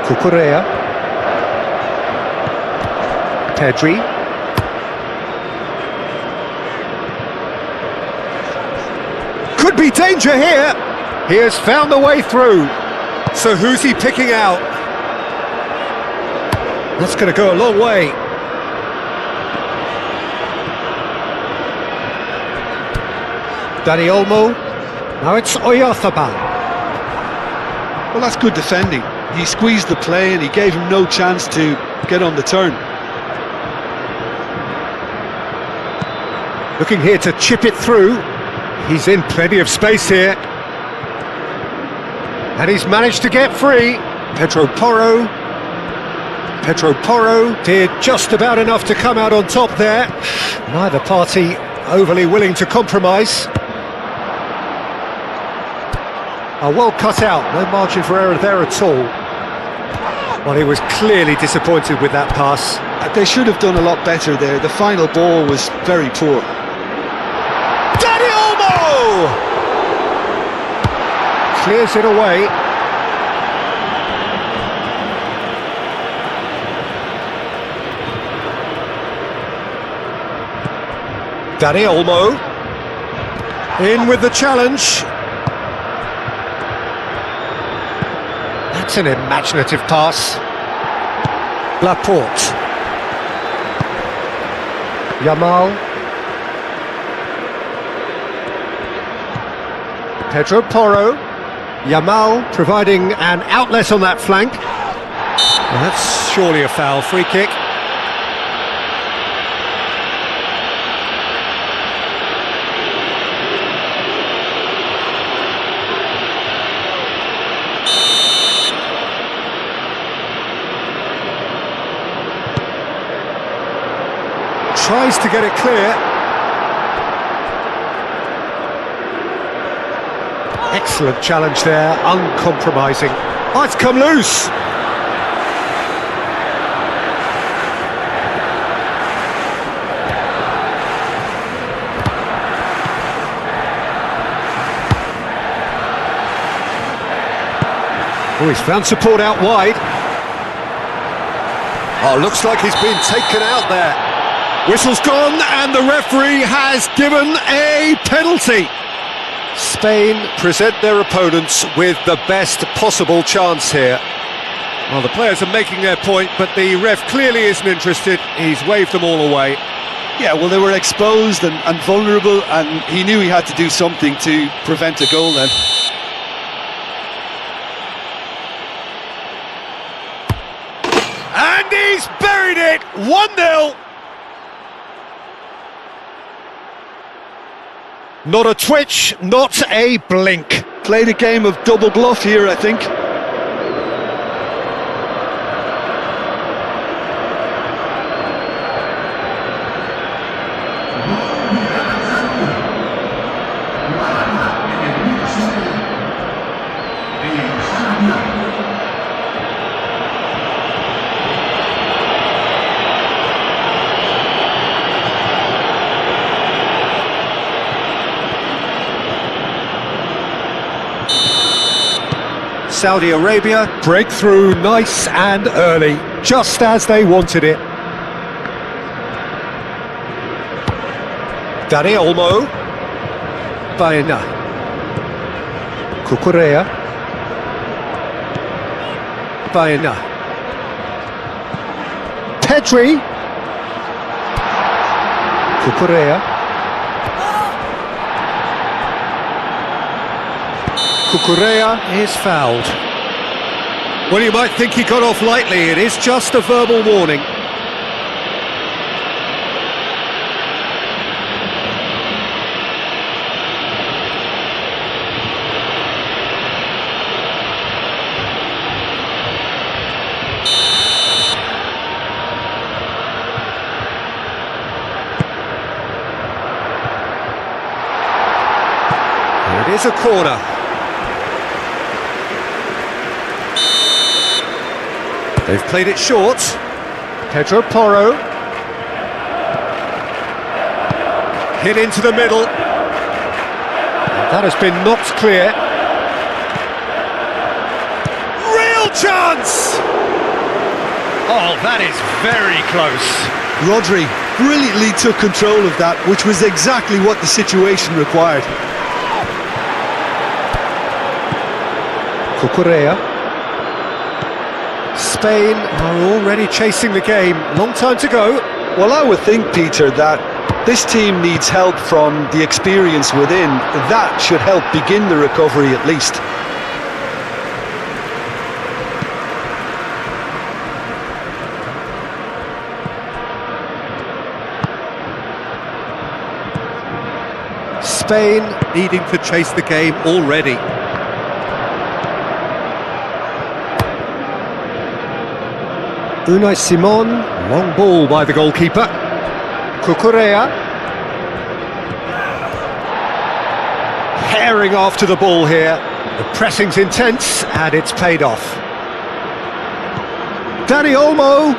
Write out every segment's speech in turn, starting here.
Cucurella. Pedri. Could be danger here. He has found the way through. So who's he picking out? That's going to go a long way. Dani Olmo. Now it's Oyarzabal. Well, that's good defending. He squeezed the play and he gave him no chance to get on the turn. Looking here to chip it through. He's in plenty of space here. And he's managed to get free. Pedro Porro did just about enough to come out on top there. Neither party overly willing to compromise. Well cut out, no margin for error there at all. Well, he was clearly disappointed with that pass. They should have done a lot better there. The final ball was very poor. Dani Olmo! Clears it away. Dani Olmo. In with the challenge. That's an imaginative pass. Laporte. Yamal. Pedro Porro. Yamal providing an outlet on that flank. Well, that's surely a foul. Free kick. Tries to get it clear. Excellent challenge there, uncompromising. Oh, it's come loose. Oh, he's found support out wide. Oh, looks like he's been taken out there. Whistle's gone and the referee has given a penalty. Spain present their opponents with the best possible chance here. Well, the players are making their point, but the ref clearly isn't interested. He's waved them all away. Yeah, well, they were exposed and vulnerable, and he knew he had to do something to prevent a goal then. And he's buried it! 1-0! Not a twitch, not a blink. Played a game of double bluff here, I think. Saudi Arabia break through nice and early, just as they wanted it. Dani Olmo. Baena. Cucurella. Baena. Pedri. Cucurella. Cucurella is fouled. Well, you might think he got off lightly. It is just a verbal warning. It is a corner. They've played it short. Pedro Porro. Hit into the middle. That has been knocked clear. Real chance! Oh, that is very close. Rodri brilliantly took control of that, which was exactly what the situation required. Cucurella. Spain are already chasing the game. Long time to go. Well, I would think, Peter, that this team needs help from the experience within. That should help begin the recovery at least. Spain needing to chase the game already. Unai Simon, long ball by the goalkeeper. Cucurella. Herring after the ball here. The pressing's intense and it's paid off. Dani Olmo.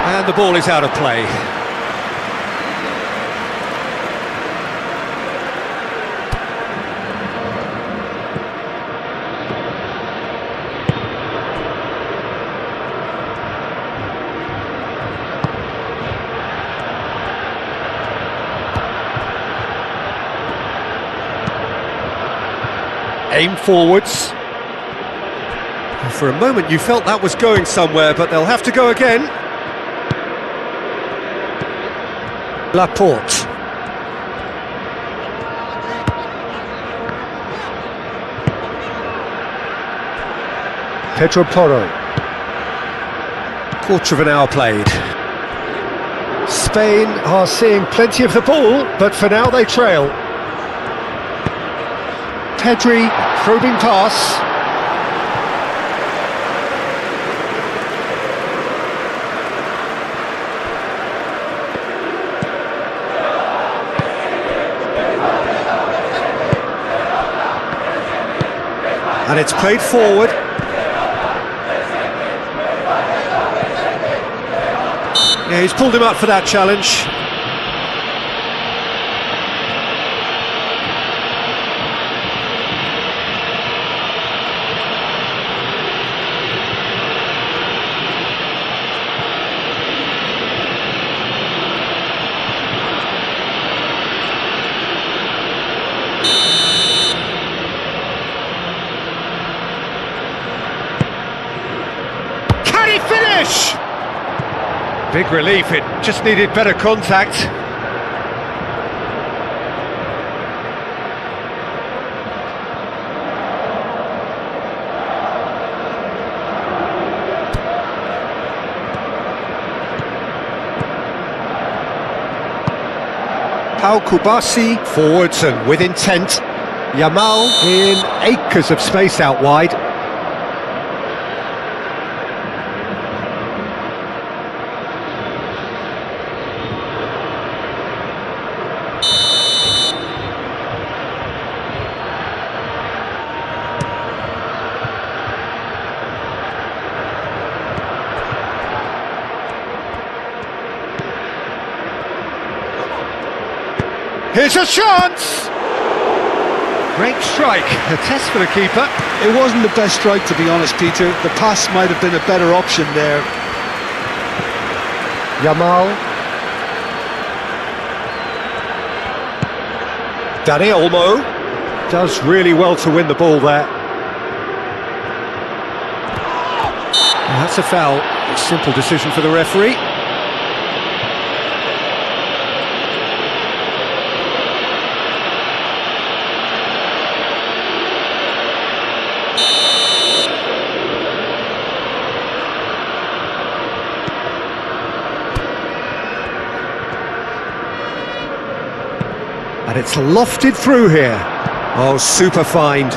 And the ball is out of play. Aim forwards. And for a moment you felt that was going somewhere, but they'll have to go again. Laporte. Pedro Porro. Quarter of an hour played. Spain are seeing plenty of the ball, but for now they trail. Pedri, probing pass. And it's played forward. Yeah, he's pulled him up for that challenge. Finish! Big relief, it just needed better contact. Pau Kubasi forwards and with intent. Yamal in acres of space out wide. Here's a chance! Great strike, a test for the keeper. It wasn't the best strike, to be honest, Peter. The pass might have been a better option there. Yamal. Dani Olmo does really well to win the ball there. And that's a foul. A simple decision for the referee. And it's lofted through here. Oh, super find.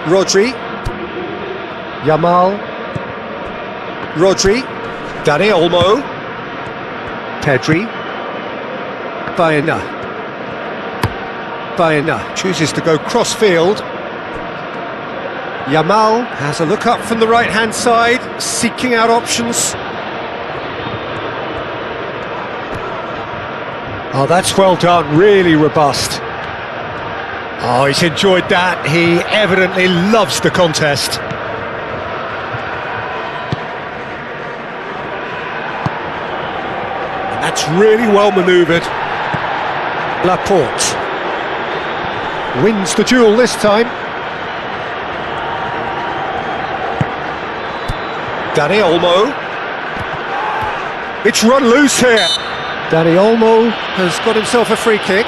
Rodri. Yamal. Rodri. Dani Olmo. Pedri. Baena. Baena chooses to go cross-field. Yamal has a look up from the right-hand side, seeking out options. Oh, that's well done, really robust. Oh, he's enjoyed that. He evidently loves the contest. And that's really well manoeuvred. Laporte wins the duel this time. Dani Olmo. It's run loose here. Dani Olmo has got himself a free kick.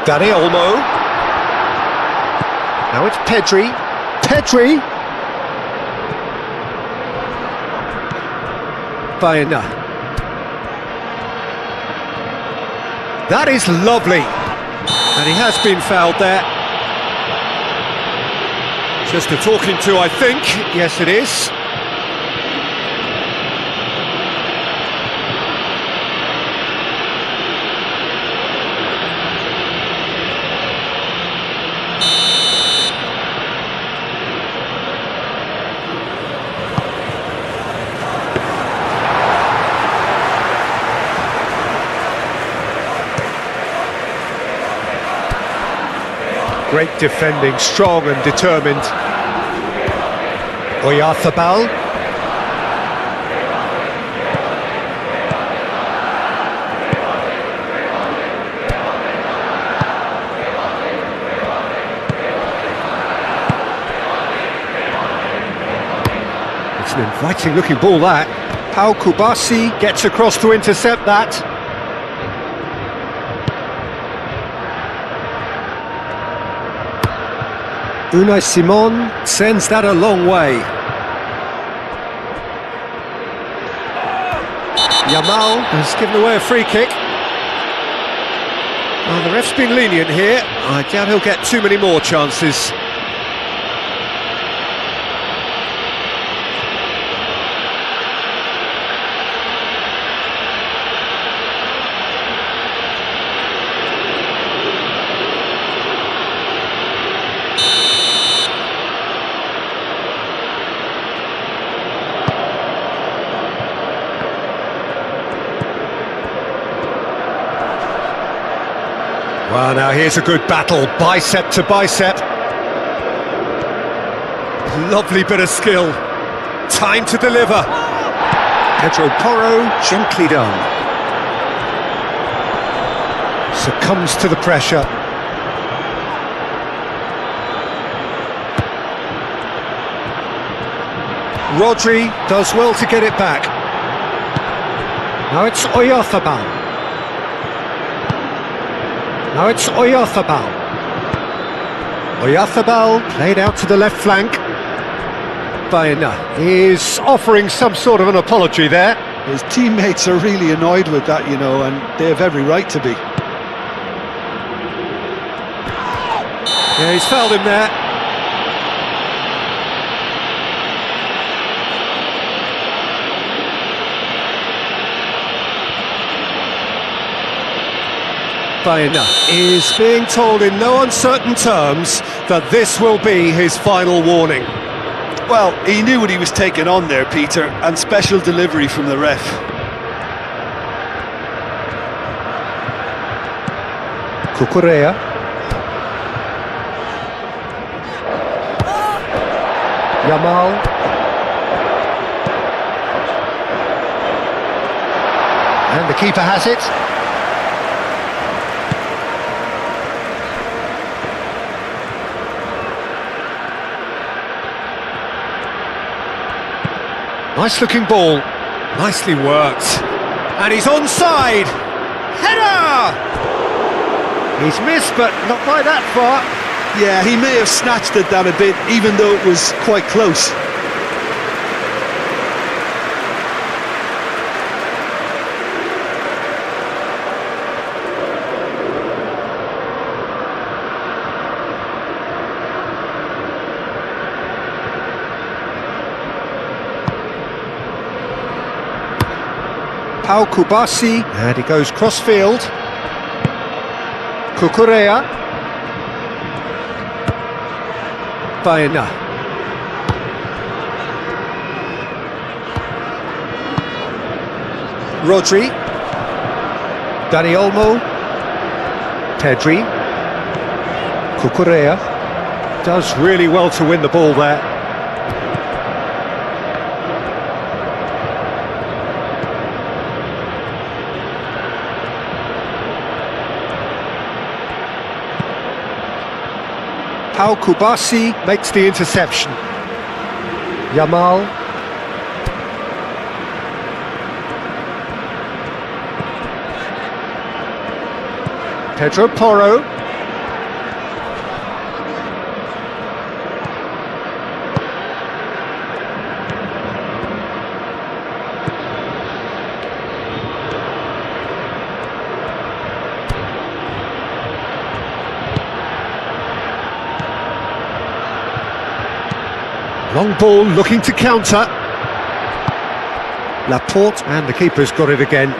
Dani Olmo. Now it's Pedri. Pedri! Baena. That is lovely. And he has been fouled there. Just a talking to, I think. Yes, it is. Great defending, strong and determined. Oyarzabal. It's an inviting looking ball that. Pau Kubasi gets across to intercept that. Unai Simon sends that a long way. Yamal has given away a free kick. Well, the ref's been lenient here. I doubt he'll get too many more chances. Well, now here's a good battle, bicep to bicep. Lovely bit of skill. Time to deliver. Pedro Porro, gently done. Succumbs to the pressure. Rodri does well to get it back. Now it's Oyarzabal. Now it's Oyarzabal. Oyarzabal played out to the left flank. Baena is offering some sort of an apology there. His teammates are really annoyed with that, you know, and they have every right to be. Yeah, he's fouled him there. Baena is being told in no uncertain terms that this will be his final warning. Well, he knew what he was taking on there, Peter, and special delivery from the ref. Cucurella. Yamal. And the keeper has it. Nice looking ball, nicely worked, and he's onside. Header! He's missed, but not by that far. Yeah, he may have snatched at that a bit, even though it was quite close. Pau Kubasi, and he goes cross-field. Kukurea. Baena. Rodri. Dani Olmo. Pedri. Kukurea. Does really well to win the ball there. Pau Kubasi makes the interception. Yamal. Pedro Porro. Long ball looking to counter. Laporte, and the keeper's got it again.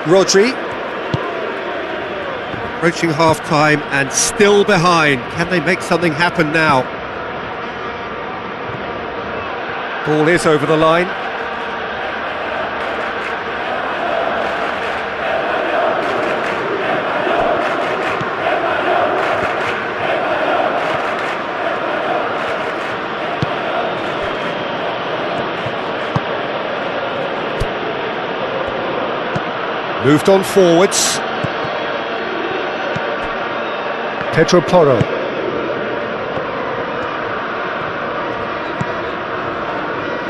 Rodri. Approaching half-time and still behind. Can they make something happen now? Ball is over the line. Moved on forwards. Pedro Porro.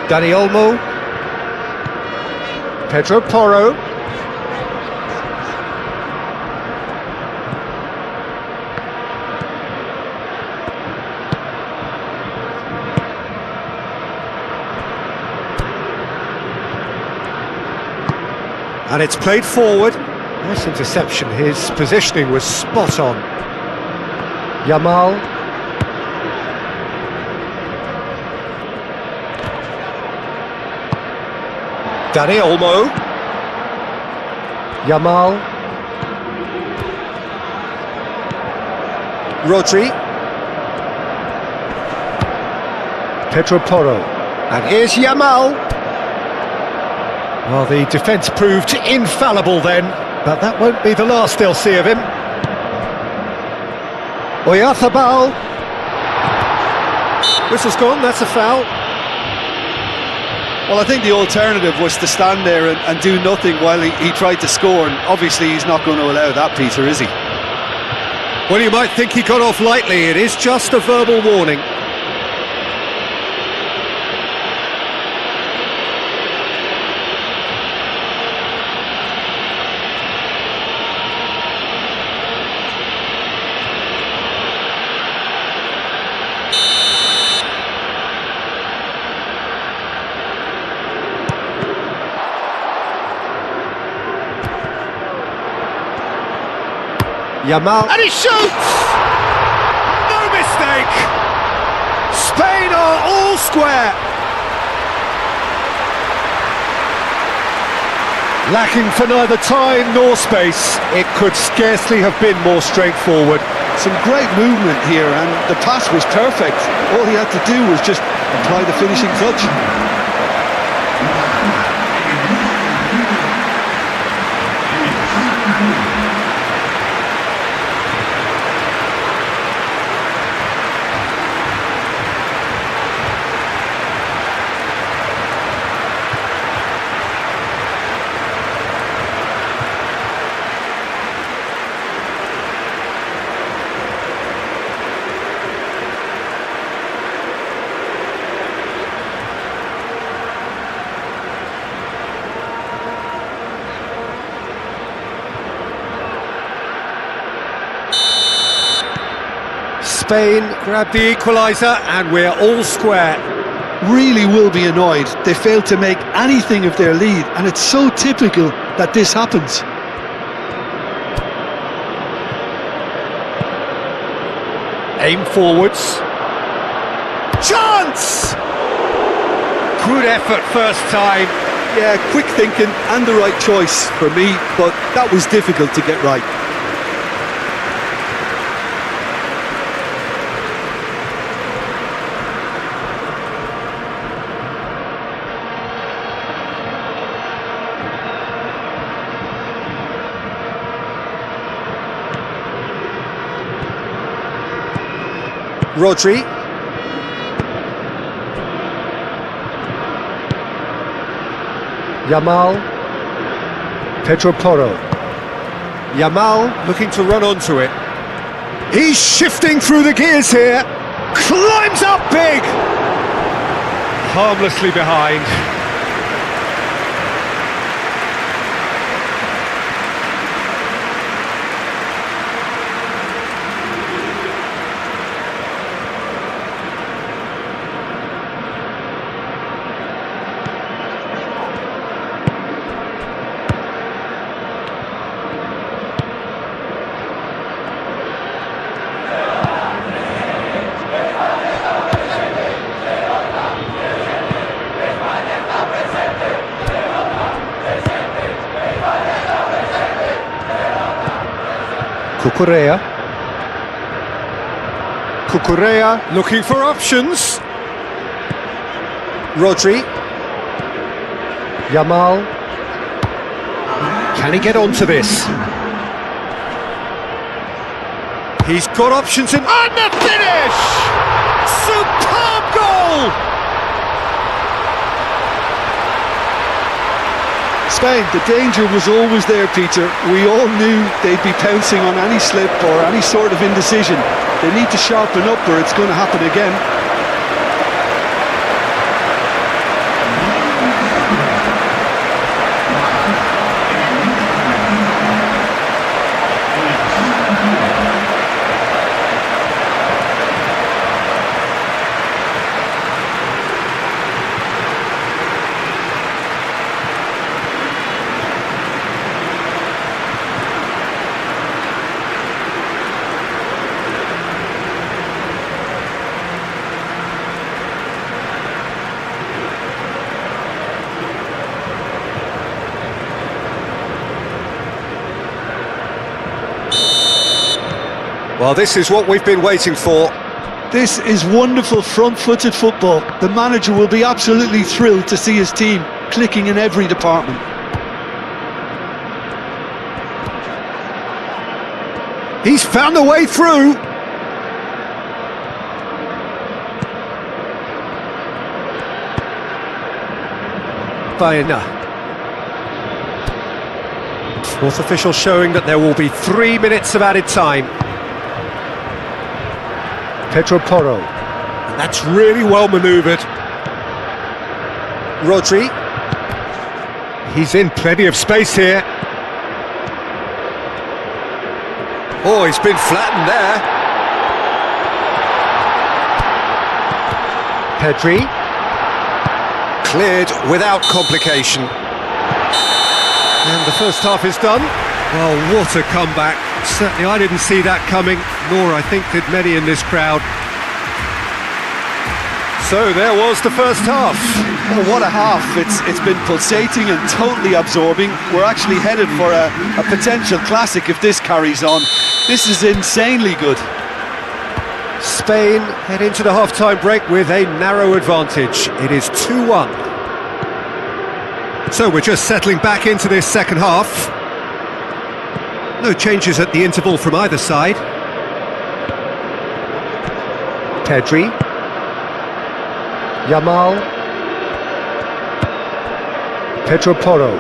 Dani Olmo. Pedro Porro. And it's played forward. Nice interception. His positioning was spot on. Yamal. Dani Olmo. Yamal. Rodri. Pedro Porro. And here's Yamal. Well, the defence proved infallible then, but that won't be the last they'll see of him. Oyarzabal. Whistle's gone, that's a foul. Well, I think the alternative was to stand there and do nothing while he tried to score, and obviously he's not going to allow that, Peter, is he? Well, you might think he got off lightly. It is just a verbal warning. Yamal, and he shoots! No mistake! Spain are all square! Lacking for neither time nor space, it could scarcely have been more straightforward. Some great movement here, and the pass was perfect. All he had to do was just apply the finishing touch. Spain grab the equaliser and we're all square. Really will be annoyed. They failed to make anything of their lead, and it's so typical that this happens. Aim forwards. Chance! Good effort first time. Yeah, quick thinking and the right choice for me, but that was difficult to get right. Rodri. Yamal. Pedro Porro. Yamal looking to run onto it. He's shifting through the gears here. Climbs up big. Harmlessly behind. Cucurella looking for options. Rodri. Yamal. Can he get onto this? He's got options and the finish! Superb goal! Spain, the danger was always there, Peter. We all knew they'd be pouncing on any slip or any sort of indecision. They need to sharpen up or it's going to happen again. Well, this is what we've been waiting for. This is wonderful front-footed football. The manager will be absolutely thrilled to see his team clicking in every department. He's found a way through. Baena. Fourth official showing that there will be 3 minutes of added time. Pedro Porro. And that's really well manoeuvred. Rodri. He's in plenty of space here. Oh, he's been flattened there. Pedri. Cleared without complication. And the first half is done. Well, what a comeback. Certainly I didn't see that coming, nor I think did many in this crowd. So there was the first half. Oh, what a half. It's been pulsating and totally absorbing. We're actually headed for a potential classic if this carries on. This is insanely good. Spain head into the half-time break with a narrow advantage. It is 2-1. So we're just settling back into this second half. No changes at the interval from either side. Pedri. Yamal. Pedro Porro.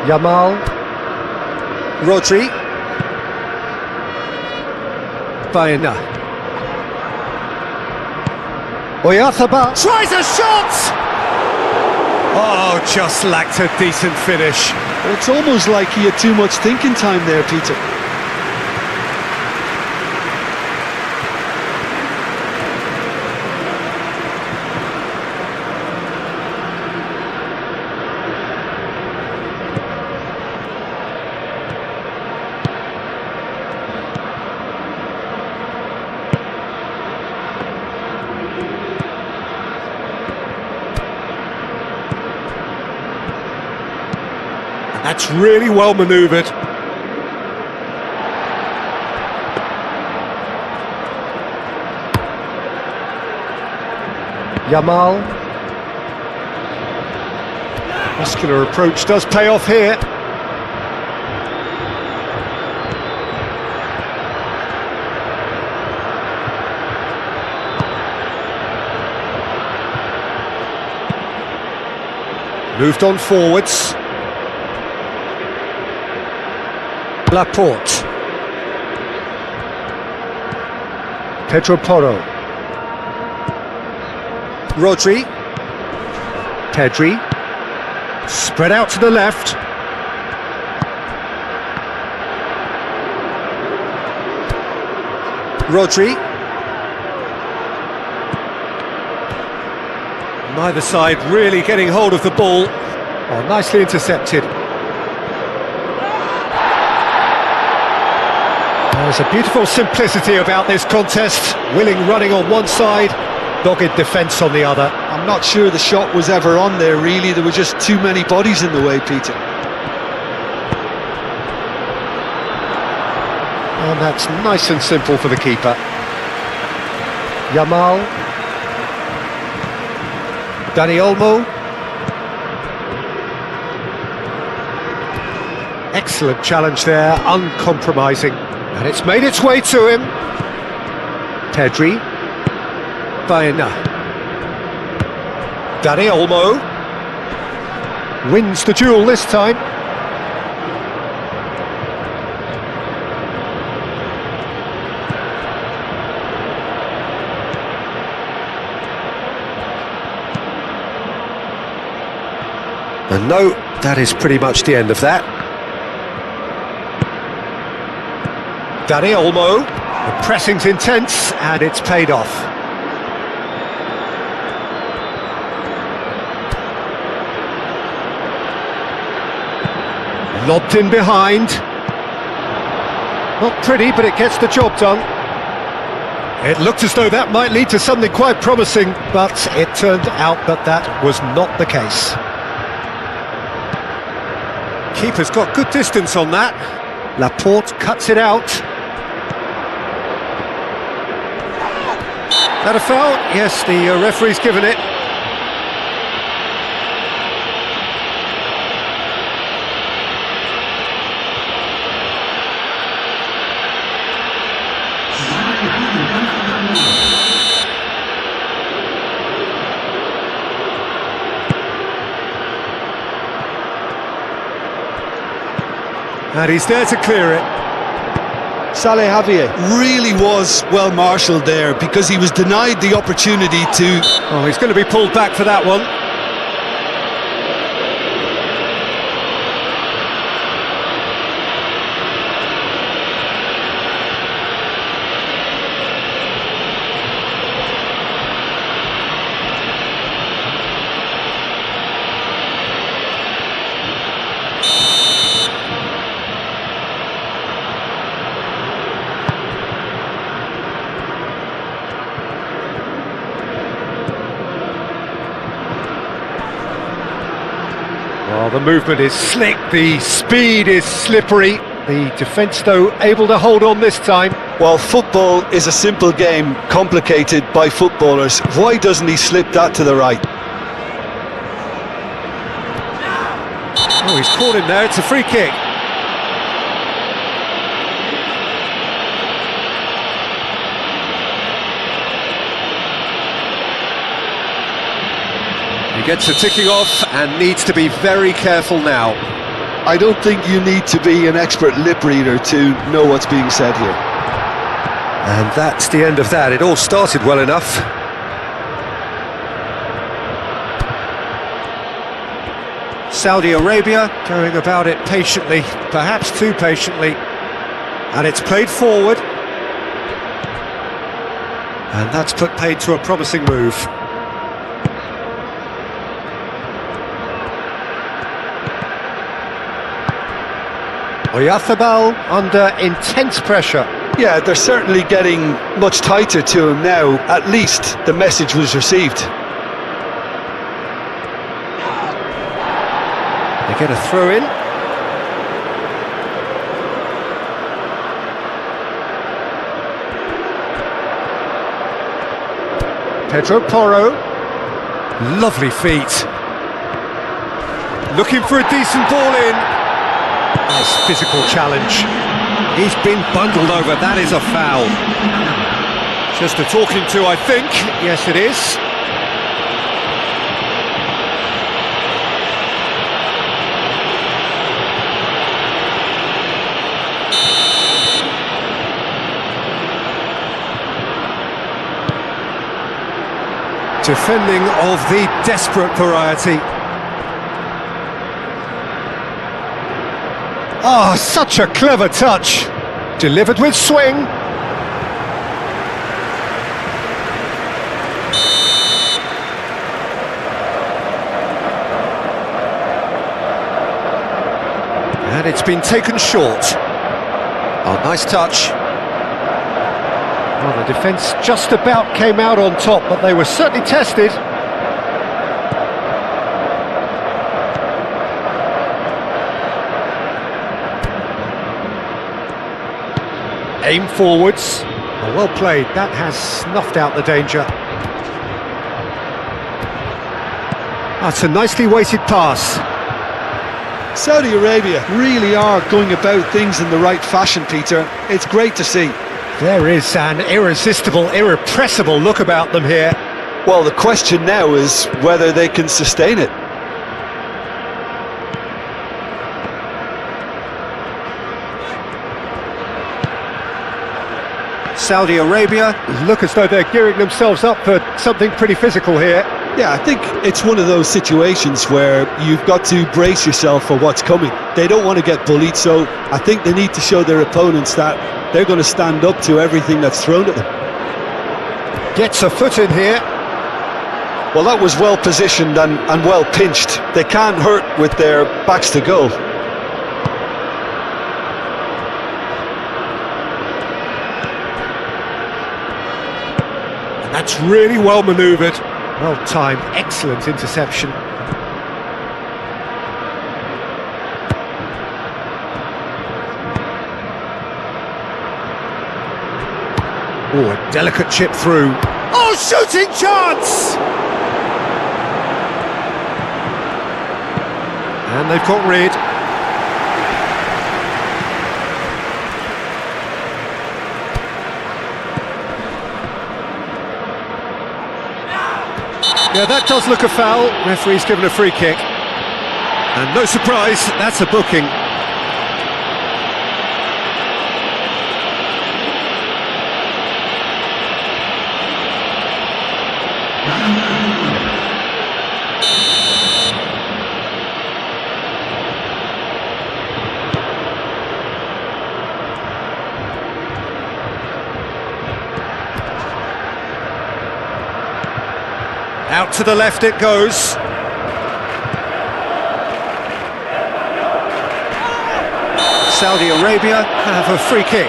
Yamal. Rodri. Baena. Oyarzabal tries a shot! Oh, just lacked a decent finish. It's almost like he had too much thinking time there, Peter. That's really well manoeuvred. Yamal. Muscular approach does pay off here. Moved on forwards. Laporte. Pedro Porro. Rodri. Pedri. Spread out to the left. Rodri. Neither side really getting hold of the ball. Oh, nicely intercepted. There's a beautiful simplicity about this contest. Willing running on one side, dogged defence on the other. I'm not sure the shot was ever on there, really. There were just too many bodies in the way, Peter. And that's nice and simple for the keeper. Yamal. Dani Olmo. Excellent challenge there, uncompromising. And it's made its way to him. Pedri. Baena. Dani Olmo. Wins the duel this time. And no, that is pretty much the end of that. Dani Olmo, the pressing's intense and it's paid off. Lobbed in behind. Not pretty, but it gets the job done. It looked as though that might lead to something quite promising, but it turned out that that was not the case. Keeper's got good distance on that. Laporte cuts it out. That a foul? Yes, the referee's given it. And he's there to clear it. Saleh Javier really was well marshalled there because he was denied the opportunity to... Oh, he's going to be pulled back for that one. Well, the movement is slick, the speed is slippery. The defence, though, able to hold on this time. Well, football is a simple game, complicated by footballers. Why doesn't he slip that to the right? Oh, he's caught him there, it's a free kick. He gets the ticking off and needs to be very careful now. I don't think you need to be an expert lip reader to know what's being said here. And that's the end of that. It all started well enough. Saudi Arabia going about it patiently, perhaps too patiently. And it's played forward. And that's put paid to a promising move. Oyarzabal under intense pressure. Yeah, they're certainly getting much tighter to him now. At least the message was received. They get a throw in. Pedro Porro. Lovely feet. Looking for a decent ball in. Nice physical challenge. He's been bundled over, that is a foul. Just a talking to, I think. Yes, it is. Defending of the desperate variety. Oh, such a clever touch. Delivered with swing. And it's been taken short. Oh, nice touch. Well, the defence just about came out on top, but they were certainly tested. Aim forwards. Oh, well played, that has snuffed out the danger. That's a nicely weighted pass. Saudi Arabia really are going about things in the right fashion, Peter. It's great to see. There is an irresistible, irrepressible look about them here. Well, the question now is whether they can sustain it. Saudi Arabia look as though they're gearing themselves up for something pretty physical here. Yeah, I think it's one of those situations where you've got to brace yourself for what's coming. They don't want to get bullied, so I think they need to show their opponents that they're going to stand up to everything that's thrown at them. Gets a foot in here. Well, that was well positioned and well pinched. They can't hurt with their backs to goal. That's really well manoeuvred. Well timed, excellent interception. Oh, a delicate chip through. Oh, shooting chance! And they've got rid. Yeah, that does look a foul. Referee's given a free kick. And no surprise, that's a booking. Out to the left it goes. Saudi Arabia have a free kick.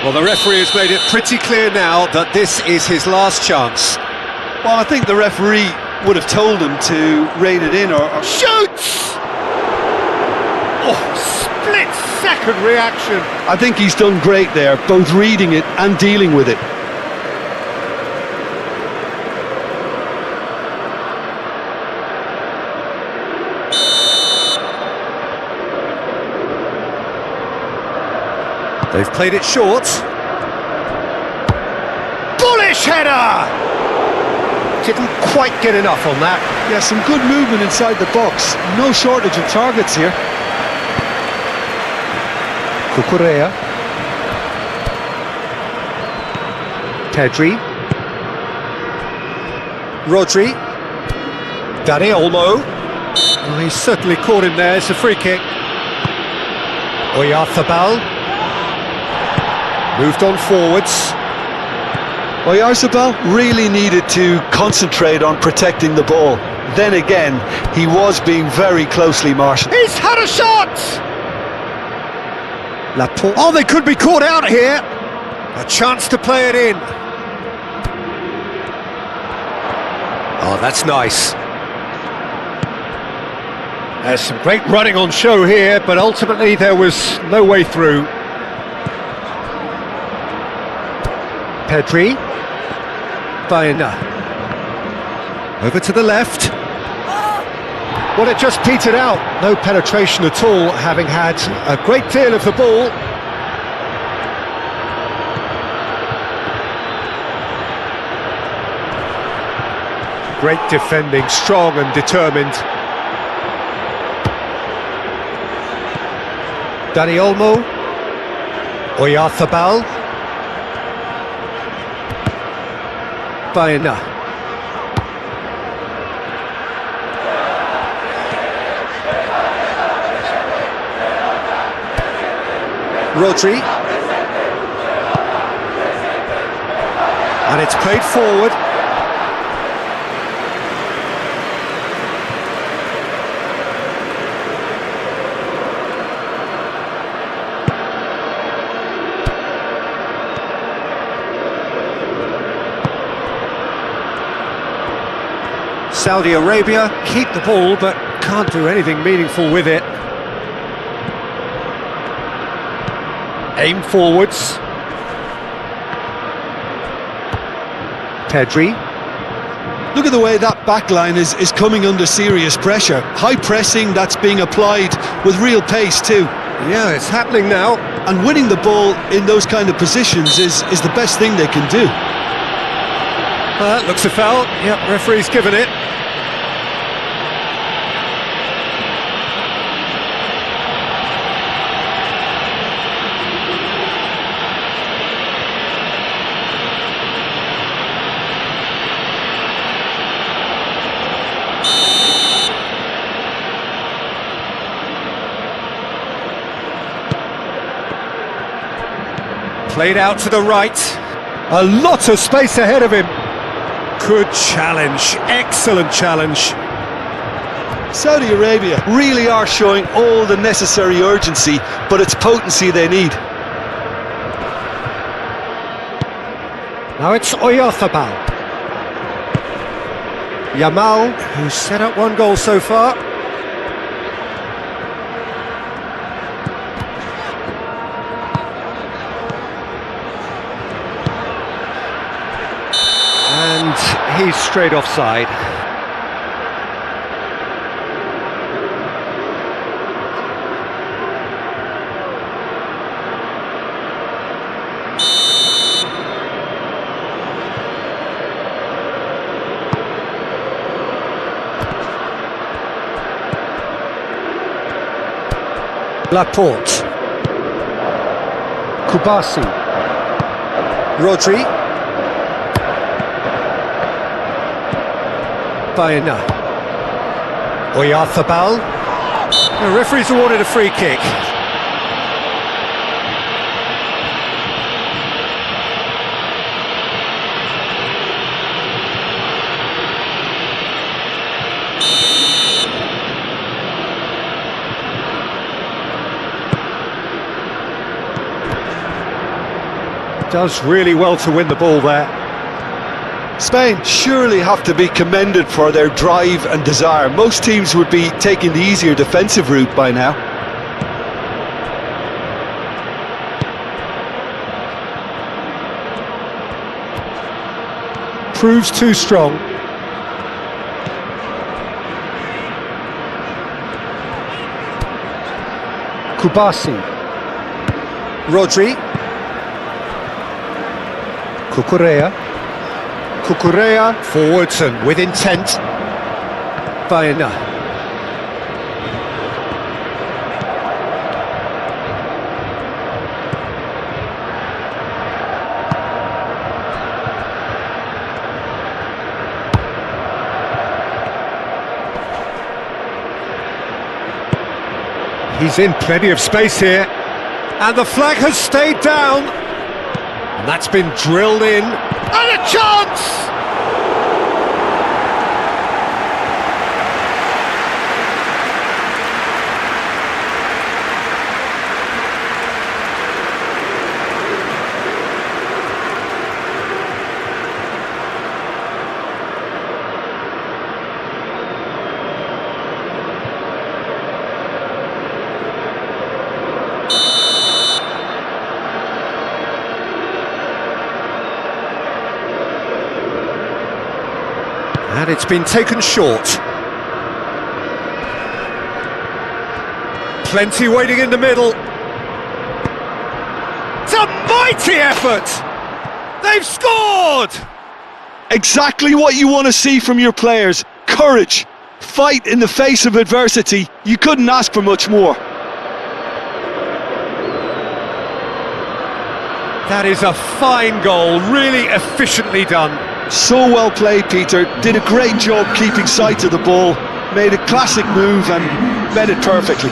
Well, the referee has made it pretty clear now that this is his last chance. Well, I think the referee would have told him to rein it in or... Shoots! Oh, split-second reaction. I think he's done great there, both reading it and dealing with it. They've played it short. Bullish header! Didn't quite get enough on that. Yeah, some good movement inside the box. No shortage of targets here. Cucurella. Pedri. Rodri. Dani Olmo. Oh, he's certainly caught him there. It's a free kick. Oyarzabal. Moved on forwards. Oyarzabal really needed to concentrate on protecting the ball. Then again, he was being very closely marshalled. He's had a shot! Laporte. Oh, they could be caught out here. A chance to play it in. Oh, that's nice. There's some great running on show here, but ultimately there was no way through. Pedri. Baena. Over to the left. Well, it just petered out. No penetration at all, having had a great deal of the ball. Great defending, strong and determined. Dani Olmo. Oyarzabal. Baena. Rodri. And it's played forward. Saudi Arabia keep the ball but can't do anything meaningful with it. Aim forwards. Pedri. Look at the way that back line is coming under serious pressure. High pressing that's being applied with real pace too. Yeah, it's happening now. And winning the ball in those kind of positions is the best thing they can do. Looks a foul. Yep, referee's given it. Played out to the right. A lot of space ahead of him. Good challenge, excellent challenge. Saudi Arabia really are showing all the necessary urgency, but it's potency they need. Now it's Oyarzabal. Yamal, who's set up one goal so far. And he's straight offside. Laporte. Kubasi. Rodri. Baena. Oyarzabal. The referee's awarded a free kick. Does really well to win the ball there. Spain surely have to be commended for their drive and desire. Most teams would be taking the easier defensive route by now. Proves too strong. Kubasi. Rodri. Cucurella forwards and with intent. Baena. He's in plenty of space here, and the flag has stayed down. And that's been drilled in, and a chance! And it's been taken short. Plenty waiting in the middle. It's a mighty effort! They've scored! Exactly what you want to see from your players. Courage. Fight in the face of adversity. You couldn't ask for much more. That is a fine goal, really efficiently done. So well played, Peter. Did a great job keeping sight of the ball. Made a classic move and met it perfectly.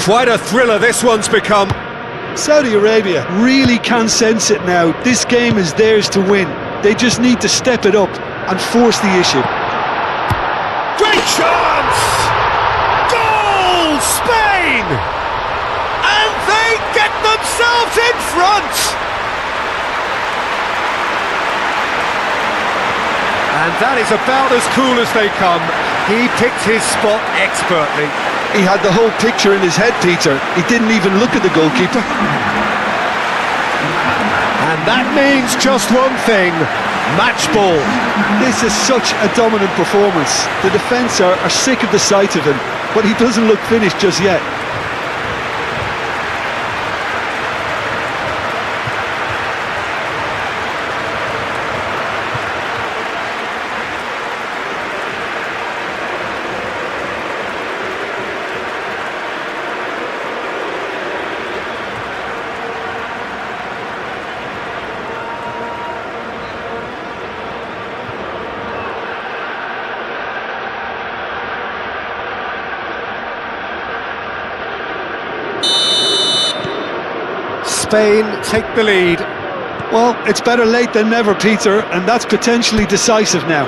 Quite a thriller this one's become. Saudi Arabia really can sense it now. This game is theirs to win. They just need to step it up and force the issue. Great chance! Goal! Spain! And they get themselves in front! And that is about as cool as they come. He picked his spot expertly. He had the whole picture in his head, Peter. He didn't even look at the goalkeeper. And that means just one thing, match ball. This is such a dominant performance. The defence are sick of the sight of him, but he doesn't look finished just yet. Spain take the lead. Well, it's better late than never, Peter, and that's potentially decisive now.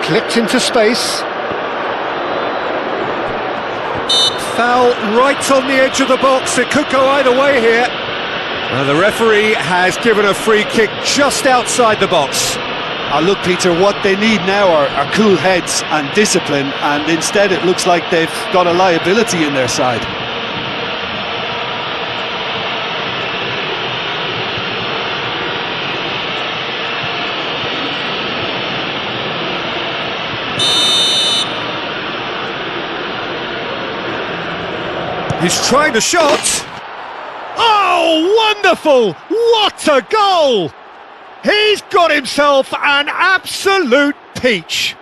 Clipped into space. Foul right on the edge of the box. It could go either way here. The referee has given a free kick just outside the box. Look, Peter, what they need now are cool heads and discipline, and instead it looks like they've got a liability in their side. He's trying the shot. Oh, wonderful! What a goal! He's got himself an absolute peach.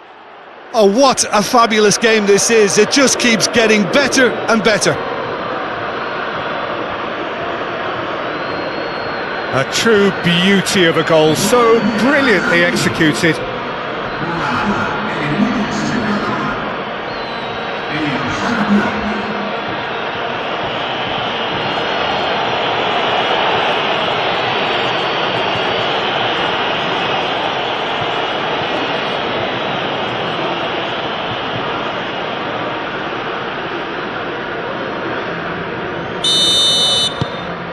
Oh, what a fabulous game this is. It just keeps getting better and better. A true beauty of a goal, so brilliantly executed.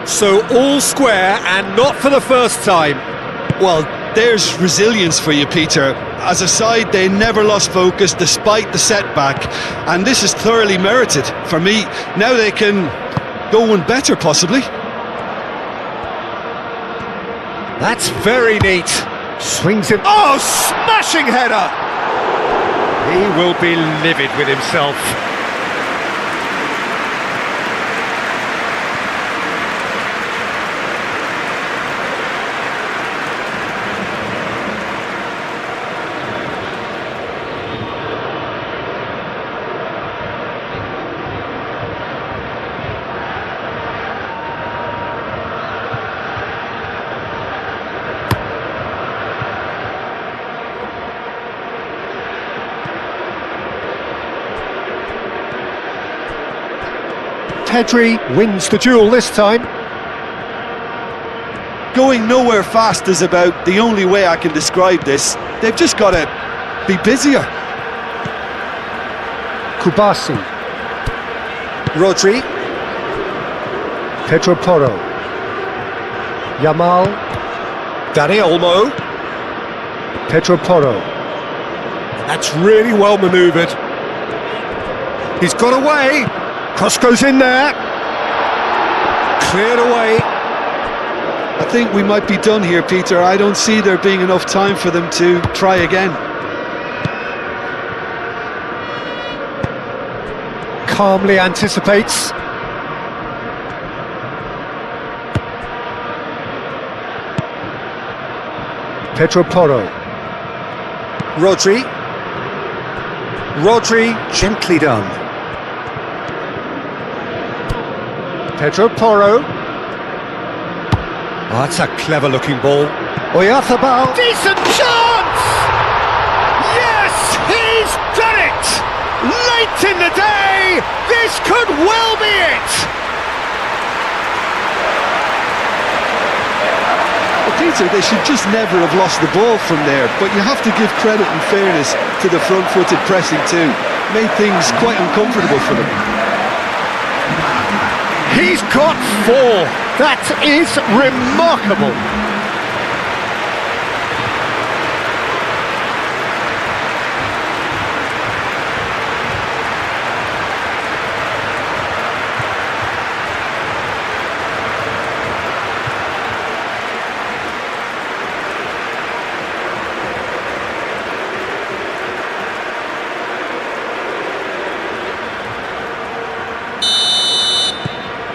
So all square, and not for the first time. Well, there's resilience for you, Peter. As a side, they never lost focus despite the setback, and this is thoroughly merited for me. Now they can go one better, possibly. That's very neat. Swings in. Oh, smashing header! He will be livid with himself. Pedri wins the duel this time. Going nowhere fast is about the only way I can describe this. They've just got to be busier. Kubasi. Rodri. Pedro Porro. Yamal. Dani Olmo. Pedro Porro. That's really well manoeuvred. He's got away. Cross goes in there. Cleared away. I think we might be done here, Peter. I don't see there being enough time for them to try again. Calmly anticipates. Pedro Porro. Rodri. Rodri, gently done. Pedro Porro. Oh, that's a clever-looking ball. Oyarzabal. Decent chance! Yes, he's done it! Late in the day, this could well be it! Well, Peter, they should just never have lost the ball from there, but you have to give credit and fairness to the front-footed pressing too. Made things quite uncomfortable for them. He's got 4. That is remarkable.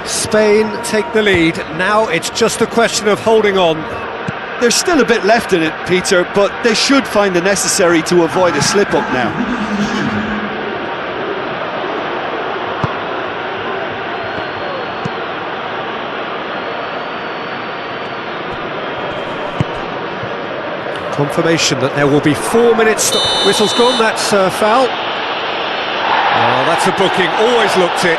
Spain take the lead. Now it's just a question of holding on. There's still a bit left in it, Peter, but they should find the necessary to avoid a slip-up now. Confirmation that there will be 4 minutes. Whistle's gone, that's a foul. Oh, that's a booking, always looked it.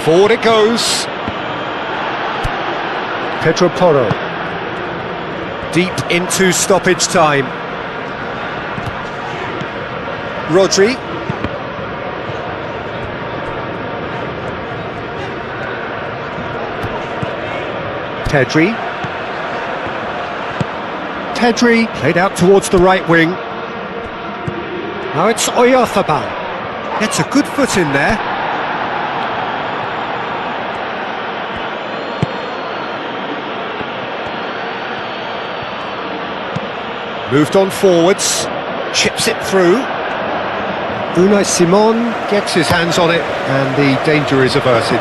Forward it goes. Pedro Porro. Deep into stoppage time. Rodri. Pedri. Pedri played out towards the right wing. Now it's Oyarzabal. Gets a good foot in there. Moved on forwards, chips it through. Unai Simon gets his hands on it and the danger is averted.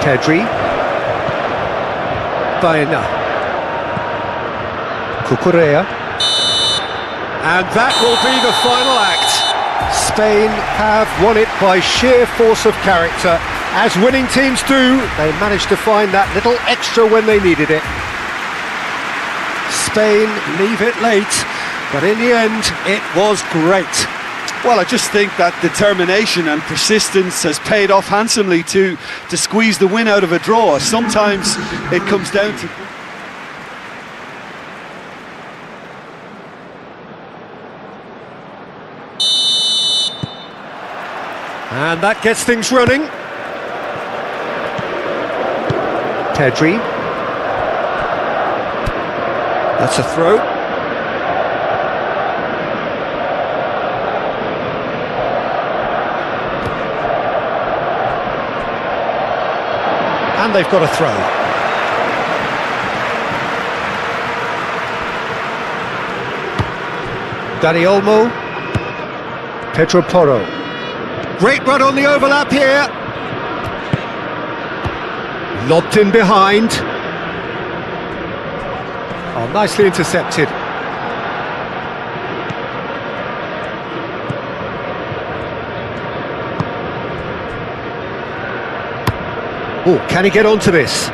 Pedri. Baena. Cucurella. And that will be the final act. Spain have won it by sheer force of character. As winning teams do, they managed to find that little extra when they needed it. Spain leave it late, but in the end, it was great. Well, I just think that determination and persistence has paid off handsomely to squeeze the win out of a draw. Sometimes it comes down to... And that gets things running. Pedri. That's a throw. And they've got a throw. Dani Olmo. Pedro Porro. Great run on the overlap here. Lobbed in behind. Oh, nicely intercepted. Oh, can he get onto this?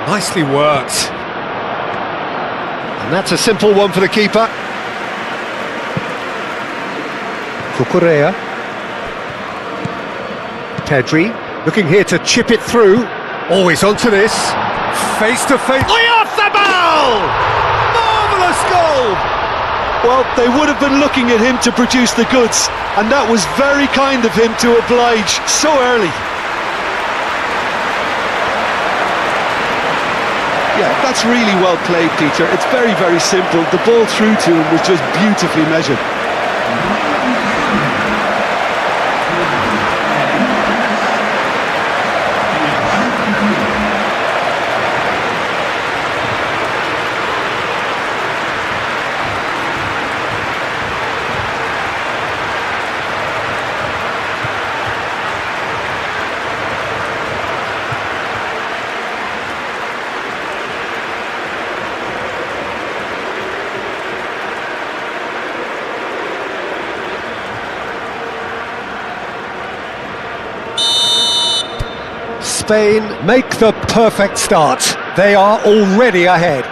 Nicely worked. And that's a simple one for the keeper. Cucurella. Pedri, looking here to chip it through. Always onto this. Face to face. Oyarzabal! Marvellous goal! Well, they would have been looking at him to produce the goods, and that was very kind of him to oblige so early. Yeah, that's really well played, Peter. It's very, very simple. The ball through to him was just beautifully measured. Spain make the perfect start. They are already ahead.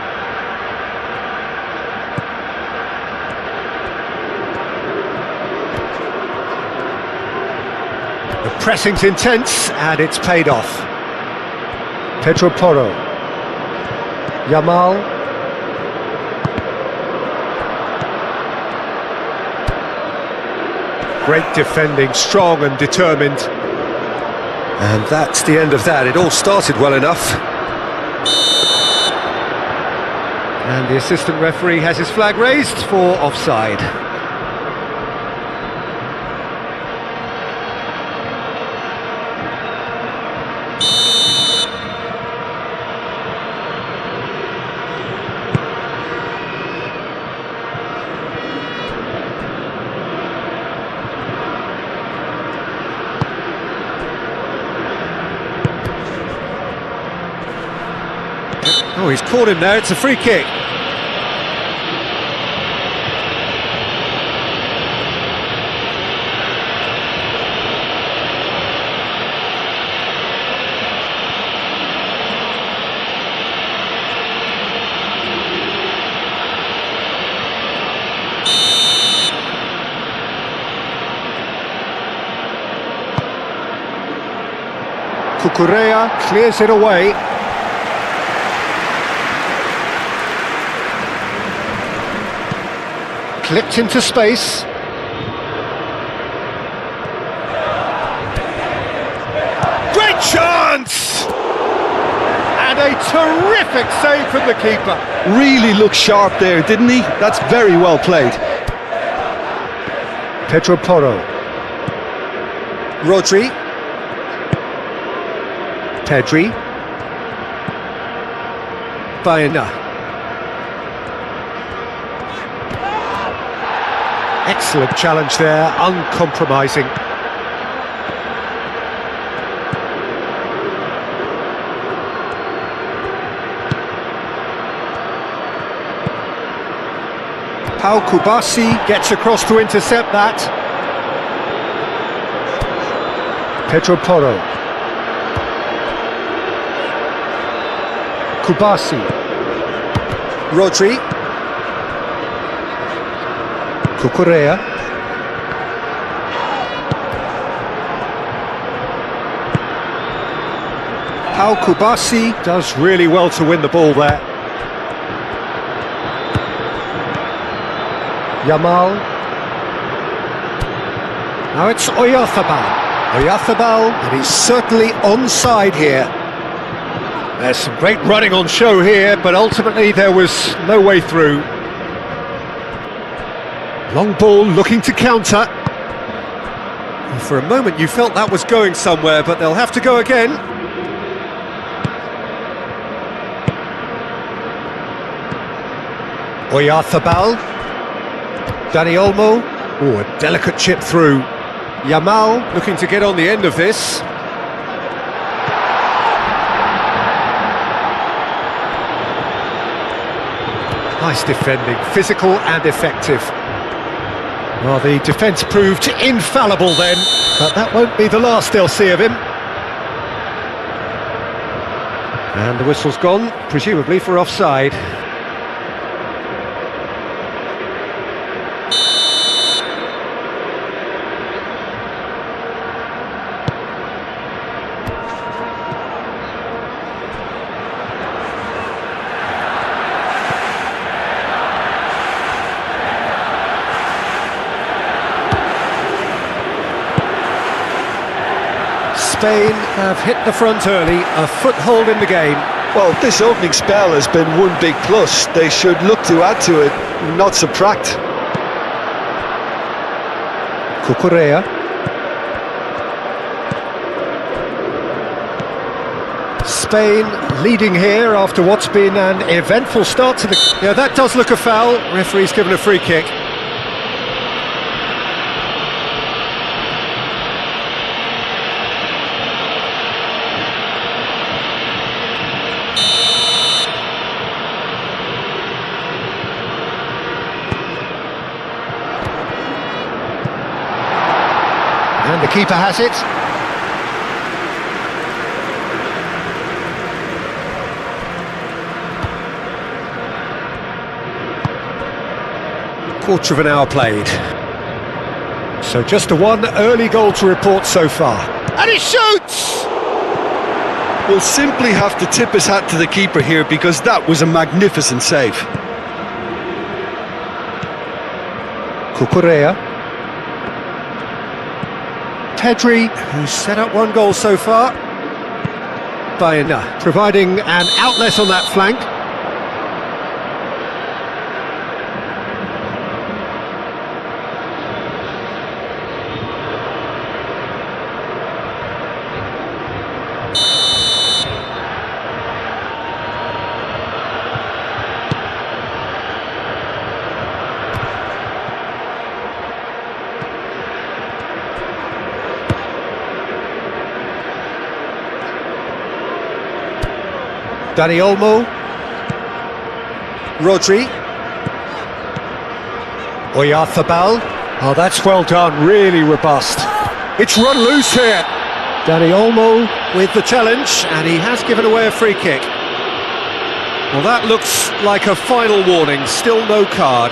The pressing's intense and it's paid off. Pedro Porro. Yamal. Great defending, strong and determined. And that's the end of that. It all started well enough. And the assistant referee has his flag raised for offside. Oh, he's caught him there, it's a free kick. Cucurella clears it away. Clipped into space. Great chance! And a terrific save from the keeper. Really looked sharp there, didn't he? That's very well played. Pedro Porro. Rodri. Pedri. Baena. Excellent challenge there, uncompromising. Pau Kubasi gets across to intercept that. Pedro Porro. Kubasi. Rodri. Cucurella. Pau Kubasi does really well to win the ball there. Yamal. Now it's Oyarzabal. Oyarzabal, and he's certainly onside here. There's some great running on show here, but ultimately there was no way through. Long ball looking to counter. And for a moment you felt that was going somewhere, but they'll have to go again. Oyarzabal. Dani Olmo. Oh, a delicate chip through. Yamal looking to get on the end of this. Nice defending, physical and effective. Well, the defence proved infallible then, but that won't be the last they'll see of him. And the whistle's gone, presumably for offside. Spain have hit the front early, a foothold in the game. Well, this opening spell has been one big plus. They should look to add to it, not subtract. Cucurella. Spain leading here after what's been an eventful start to the... Yeah, that does look a foul. Referee's given a free kick. And the keeper has it. Quarter of an hour played. So just a one early goal to report so far. And he shoots! We'll simply have to tip his hat to the keeper here because that was a magnificent save. Cucurella. Pedri, who's set up one goal so far. Baena, providing an outlet on that flank. Dani Olmo, Rodri, Oyarzabal. Oh, that's well done, really robust. It's run loose here. Dani Olmo with the challenge, and he has given away a free kick. Well, that looks like a final warning, still no card.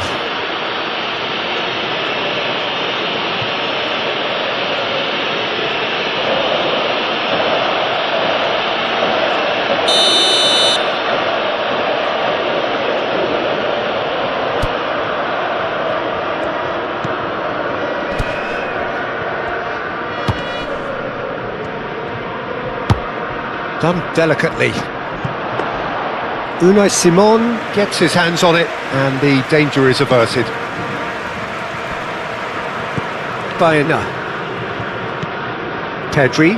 Done delicately. Unai Simon gets his hands on it and the danger is averted. Baena. Pedri.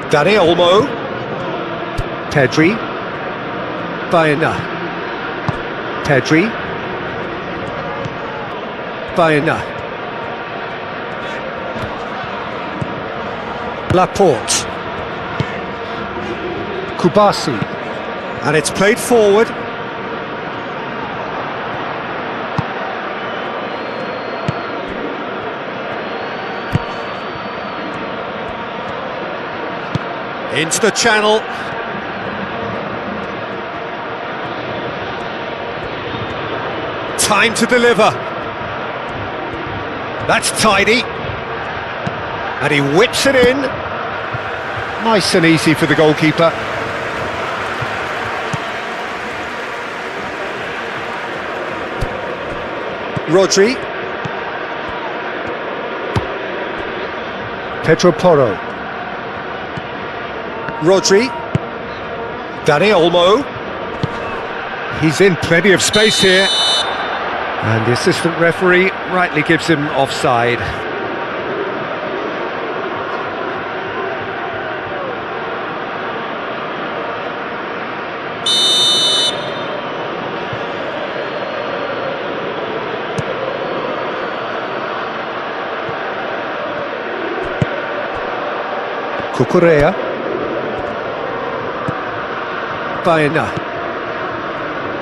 Dani Olmo. Pedri. Baena. Pedri. Baena. Laporte. Kubasi, and it's played forward. Into the channel. Time to deliver. That's tidy. And he whips it in. Nice and easy for the goalkeeper. Rodri. Pedro Porro. Rodri. Dani Olmo. He's in plenty of space here. And the assistant referee rightly gives him offside. Cucurella. Baena.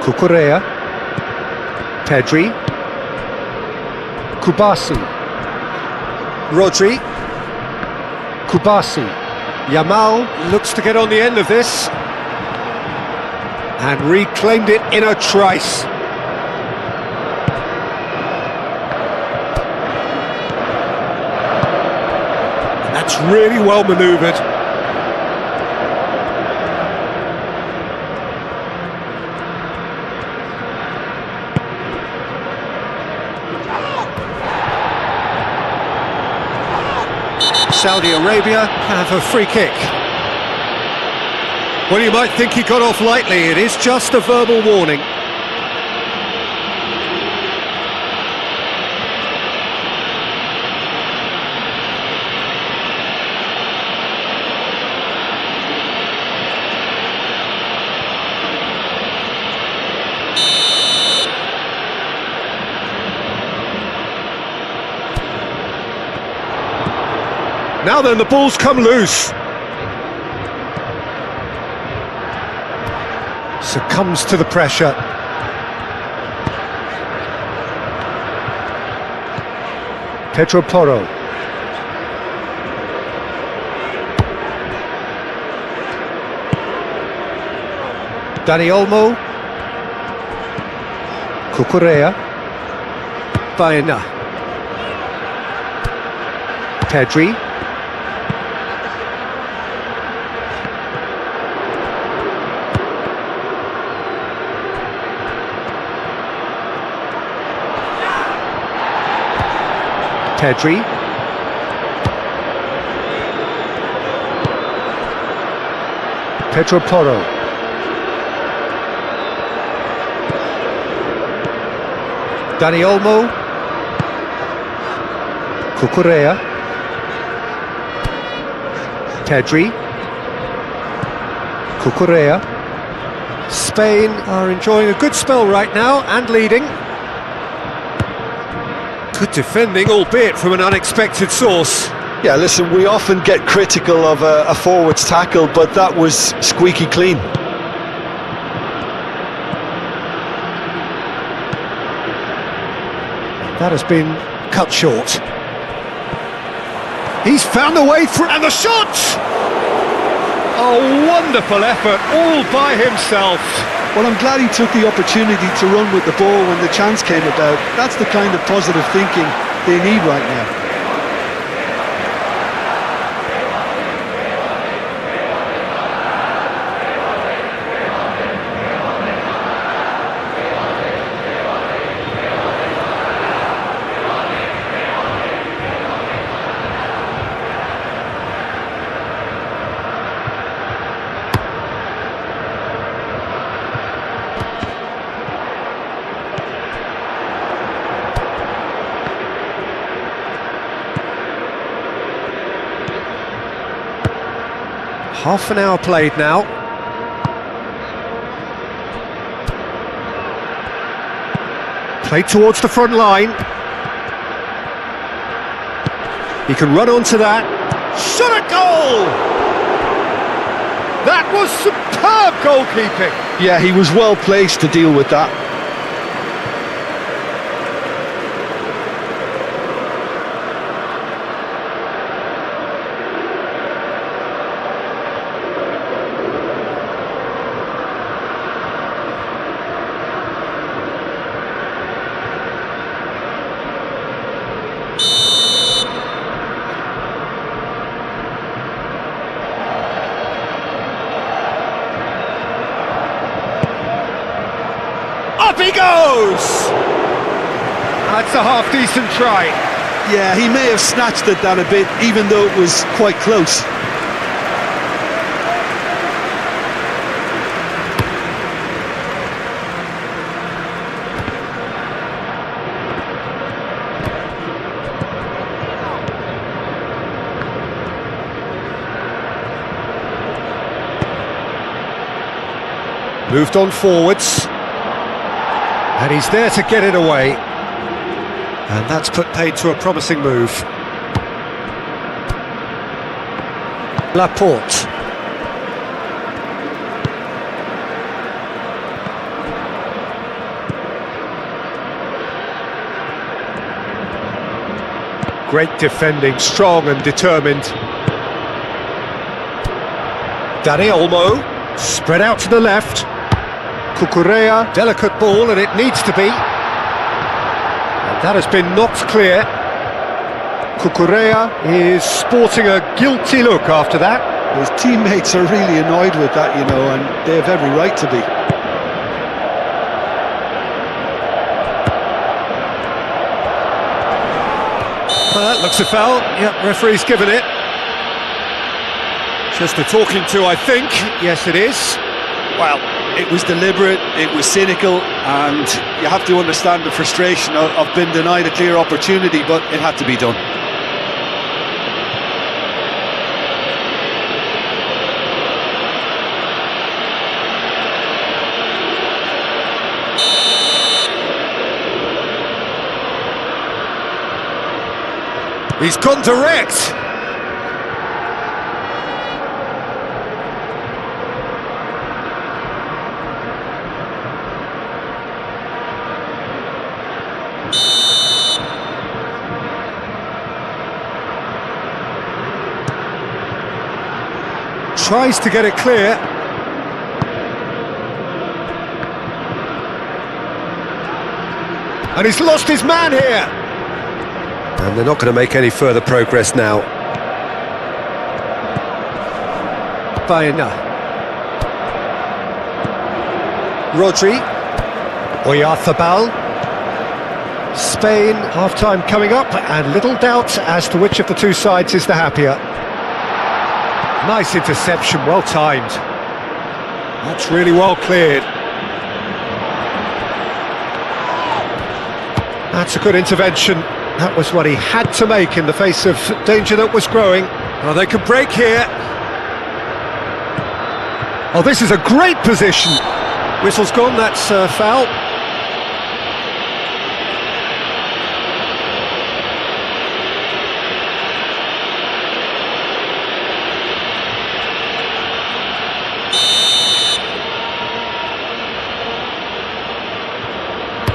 Cucurella. Pedri. Kubasi. Rodri. Kubasi. Yamal looks to get on the end of this. And reclaimed it in a trice. That's really well manoeuvred. Saudi Arabia have a free kick. Well, you might think he got off lightly. It is just a verbal warning. Now then, the ball's come loose. Succumbs to the pressure. Pedro Porro. Dani Olmo. Cucurella. Baena. Pedri. Pedri. Pedro Porro. Dani Olmo. Cucurella. Pedri. Cucurella. Spain are enjoying a good spell right now and leading. Good defending, albeit from an unexpected source. Yeah, listen, we often get critical of a forward's tackle, but that was squeaky clean. That has been cut short. He's found a way through, and the shot! A wonderful effort, all by himself. Well, I'm glad he took the opportunity to run with the ball when the chance came about. That's the kind of positive thinking they need right now. Half an hour played now. Played towards the front line. He can run onto that. Shot at goal! That was superb goalkeeping. Yeah, he was well placed to deal with that. Up he goes! That's a half-decent try. Yeah, he may have snatched at that a bit, even though it was quite close. Moved on forwards. And he's there to get it away. And that's put paid to a promising move. Laporte. Great defending, strong and determined. Dani Olmo, spread out to the left. Cucurella, delicate ball, and it needs to be. And that has been knocked clear. Cucurella is sporting a guilty look after that. His teammates are really annoyed with that, you know, and they have every right to be. Well, that looks a foul. Yep, referee's given it. Just a talking to, I think. Yes, it is. Well, it was deliberate, it was cynical, and you have to understand the frustration of being denied a clear opportunity, but it had to be done. He's gone direct. Tries to get it clear. And he's lost his man here. And they're not going to make any further progress now. Baena. Rodri. Oyarzabal. Spain, half-time coming up, and little doubt as to which of the two sides is the happier. Nice interception, well timed. That's really well cleared. That's a good intervention. That was what he had to make in the face of danger that was growing. Well, they can break here. Oh, this is a great position. Whistle's gone, that's a foul.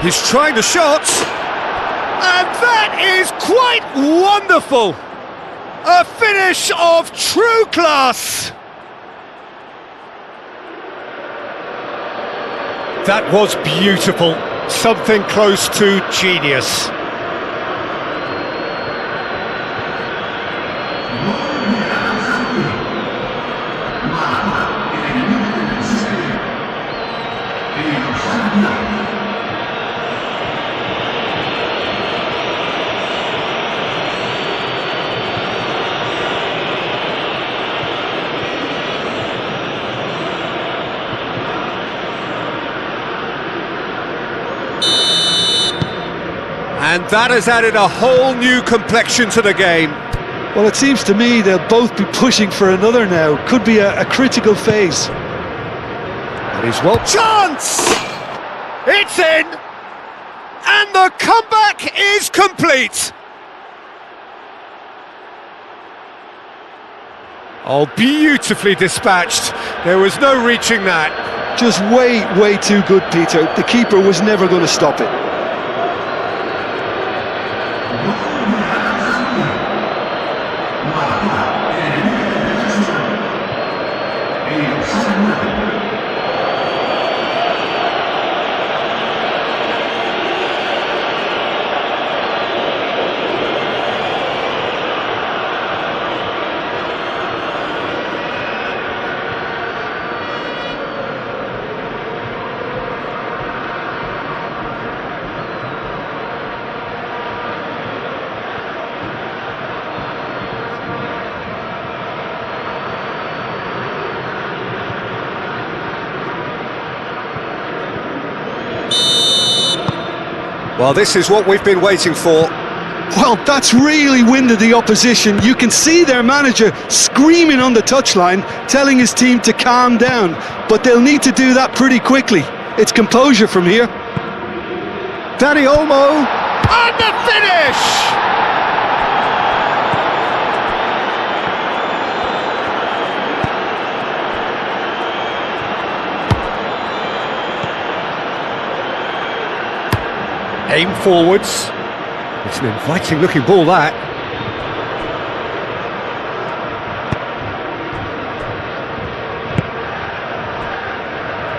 He's trying the shot. And that is quite wonderful! A finish of true class! That was beautiful, something close to genius. And that has added a whole new complexion to the game. Well, it seems to me they'll both be pushing for another now. Could be a critical phase. And he's well... Chance! It's in! And the comeback is complete! Oh, beautifully dispatched. There was no reaching that. Just way too good, Peter. The keeper was never going to stop it. Well, this is what we've been waiting for. Well, that's really winded the opposition. You can see their manager screaming on the touchline, telling his team to calm down. But they'll need to do that pretty quickly. It's composure from here. Dani Olmo, and the finish! Aim forwards. It's an inviting looking ball, that.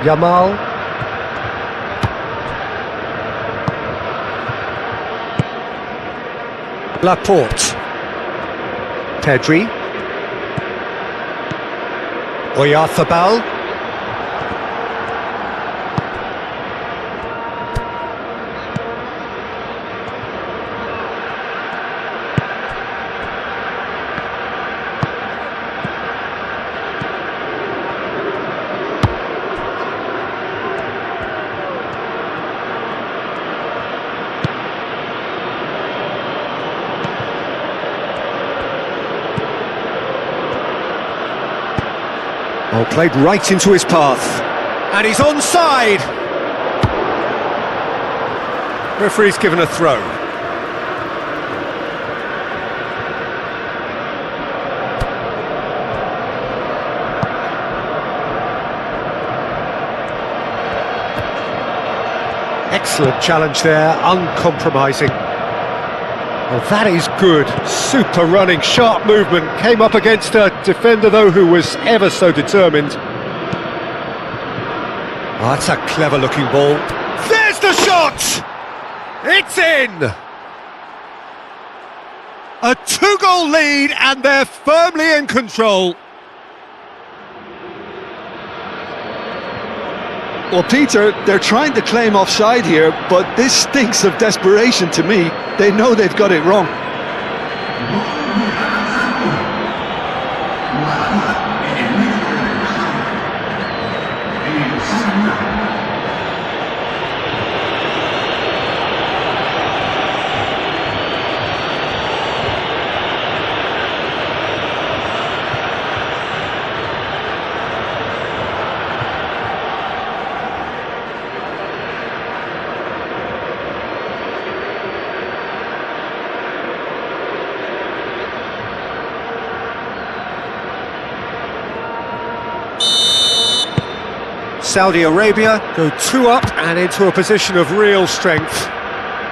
Yamal. Laporte. Pedri. Oyarzabal. Oh, played right into his path. And he's onside! Referee's given a throw. Excellent challenge there, uncompromising. Well, that is good. Super running, sharp movement. Came up against a defender, though, who was ever so determined. Oh, that's a clever-looking ball. There's the shot! It's in! A two-goal lead, and they're firmly in control. Well, Peter, they're trying to claim offside here, but this stinks of desperation to me. They know they've got it wrong. Saudi Arabia go 2 up and into a position of real strength.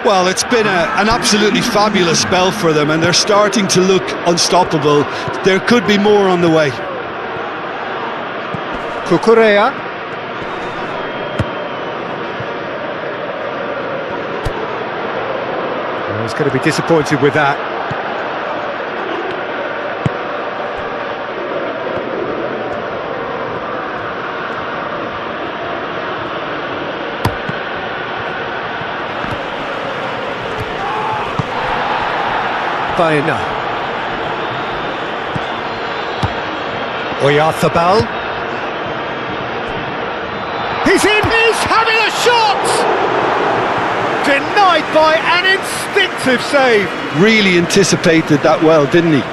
Well, it's been an absolutely fabulous spell for them, and they're starting to look unstoppable. There could be more on the way. Cucurella. Oh, he's going to be disappointed with that. Baena. Oyarzabal. He's in! He's having a shot! Denied by an instinctive save. Really anticipated that well, didn't he?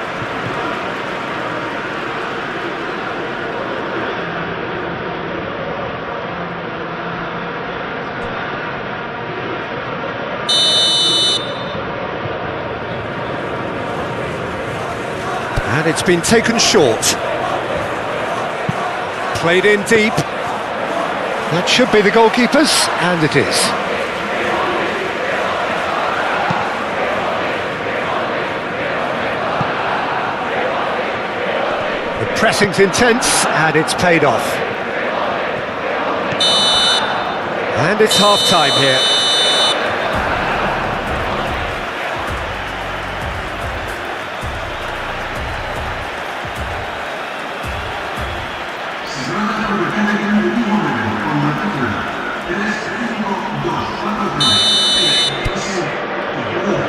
And it's been taken short. Played in deep. That should be the goalkeeper's, and it is. The pressing's intense, and it's paid off. And it's half-time here.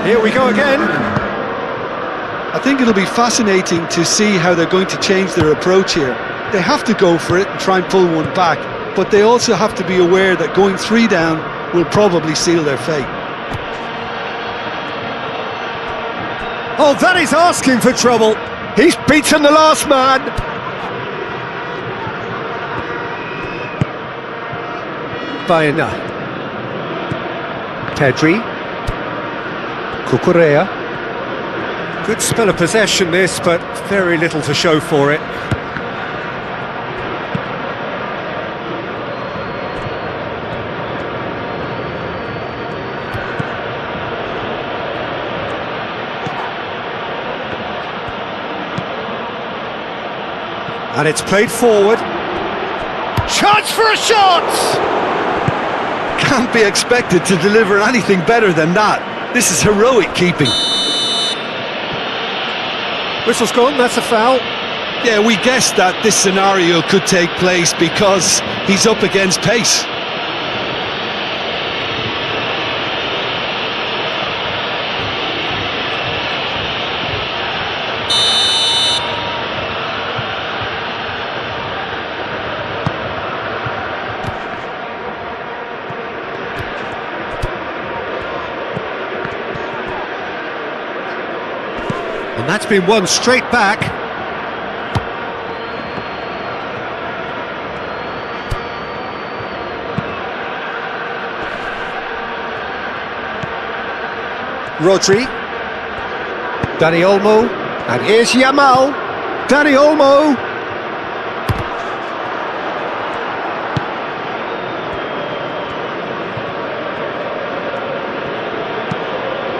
Here we go again. I think it'll be fascinating to see how they're going to change their approach here. They have to go for it and try and pull one back, but they also have to be aware that going 3 down will probably seal their fate. Oh, that is asking for trouble. He's beaten the last man. Baena. Pedri. Cucurella. Good spell of possession this, but very little to show for it. And it's played forward. Chance for a shot! Can't be expected to deliver anything better than that. This is heroic keeping. Whistle's gone, that's a foul. Yeah, we guessed that this scenario could take place because he's up against pace. And that's been won straight back. Rodri. Dani Olmo. And here's Yamal. Dani Olmo.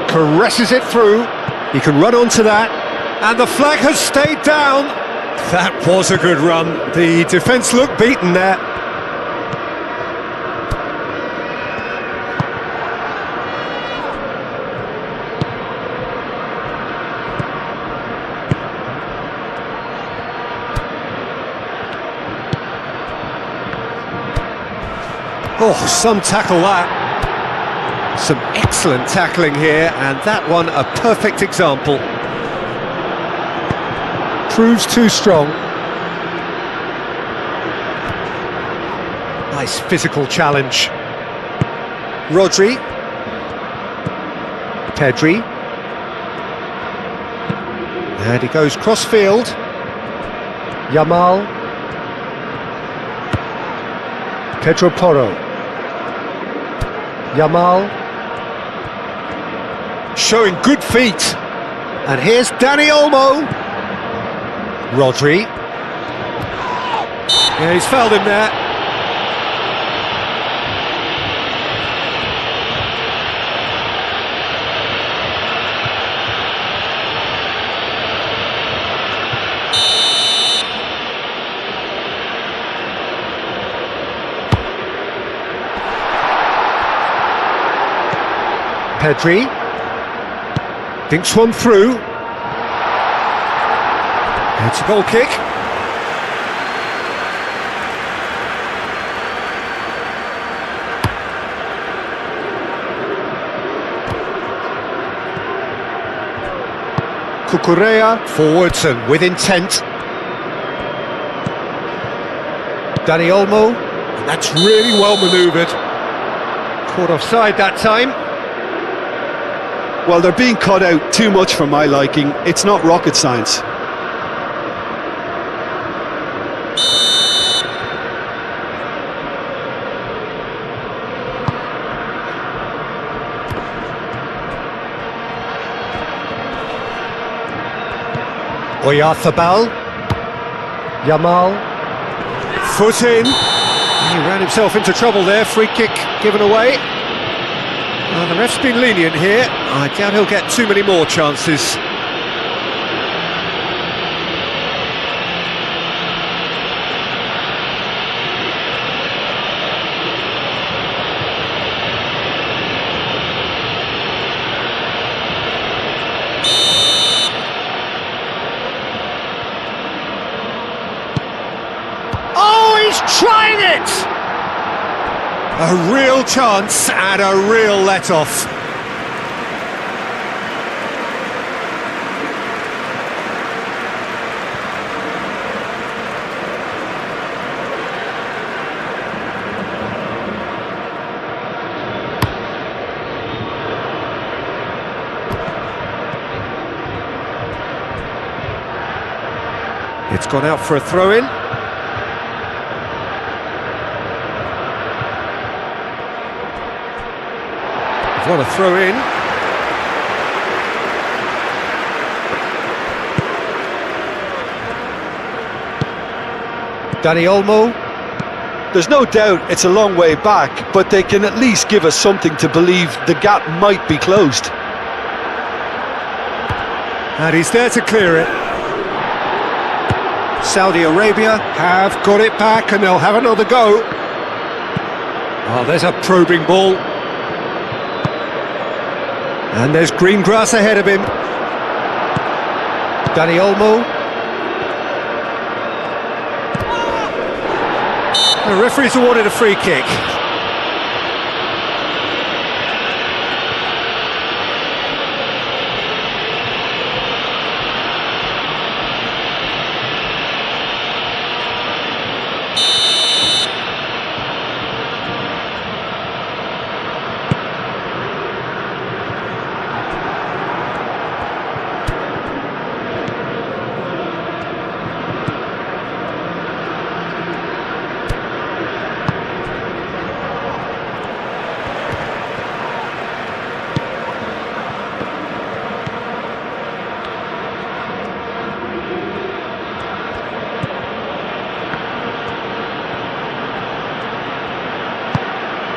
Caresses it through. He can run onto that, and the flag has stayed down. That was a good run. The defence looked beaten there. Oh, some tackle that. Some excellent tackling here, and that one a perfect example. Proves too strong. Nice physical challenge. Rodri. Pedri. And he goes cross-field. Yamal. Pedro Porro. Yamal. Showing good feet. And here's Dani Olmo. Rodri. Yeah, he's fouled him there. Pedri. Dinks one through. It's a goal kick. Cucurella forwards and with intent. Dani Olmo. That's really well manoeuvred. Caught offside that time. Well, they're being cut out too much for my liking. It's not rocket science. Oyarzabal. Yamal. Foot in. He ran himself into trouble there. Free kick given away. The ref's been lenient here. I doubt he'll get too many more chances. Oh, he's trying it! A real chance and a real let-off. It's gone out for a throw-in. What a throw-in. Dani Olmo. There's no doubt it's a long way back, but they can at least give us something to believe the gap might be closed. And he's there to clear it. Saudi Arabia have got it back and they'll have another go. Oh, there's a probing ball. And there's green grass ahead of him. Dani Olmo. The referee's awarded a free kick.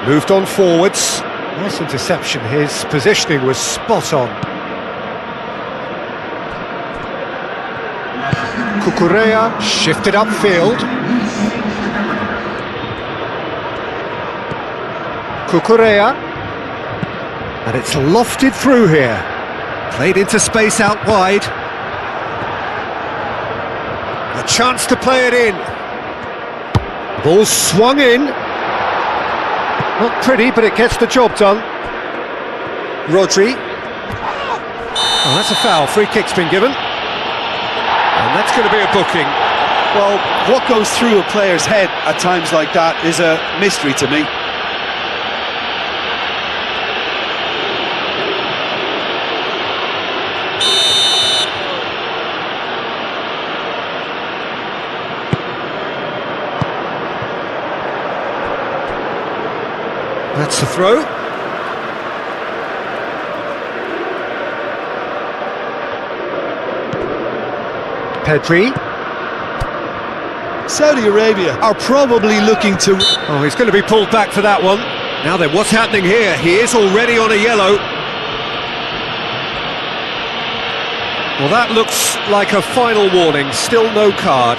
Moved on forwards. Nice interception. His positioning was spot on. Cucurella shifted upfield. Cucurella. And it's lofted through here. Played into space out wide. A chance to play it in. Ball swung in. Not pretty, but it gets the job done. Rodri. Oh, that's a foul. Free kick's been given. And that's going to be a booking. Well, what goes through a player's head at times like that is a mystery to me. That's the throw. Pedri. Saudi Arabia are probably looking to... Oh, he's going to be pulled back for that one. Now then, what's happening here? He is already on a yellow. Well, that looks like a final warning. Still no card.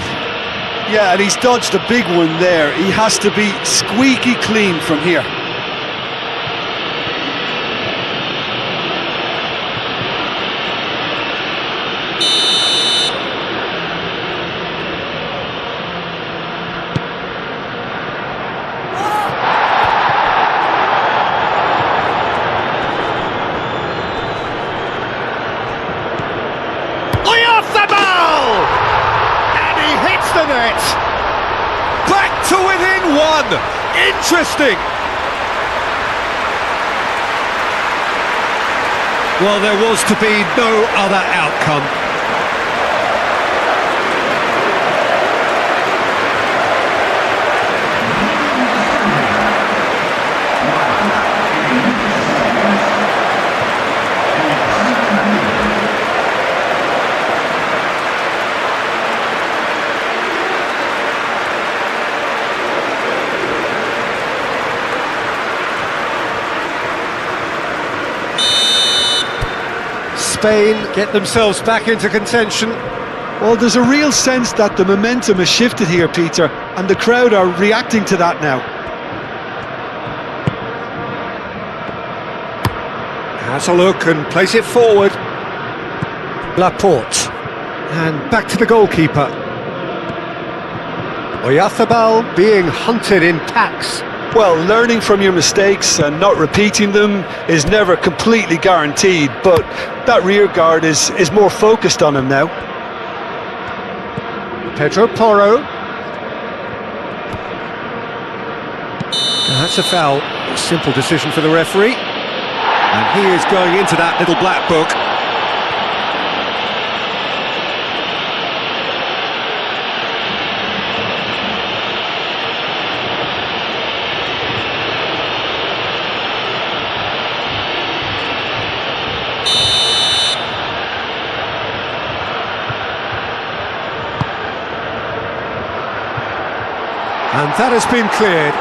Yeah, and he's dodged a big one there. He has to be squeaky clean from here. The net. Back to within one. Interesting. Well, there was to be no other outcome. Spain get themselves back into contention. Well, there's a real sense that the momentum has shifted here, Peter, and the crowd are reacting to that now. Has a look and plays it forward. Laporte. And back to the goalkeeper. Oyarzabal being hunted in packs. Well, learning from your mistakes and not repeating them is never completely guaranteed, but that rear guard is more focused on him now. Pedro Porro. That's a foul. A simple decision for the referee. And he is going into that little black book. And that has been cleared.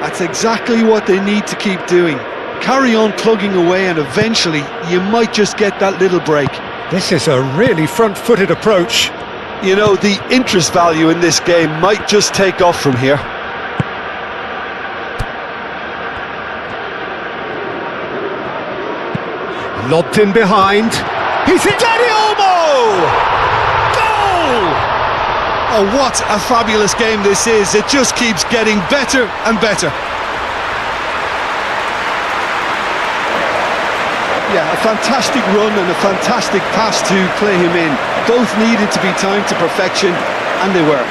That's exactly what they need to keep doing. Carry on plugging away and eventually you might just get that little break. This is a really front-footed approach. You know, the interest value in this game might just take off from here. Lobbed in behind. He's hit. Dani Olmo! Goal! Oh, what a fabulous game this is. It just keeps getting better and better. Yeah, a fantastic run and a fantastic pass to play him in. Both needed to be timed to perfection, and they were.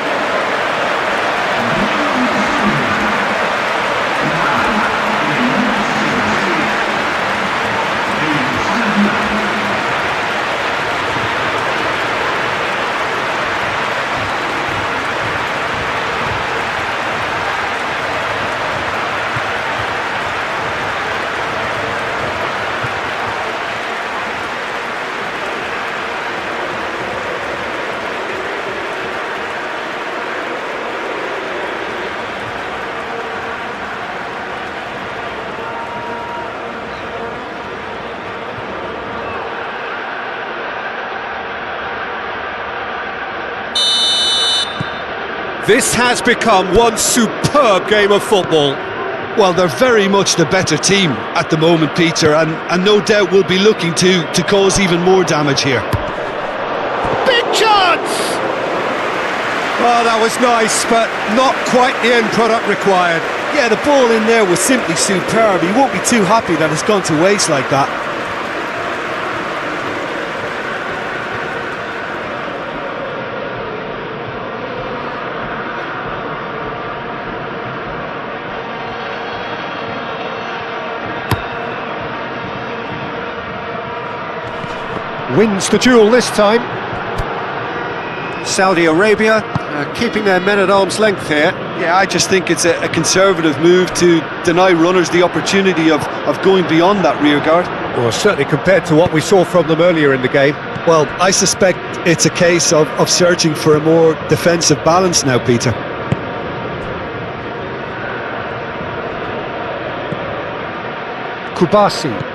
This has become one superb game of football. Well, they're very much the better team at the moment, Peter, and no doubt will be looking to cause even more damage here. Big chance! Oh, that was nice, but not quite the end product required. Yeah, the ball in there was simply superb. He won't be too happy that it's gone to waste like that. Wins the duel this time. Saudi Arabia keeping their men at arm's length here. Yeah, I just think it's a conservative move to deny runners the opportunity of going beyond that rear guard. Well, certainly compared to what we saw from them earlier in the game. Well, I suspect it's a case of searching for a more defensive balance now, Peter. Kubasi.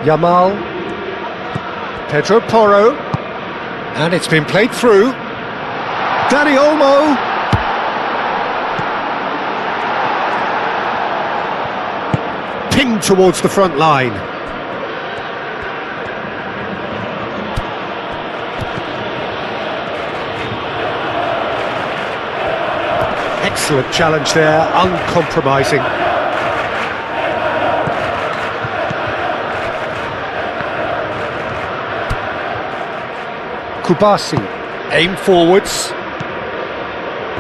Yamal, Pedro Porro, and it's been played through. Dani Olmo. Pinged towards the front line. Excellent challenge there, uncompromising. Kubasi, aim forwards.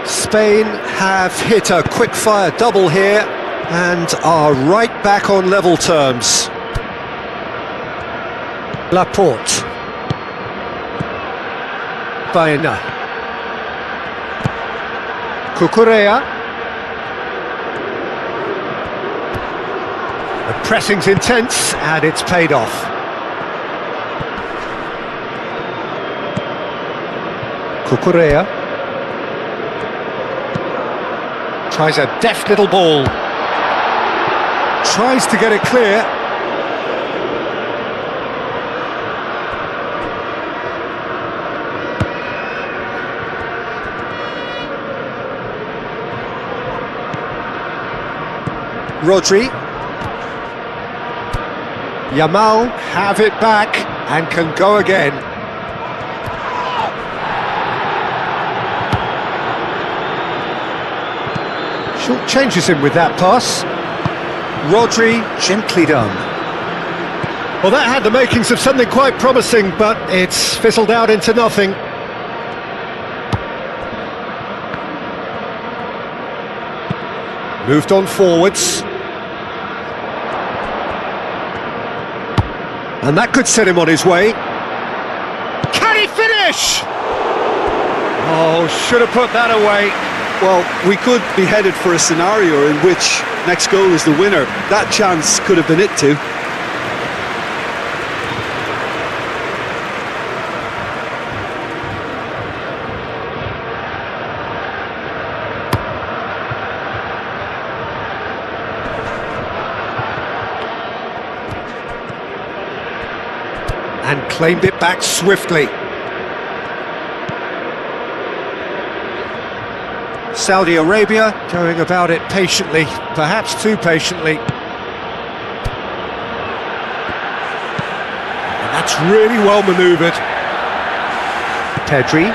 Spain have hit a quick-fire double here and are right back on level terms. Laporte. Baena. Cucurella. The pressing's intense and it's paid off. Cucurella tries a deft little ball, tries to get it clear. Rodri. Yamal have it back and can go again. Short changes him with that pass. Rodri, gently done. Well, that had the makings of something quite promising, but it's fizzled out into nothing. Moved on forwards. And that could set him on his way. Can he finish? Oh, should have put that away. Well, we could be headed for a scenario in which next goal is the winner. That chance could have been it too. Claimed it back swiftly. Saudi Arabia going about it patiently, perhaps too patiently. And that's really well manoeuvred. Pedri.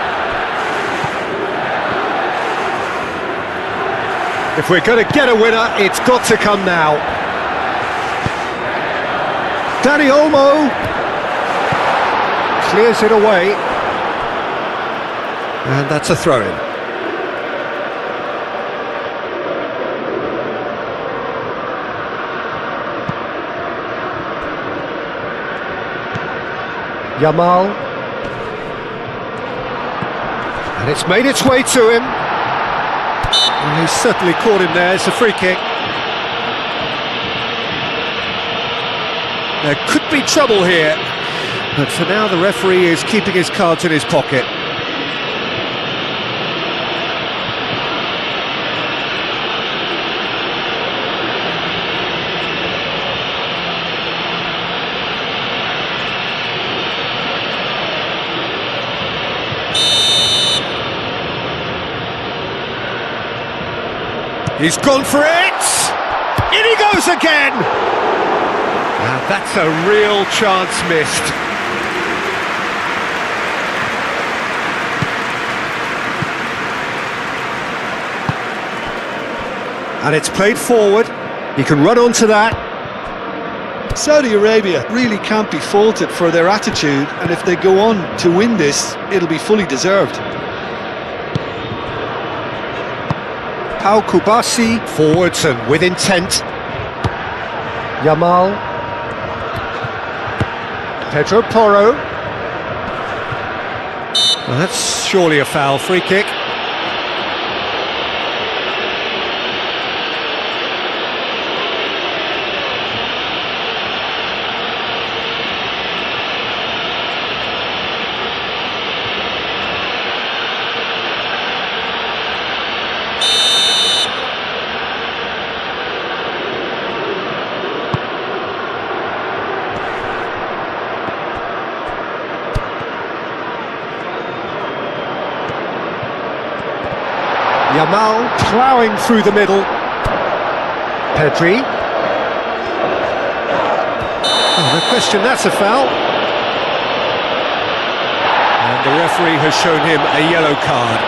If we're going to get a winner, it's got to come now. Dani Olmo clears it away. And that's a throw-in. Yamal. And it's made its way to him. And he's certainly caught him there. It's a free kick. There could be trouble here, but for now the referee is keeping his cards in his pocket. He's gone for it! In he goes again! Now that's a real chance missed. And it's played forward. He can run onto that. Saudi Arabia really can't be faulted for their attitude, and if they go on to win this, it'll be fully deserved. Pau Kubasi forwards and with intent. Yamal. Pedro Porro. Well, that's surely a foul. Free kick. Yamal ploughing through the middle. Pedri. Oh, no question, that's a foul. And the referee has shown him a yellow card.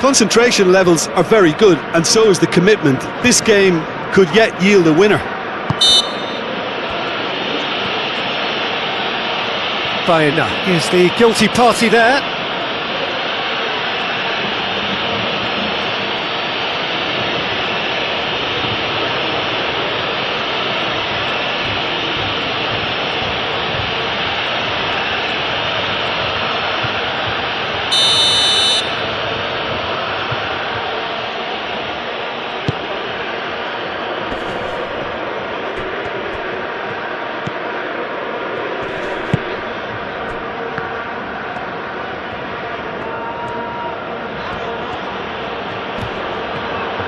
Concentration levels are very good, and so is the commitment. This game could yet yield a winner. Baena is the guilty party there.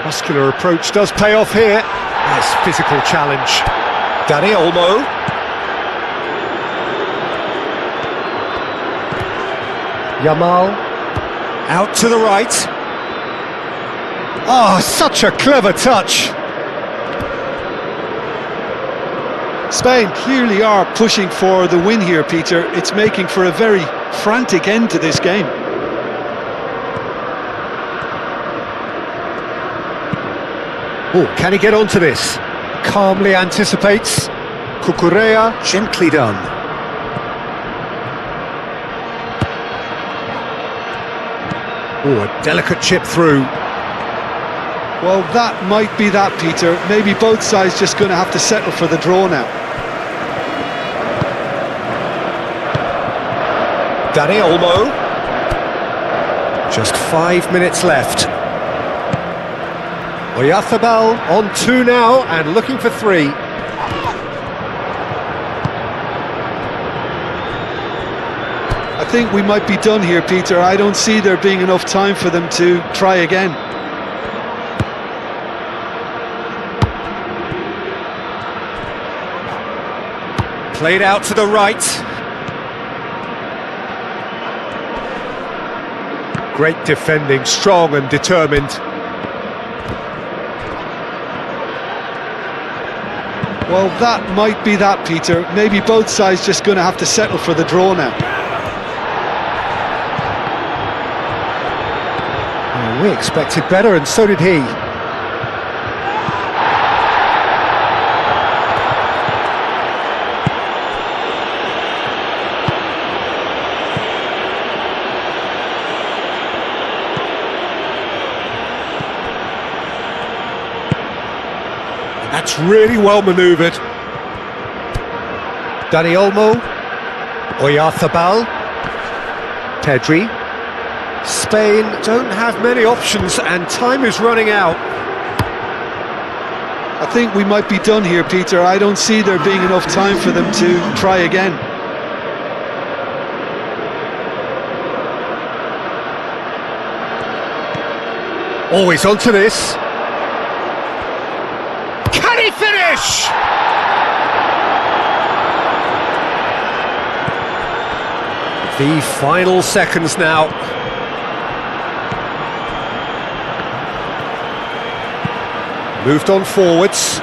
Muscular approach does pay off here. Nice physical challenge. Dani Olmo. Yamal. Out to the right. Oh, such a clever touch. Spain clearly are pushing for the win here, Peter. It's making for a very frantic end to this game. Oh, can he get onto this? Calmly anticipates. Cucurella, gently done. Oh, a delicate chip through. Well, that might be that, Peter. Maybe both sides just going to have to settle for the draw now. Danny Olmo. Just 5 minutes left. Oyarzabal on 2 now and looking for 3. I think we might be done here, Peter. I don't see there being enough time for them to try again. Played out to the right. Great defending, strong and determined. Well, that might be that, Peter. Maybe both sides just going to have to settle for the draw now. Oh, we expected better, and so did he. That's really well manoeuvred. Dani Olmo, Oyarzabal, Pedri. Spain don't have many options and time is running out. I think we might be done here, Peter. I don't see there being enough time for them to try again. Always onto this. Can he finish? The final seconds now. Moved on forwards.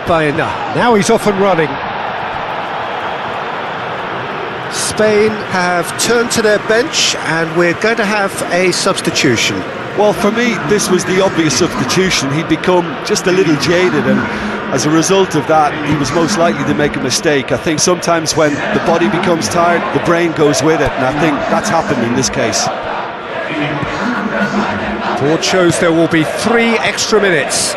Baena. Now he's off and running. Spain have turned to their bench and we're going to have a substitution. Well, for me, this was the obvious substitution. He'd become just a little jaded, and as a result of that, he was most likely to make a mistake. I think sometimes when the body becomes tired, the brain goes with it, and I think that's happened in this case. Board shows there will be 3 extra minutes.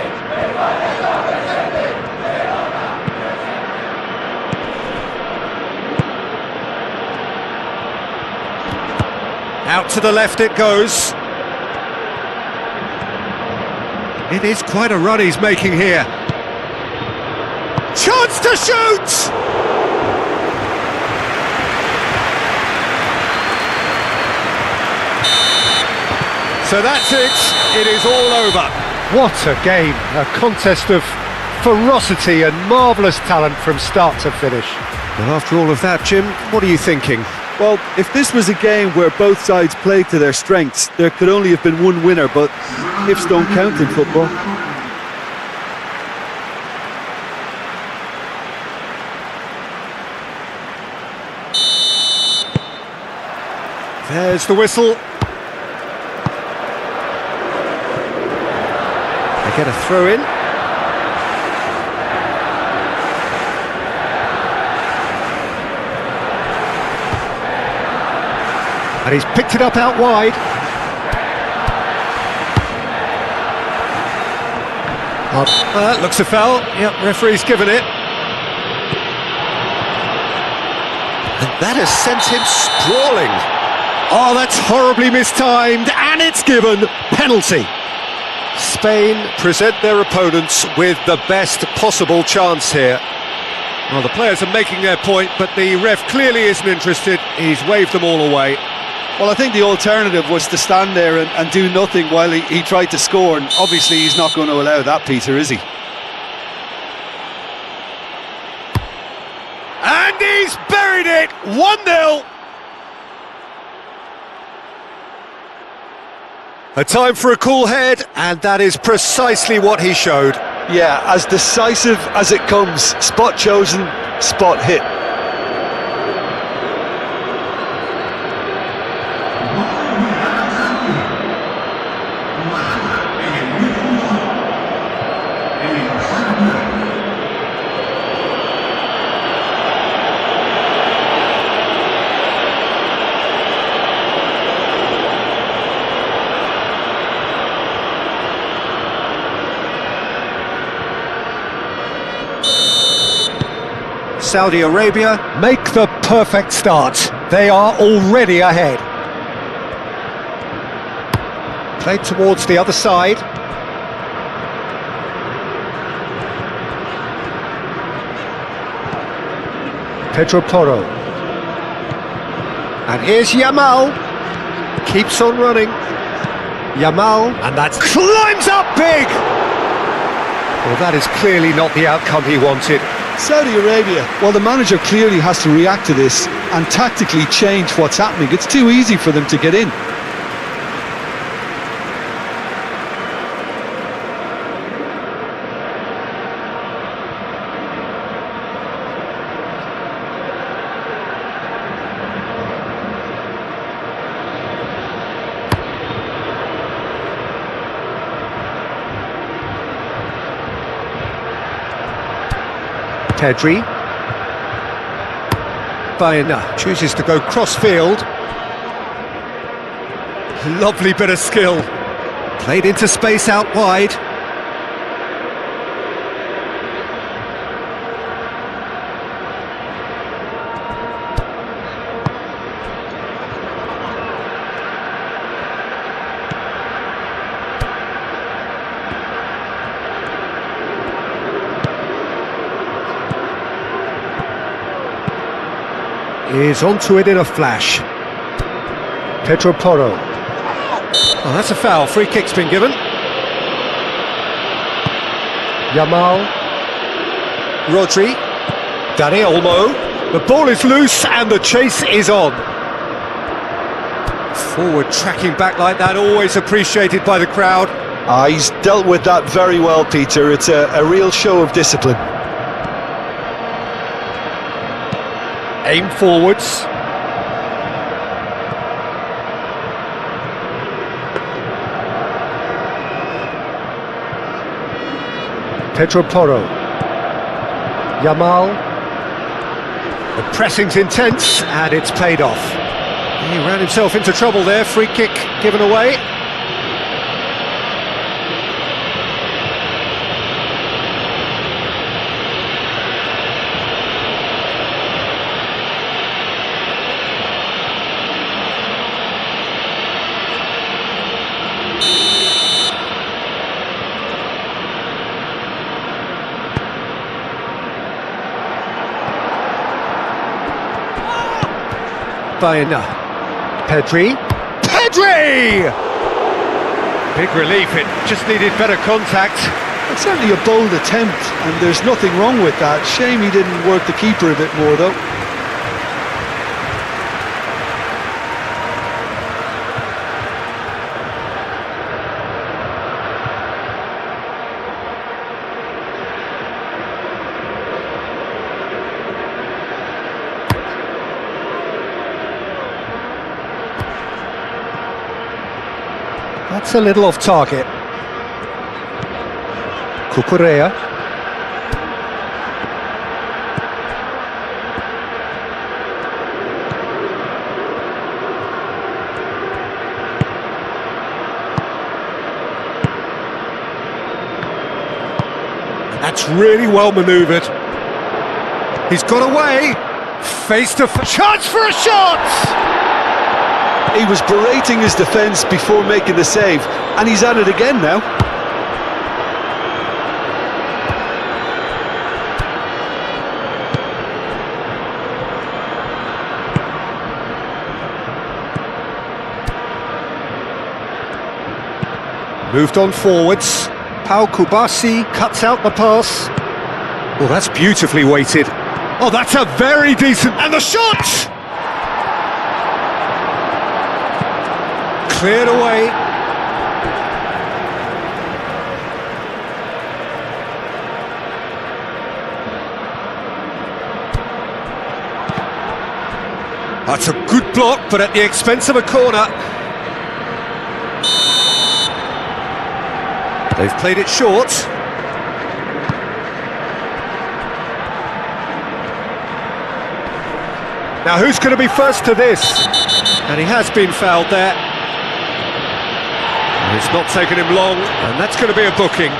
Out to the left it goes. It is quite a run he's making here. Chance to shoot! So that's it. It is all over. What a game. A contest of ferocity and marvellous talent from start to finish. Well, after all of that, Jim, what are you thinking? Well, if this was a game where both sides played to their strengths, there could only have been one winner, but ifs don't count in football. There's the whistle. They get a throw in. And he's picked it up out wide. Looks a foul. Yep, referee's given it. And that has sent him sprawling. Oh, that's horribly mistimed, and it's given. Penalty. Spain present their opponents with the best possible chance here. Well, the players are making their point, but the ref clearly isn't interested. He's waved them all away. Well, I think the alternative was to stand there and do nothing while he tried to score, and obviously he's not going to allow that, Peter, is he? And he's buried it! 1-0! A time for a cool head, and that is precisely what he showed. Yeah, as decisive as it comes. Spot chosen, spot hit. Saudi Arabia make the perfect start. They are already ahead. Played towards the other side. Pedro Porro. And here's Yamal. Keeps on running. Yamal, and that climbs up big! Well, that is clearly not the outcome he wanted. Saudi Arabia, well, the manager clearly has to react to this and tactically change what's happening. It's too easy for them to get in. Pedri. Baena chooses to go cross-field. Lovely bit of skill. Played into space out wide. Is onto it in a flash. Pedro Porro. Oh, that's a foul. Free kick's been given. Yamal. Rodri. Dani Olmo. The ball is loose and the chase is on. Forward tracking back like that, always appreciated by the crowd. He's dealt with that very well, Peter. It's a real show of discipline. Aim forwards. Pedro Porro. Yamal. The pressing's intense and it's paid off. He ran himself into trouble there. Free kick given away. Baena. Pedri. Big relief, it just needed better contact. It's certainly a bold attempt, and there's nothing wrong with that. Shame he didn't work the keeper a bit more, though. That's a little off target. Cucurella. That's really well manoeuvred. He's got away. Face to face. Chance for a shot! He was berating his defence before making the save, and he's at it again now. Moved on forwards. Pau Kubasi cuts out the pass. Oh, that's beautifully weighted. Oh, that's a very decent... And the shot! Cleared away. That's a good block, but at the expense of a corner. They've played it short. Now who's going to be first to this? And he has been fouled there. It's not taken him long, and that's going to be a booking.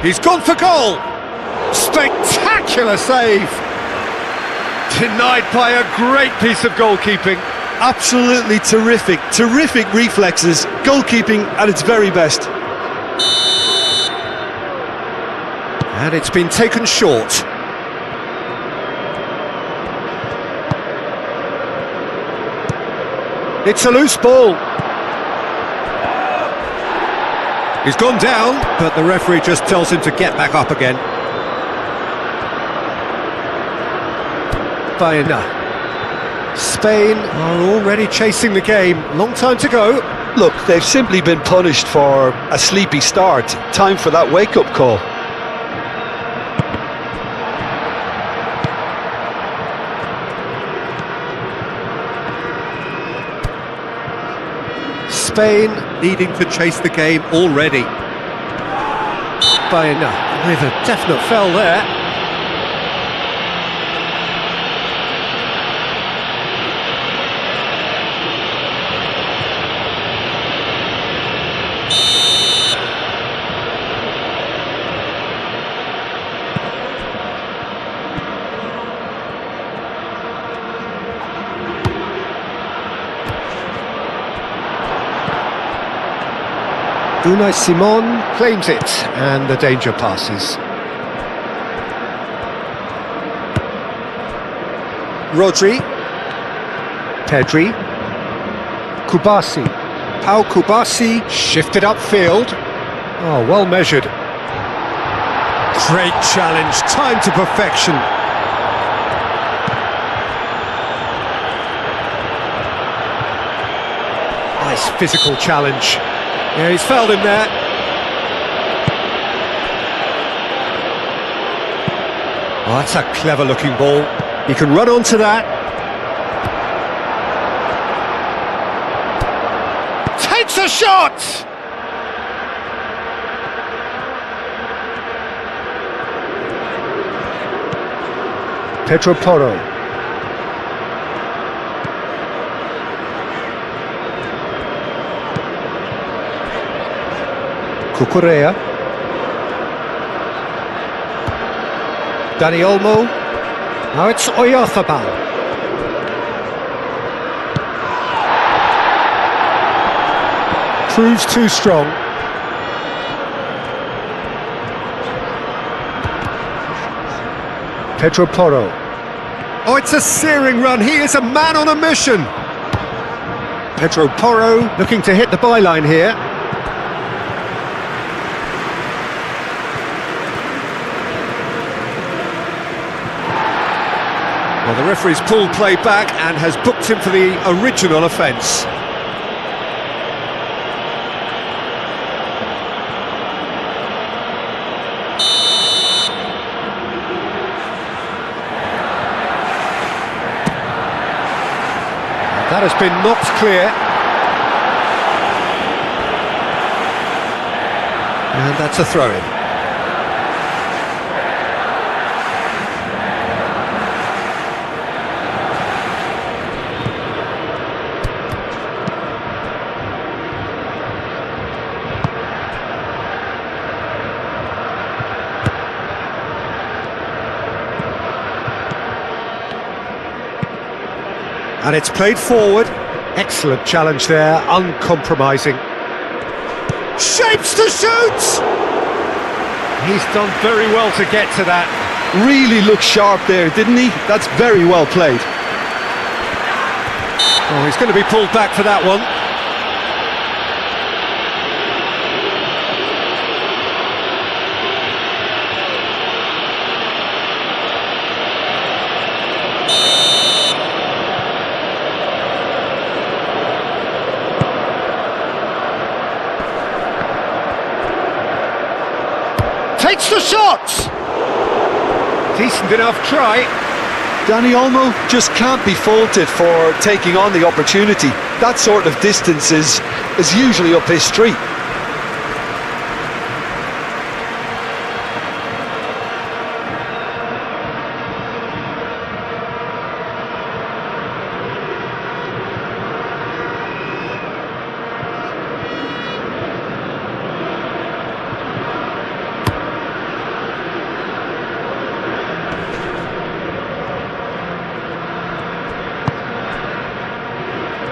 He's gone for goal. Spectacular save. Denied by a great piece of goalkeeping. Absolutely terrific, terrific reflexes, goalkeeping at its very best. And it's been taken short. It's a loose ball. He's gone down, but the referee just tells him to get back up again. Baena. Spain are already chasing the game. Long time to go. Look, they've simply been punished for a sleepy start. Time for that wake-up call. Spain needing to chase the game already. Baena with a definite foul there. Unai Simon claims it, and the danger passes. Rodri. Pedri. Kubasi. Pau Kubasi shifted upfield. Oh, well measured. Great challenge, time to perfection. Nice physical challenge. Yeah, he's fouled him there. Oh, that's a clever looking ball. He can run onto that. Takes a shot! Pedro Porro. Cucurella. Dani Olmo. Now it's Oyarzabal. Proves too strong. Pedro Porro. Oh, it's a searing run. He is a man on a mission. Pedro Porro looking to hit the byline here. Well, the referee's pulled play back and has booked him for the original offence. That has been knocked clear. And that's a throw-in. And it's played forward. Excellent challenge there, uncompromising. Shapes to shoot! He's done very well to get to that. Really looked sharp there, didn't he? That's very well played. Oh, he's going to be pulled back for that one. Takes the shot! Decent enough try. Dani Olmo just can't be faulted for taking on the opportunity. That sort of distance is usually up his street.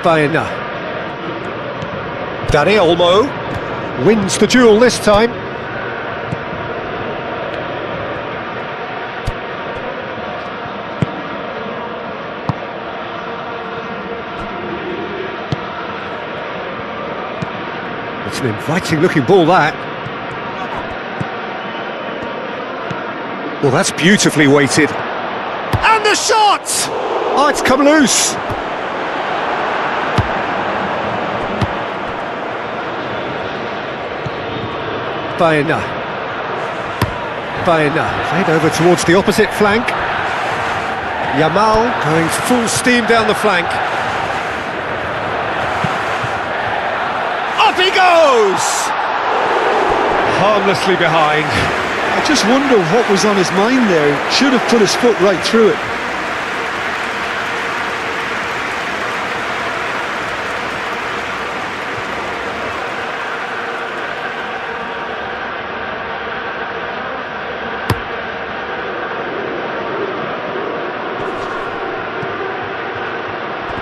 Baena. Dani Olmo wins the duel this time. It's an inviting looking ball, that. Well, that's beautifully weighted. And the shot! Oh, it's come loose. Baena. Played over towards the opposite flank. Yamal going full steam down the flank. Up he goes! Harmlessly behind. I just wonder what was on his mind there. Should have put his foot right through it.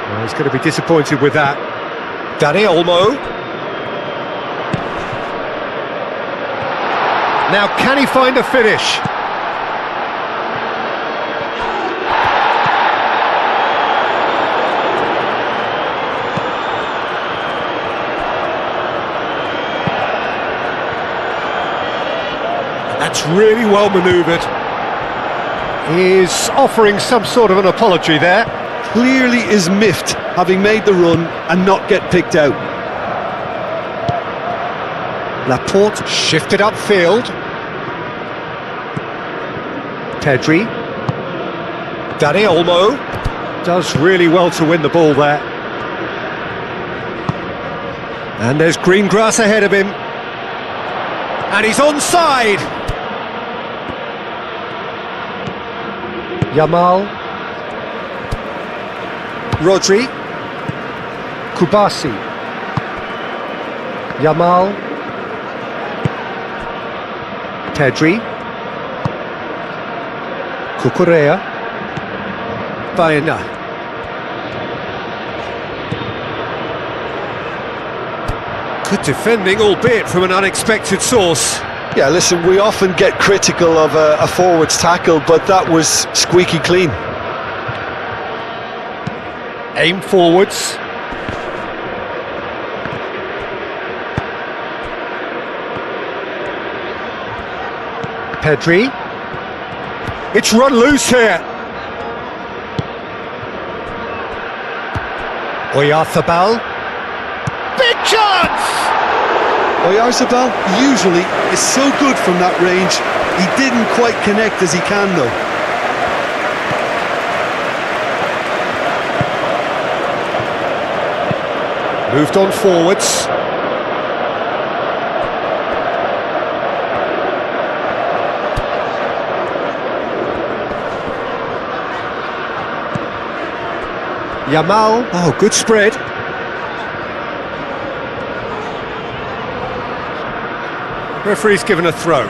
Well, he's going to be disappointed with that. Dani Olmo. Now, can he find a finish? That's really well manoeuvred. He's offering some sort of an apology there. Clearly is miffed, having made the run and not get picked out. Laporte shifted upfield. Pedri. Dani Olmo does really well to win the ball there. And there's green grass ahead of him. And he's onside. Yamal. Rodri. Kubasi. Yamal. Pedri. Cucurella. Baena. Good defending, albeit from an unexpected source. Yeah, listen, we often get critical of a forward's tackle, but that was squeaky clean. Aim forwards. Pedri. It's run loose here. Oyarzabal. Big chance! Oyarzabal usually is so good from that range. He didn't quite connect as he can though. Moved on forwards. Yamal, oh, good spread. Referee's given a throw.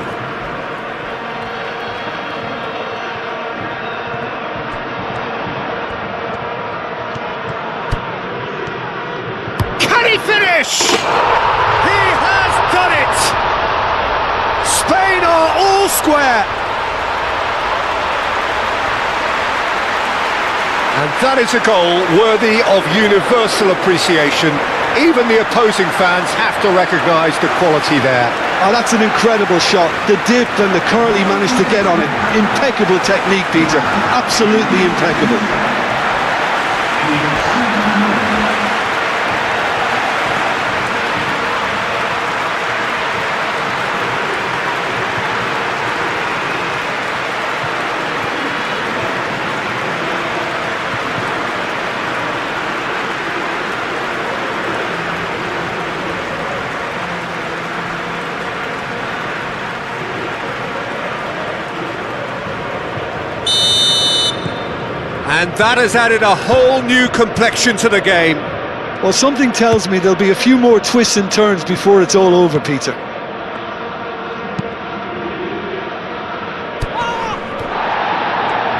Can he finish? He has done it! Spain are all square. And that is a goal worthy of universal appreciation. Even the opposing fans have to recognise the quality there. Oh, that's an incredible shot. The dip and the curl he managed to get on it. Impeccable technique, Peter. Absolutely impeccable. And that has added a whole new complexion to the game. Well, something tells me there'll be a few more twists and turns before it's all over, Peter.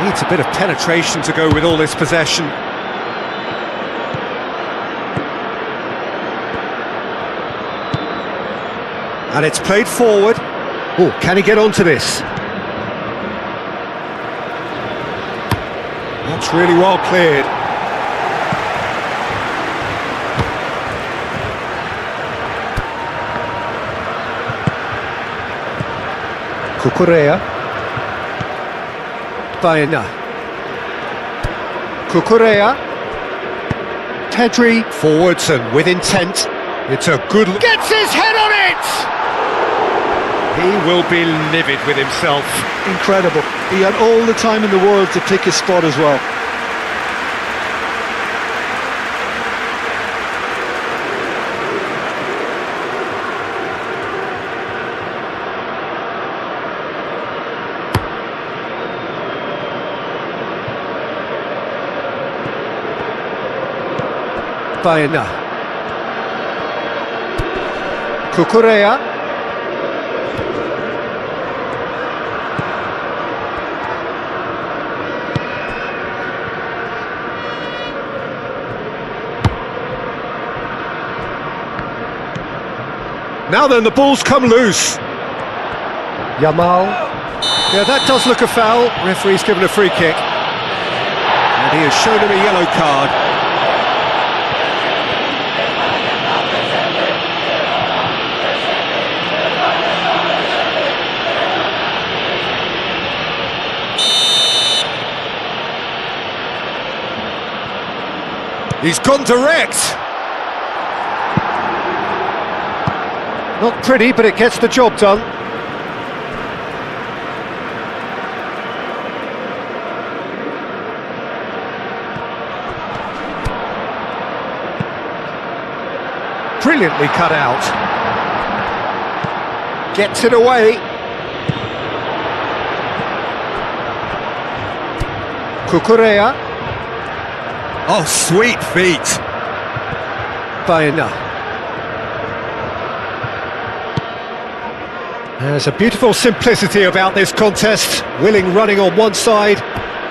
Needs a bit of penetration to go with all this possession. And it's played forward. Oh, can he get onto this? That's really well cleared. Cucurella. Baena. Cucurella. Pedri forwards and with intent. It's a good... Gets his head on it! He will be livid with himself. Incredible. He had all the time in the world to pick his spot as well. Baena. Cucurella. Now then, the ball's come loose. Yamal. Yeah, that does look a foul. Referee's given a free kick. And he has shown him a yellow card. He's gone direct. Not pretty, but it gets the job done. Brilliantly cut out. Gets it away. Cucurella. Oh, sweet feet. Baena. There's a beautiful simplicity about this contest. Willing running on one side,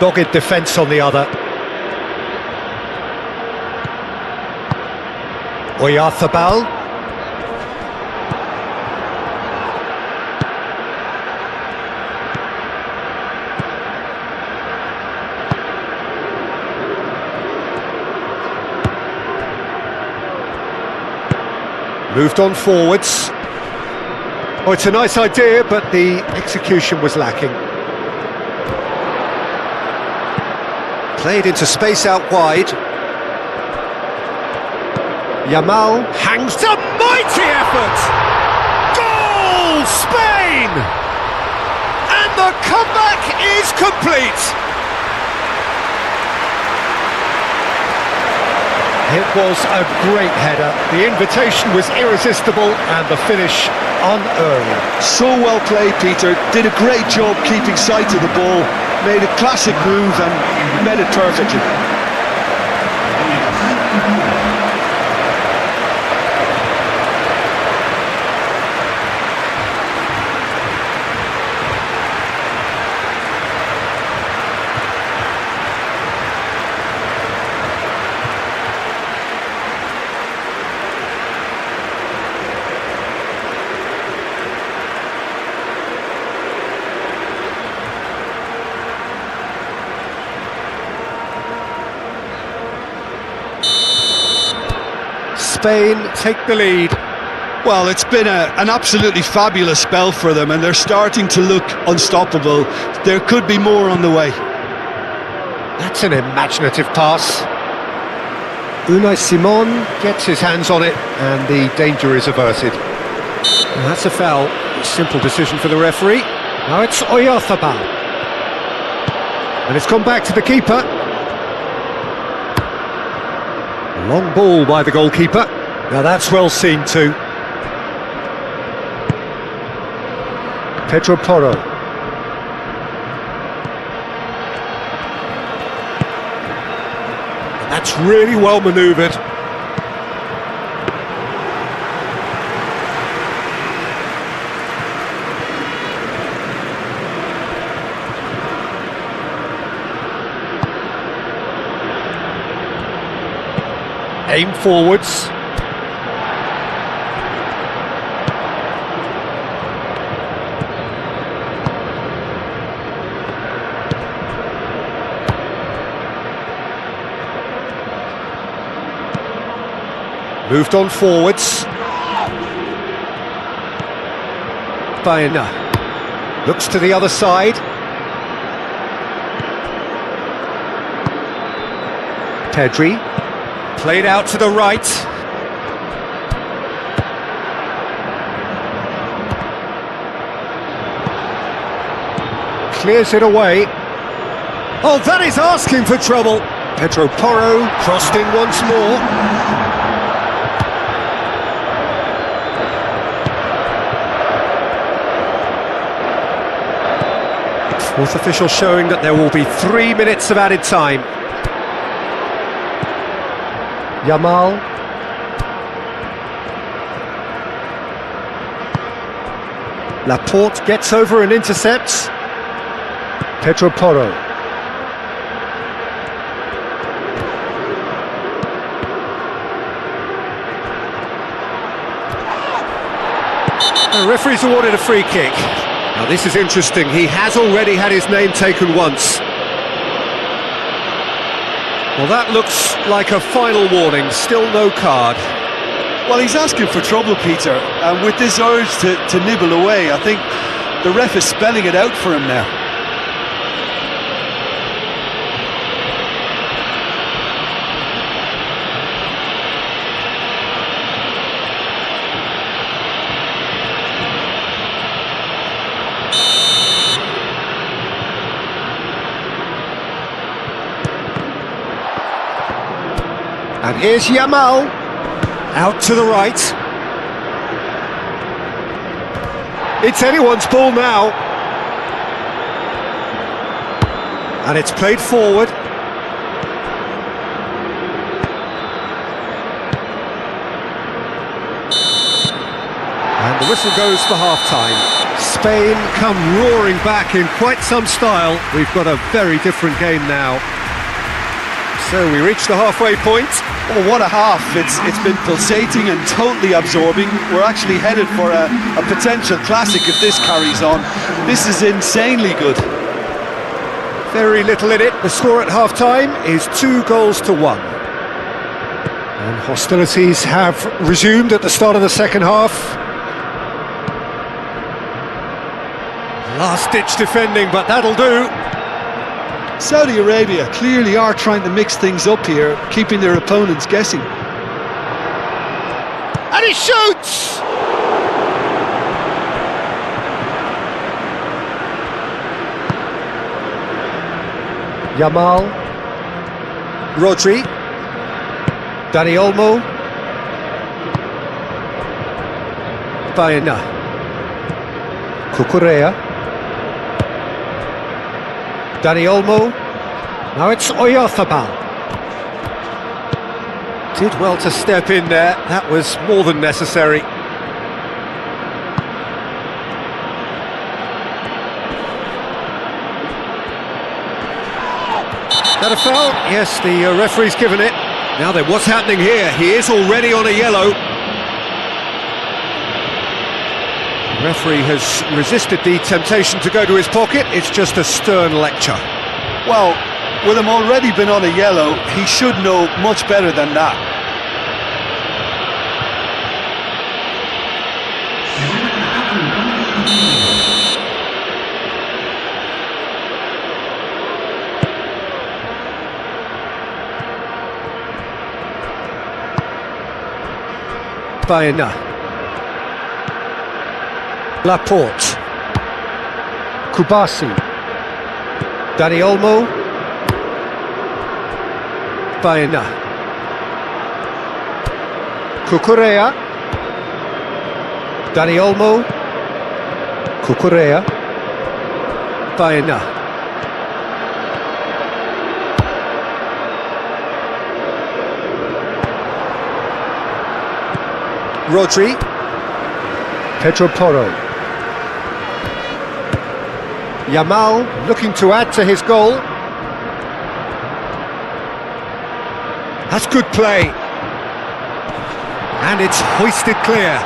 dogged defence on the other. Oyarzabal. Moved on forwards. Oh, it's a nice idea, but the execution was lacking. Played into space out wide. Yamal hangs a mighty effort! Goal, Spain! And the comeback is complete! It was a great header. The invitation was irresistible and the finish unearned. So well played, Peter. Did a great job keeping sight of the ball. Made a classic move and met it perfectly. Spain take the lead. Well, it's been an absolutely fabulous spell for them, and they're starting to look unstoppable. There could be more on the way. That's an imaginative pass. Unai Simon gets his hands on it, and the danger is averted. Well, that's a foul. Simple decision for the referee. Now it's Oyarzabal. And it's gone back to the keeper. Long ball by the goalkeeper. Now that's well seen too. Pedro Porro. That's really well manoeuvred. Aim forwards. Moved on forwards. Baena looks to the other side. Pedri played out to the right. Clears it away. Oh, that is asking for trouble. Pedro Porro crossed in once more. Fourth official showing that there will be 3 minutes of added time. Yamal. Laporte gets over and intercepts. Pedro Porro. The referee's awarded a free kick. Now this is interesting, he has already had his name taken once. Well, that looks like a final warning, still no card. Well, he's asking for trouble, Peter, and with this urge to nibble away, I think the ref is spelling it out for him now. And here's Yamal, out to the right. It's anyone's ball now. And it's played forward. And the whistle goes for half-time. Spain come roaring back in quite some style. We've got a very different game now. So we reach the halfway point. Oh, what a half. It's been pulsating and totally absorbing. We're actually headed for a potential classic if this carries on. This is insanely good. Very little in it. The score at half-time is 2-1. And hostilities have resumed at the start of the second half. Last-ditch defending, but that'll do. Saudi Arabia clearly are trying to mix things up here, keeping their opponents guessing. And he shoots! Yamal. Rodri. Dani Olmo. Baena. Cucurella. Dani Olmo, now it's Oyarzabal. Did well to step in there, that was more than necessary. That a foul? Yes, the referee's given it. Now then, what's happening here? He is already on a yellow. The referee has resisted the temptation to go to his pocket. It's just a stern lecture. Well, with him already been on a yellow, he should know much better than that. Baena. Laporte. Kubasi. Dani Olmo. Baena. Cucurella. Dani Olmo. Cucurella. Baena. Rodri. Pedro Porro. Yamal looking to add to his goal. That's good play. And it's hoisted clear.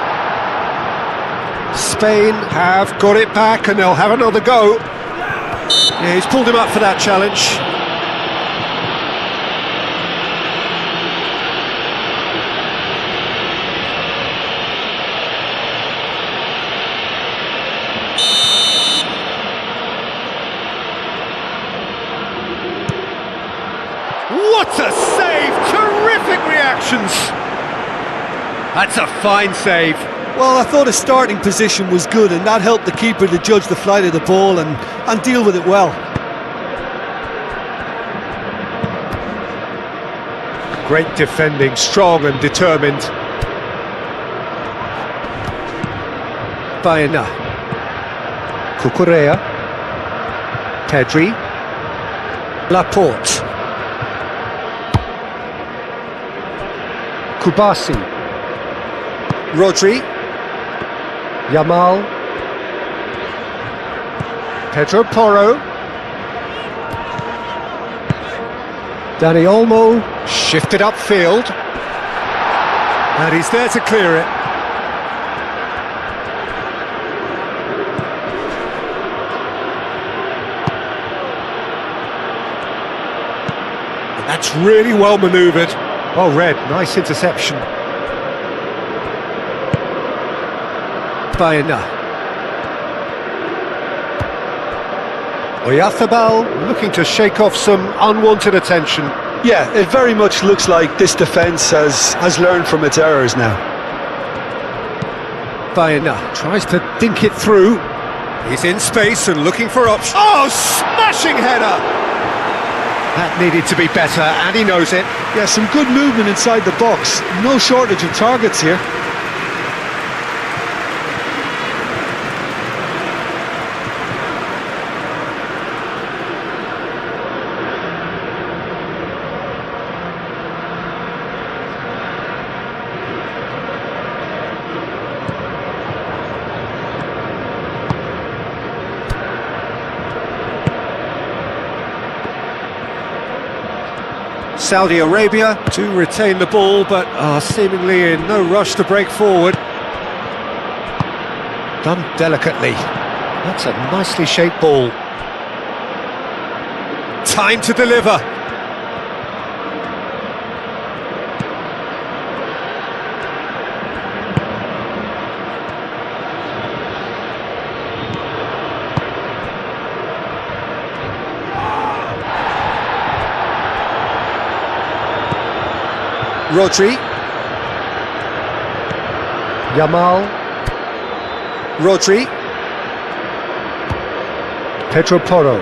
Spain have got it back and they'll have another go. Yeah, he's pulled him up for that challenge. reactions. That's a fine save. Well, I thought his starting position was good, and that helped the keeper to judge the flight of the ball and deal with it well. Great defending, strong and determined. Baena. Cucurella. Pedri. Laporte. Kubasi. Rodri. Yamal. Pedro Porro. Dani Olmo shifted upfield. And he's there to clear it. And that's really well manoeuvred. Oh, Red, nice interception. Baena. Oyarzabal looking to shake off some unwanted attention. Yeah, it very much looks like this defence has learned from its errors now. Baena tries to dink it through. He's in space and looking for options. Oh, smashing header! That needed to be better, and he knows it. Yeah, some good movement inside the box. No shortage of targets here. Saudi Arabia to retain the ball, but are seemingly in no rush to break forward. Done delicately. That's a nicely shaped ball. Time to deliver. Rodri. Yamal. Rodri. Pedro Porro.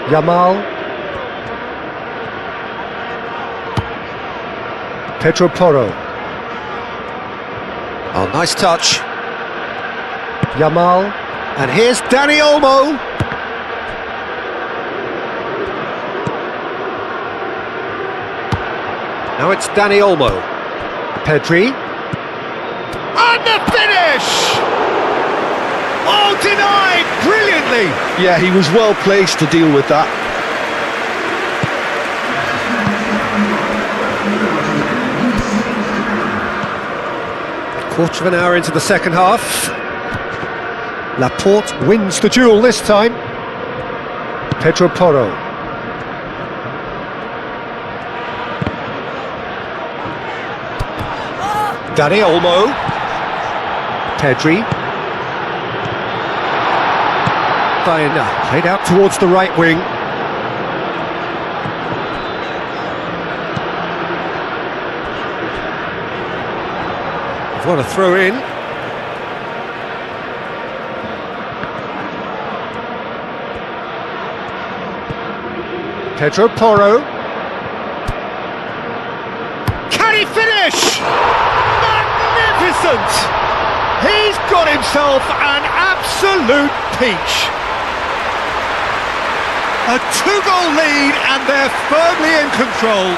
Yamal. Pedro Porro. Oh, nice touch. Yamal. And here's Dani Olmo. Now it's Dani Olmo. Pedri. And the finish! Oh, denied brilliantly! Yeah, he was well placed to deal with that. Quarter of an hour into the second half. Laporte wins the duel this time. Pedro Porro. Dani Olmo. Pedri. Baena played out towards the right wing. What a throw in. Pedro Porro. Can he finish? Magnificent! He's got himself an absolute peach. A two-goal lead and they're firmly in control.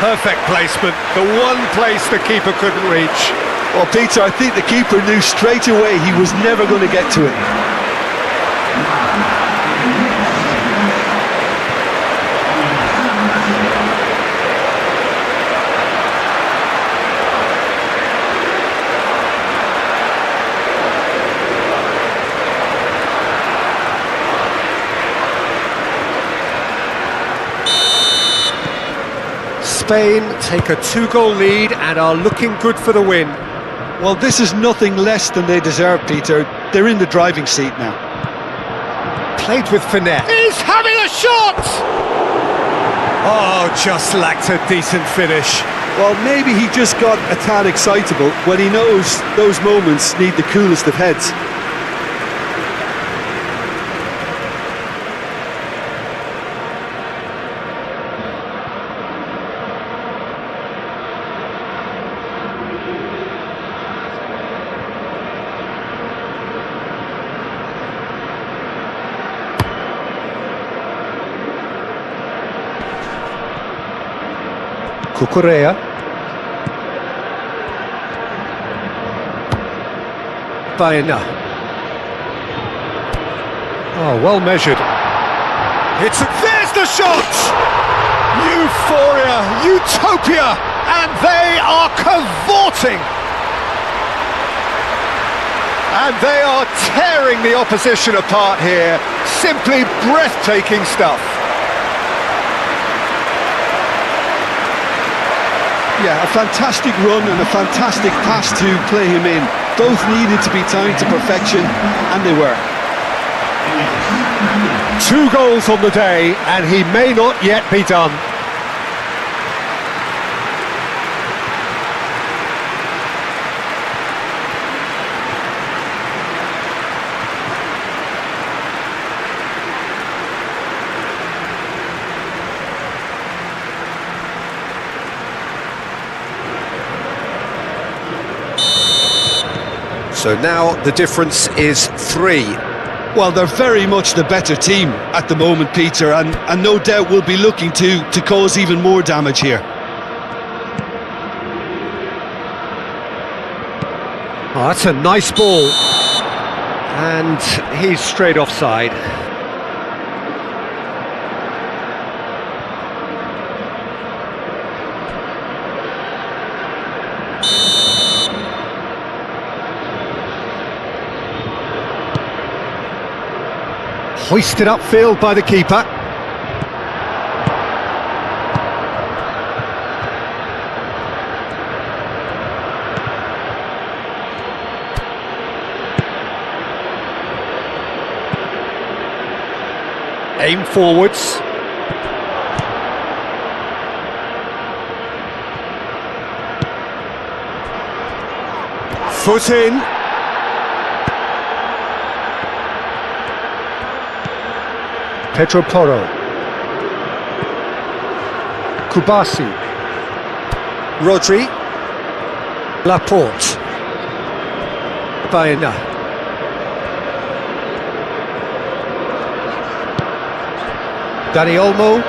Perfect placement, the one place the keeper couldn't reach. Well, Peter, I think the keeper knew straight away he was never going to get to it. Spain take a two-goal lead and are looking good for the win. Well, this is nothing less than they deserve, Peter. They're in the driving seat now. Played with finesse. He's having a shot! Oh, just lacked a decent finish. Well, maybe he just got a tad excitable when he knows those moments need the coolest of heads. Cucurella. Baena. Oh, well measured. There's the shot! Euphoria, utopia, and they are cavorting. And they are tearing the opposition apart here. Simply breathtaking stuff. Yeah, a fantastic run and a fantastic pass to play him in. Both needed to be timed to perfection, and they were. 2 goals on the day, and he may not yet be done. So now the difference is 3. Well, they're very much the better team at the moment, Peter, and no doubt will be looking to cause even more damage here. Oh, that's a nice ball. And he's straight offside. Hoisted upfield by the keeper. Aim forwards. Foot in. Pedro Porro. Kubasi. Rodri. Laporte. Baena. Dani Olmo.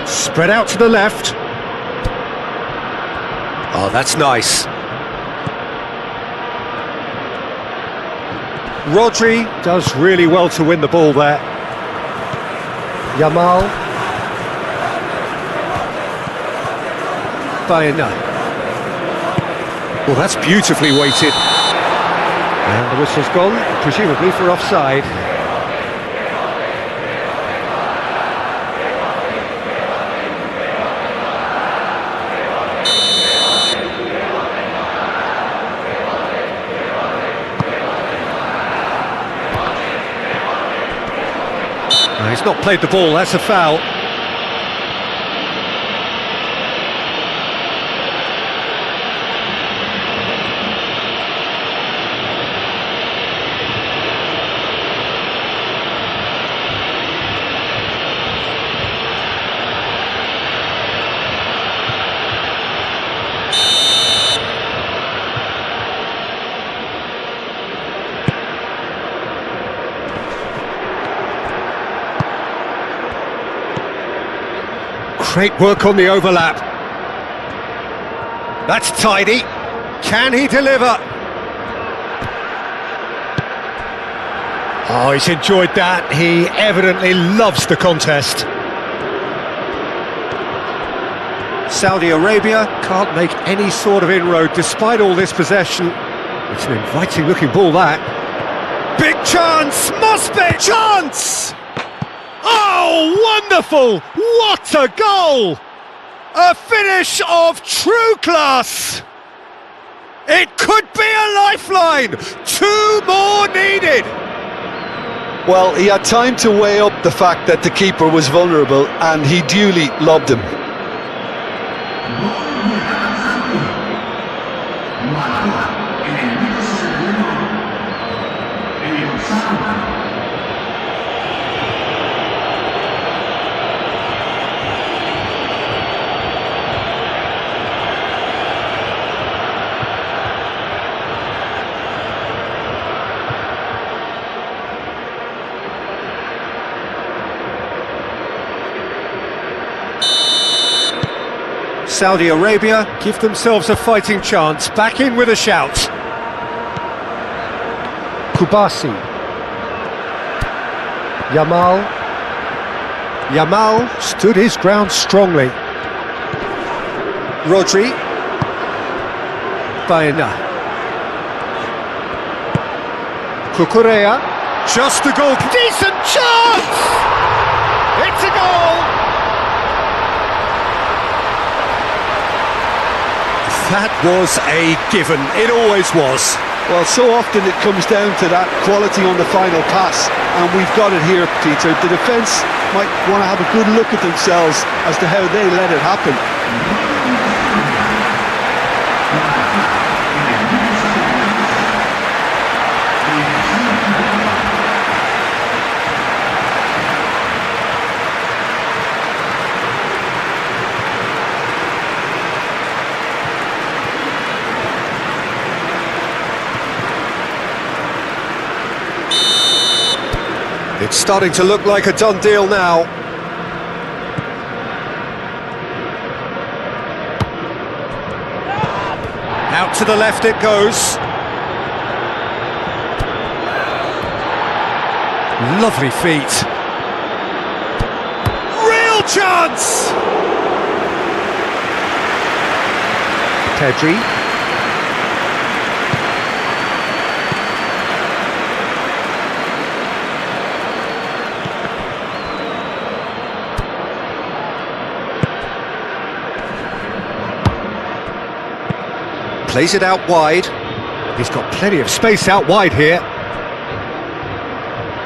Spread out to the left. Oh, that's nice. Rodri does really well to win the ball there. Yamal. Baena. Well, that's beautifully weighted. And the whistle's gone, presumably for offside. He's not played the ball, that's a foul. Great work on the overlap. That's tidy. Can he deliver? Oh, he's enjoyed that. He evidently loves the contest. Saudi Arabia can't make any sort of inroad despite all this possession. It's an inviting looking ball, that. Big chance! Must be! Chance! Oh, wonderful! What a goal! A finish of true class! It could be a lifeline! 2 more needed! Well, he had time to weigh up the fact that the keeper was vulnerable, and he duly lobbed him. Saudi Arabia give themselves a fighting chance, back in with a shout. Kubasi. Yamal stood his ground strongly. Rodri. Baena. Cucurella. Just a goal. Decent chance! It's a goal! That was a given, it always was. Well, so often it comes down to that quality on the final pass, and we've got it here, Peter. The defence might want to have a good look at themselves as to how they let it happen. It's starting to look like a done deal now. Out to the left it goes. Lovely feet. Real chance! Pedri. Plays it out wide. He's got plenty of space out wide here.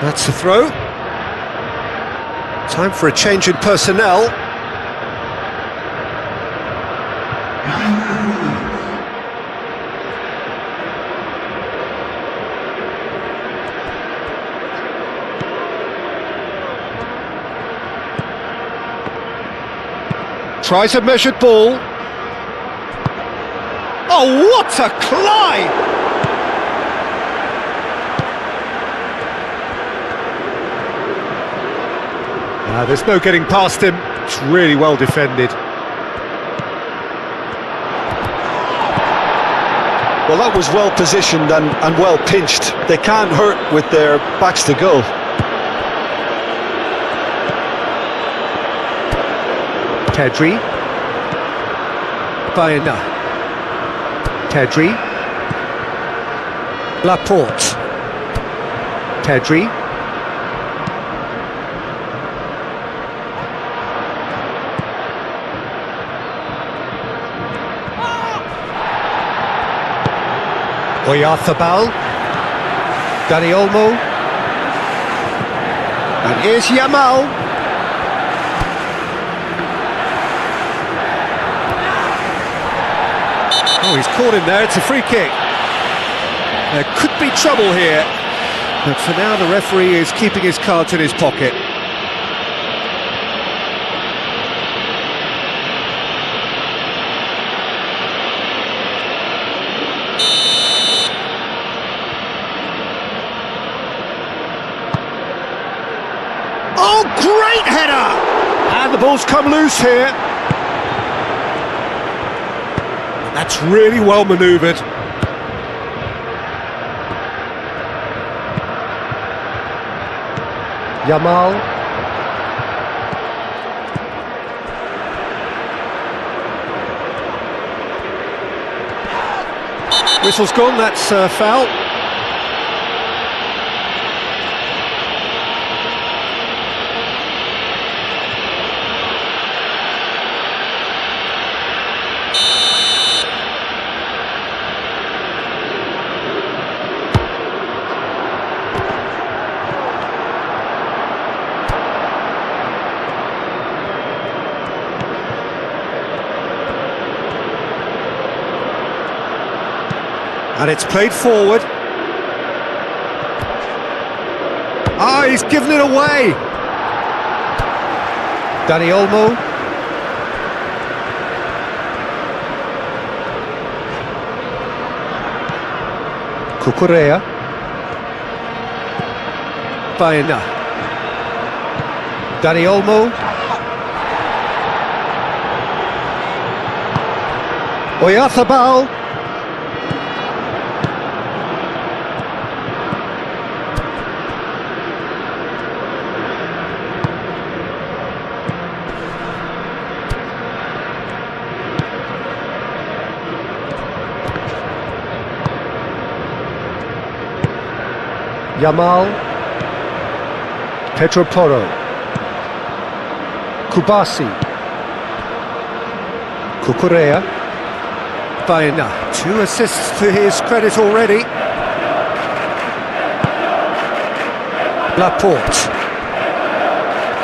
That's the throw. Time for a change in personnel. Tries a measured ball. Oh, what a climb! There's no getting past him. It's really well defended. Well, that was well positioned and well pinched. They can't hurt with their backs to goal. Pedri. Baena. Pedri. Laporte. Pedri. Oyarzabal. Dani Olmo. And here's Yamal. Oh, he's caught him there, it's a free kick. There could be trouble here, but for now the referee is keeping his cards in his pocket. Oh, great header! And the ball's come loose here. That's really well manoeuvred. Yamal. Whistle's gone, that's foul. And it's played forward. Ah, he's given it away. Dani Olmo. Cucurella. Baena. Dani Olmo. Oyarzabal. Yamal. Pedro Porro. Kubasi. Cucurella. Baena. 2 assists to his credit already. Laporte.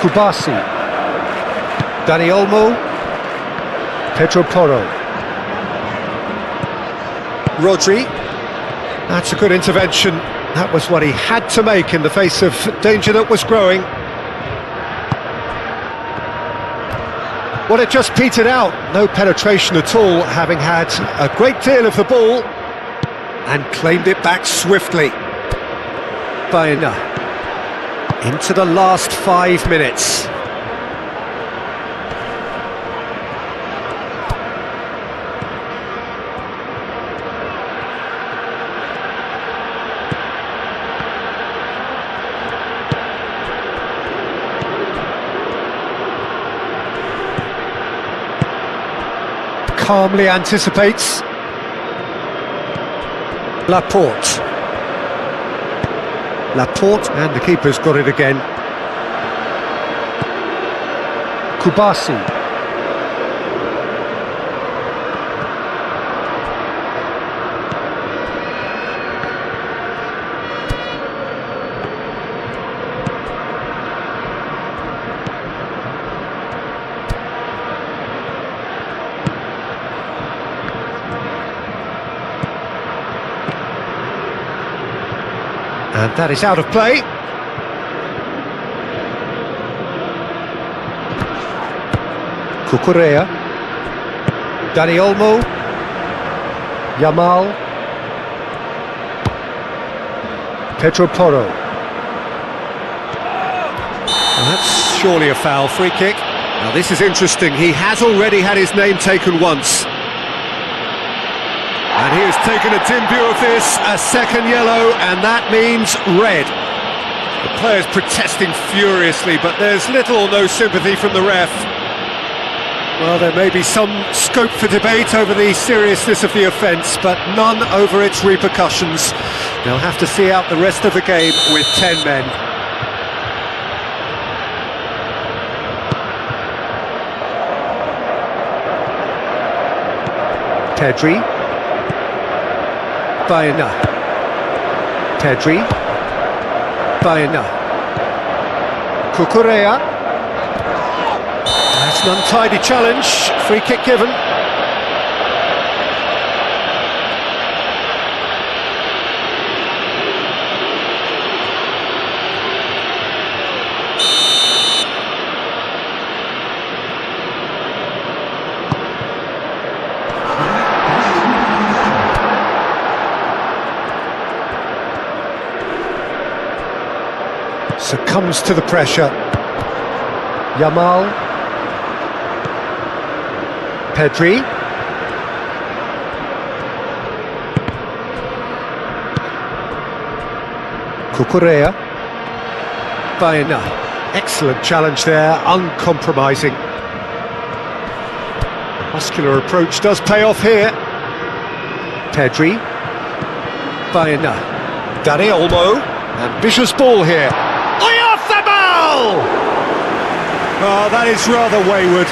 Kubasi. Dani Olmo. Pedro Porro. Rodri. That's a good intervention. That was what he had to make in the face of danger that was growing. Well, it just petered out. No penetration at all, having had a great deal of the ball and claimed it back swiftly. Baena. Into the last 5 minutes. Calmly anticipates. Laporte. Laporte, and the keeper's got it again. Kubasi. And that is out of play. Cucurella. Dani Olmo. Yamal. Pedro Porro. And that's surely a foul. Free kick. Now this is interesting. He has already had his name taken once. And he has taken a dim view of this, a second yellow, and that means red. The players protesting furiously, but there's little or no sympathy from the ref. Well, there may be some scope for debate over the seriousness of the offence, but none over its repercussions. They'll have to see out the rest of the game with 10 men. Pedri. Baena. Pedri. Baena. Cucurella. That's an untidy challenge. Free kick given. Succumbs to the pressure. Yamal. Pedri. Cucurella. Baena. Excellent challenge there, uncompromising. The muscular approach does pay off here. Pedri. Baena. Dani Olmo. Ambitious ball here. Oyarzabal! Oh, that is rather wayward.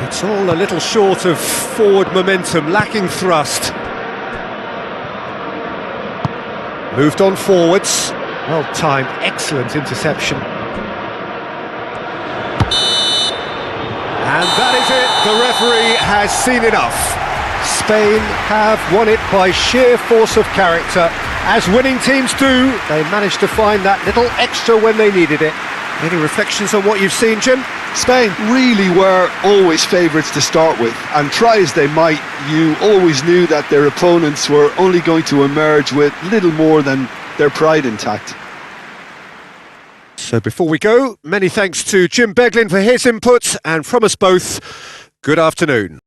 It's all a little short of forward momentum, lacking thrust. Moved on forwards. Well timed, excellent interception. And that is it, the referee has seen enough. Spain have won it by sheer force of character. As winning teams do, they managed to find that little extra when they needed it. Any reflections on what you've seen, Jim? Spain really were always favourites to start with, and try as they might, you always knew that their opponents were only going to emerge with little more than their pride intact. So before we go, many thanks to Jim Beglin for his input, and from us both, good afternoon.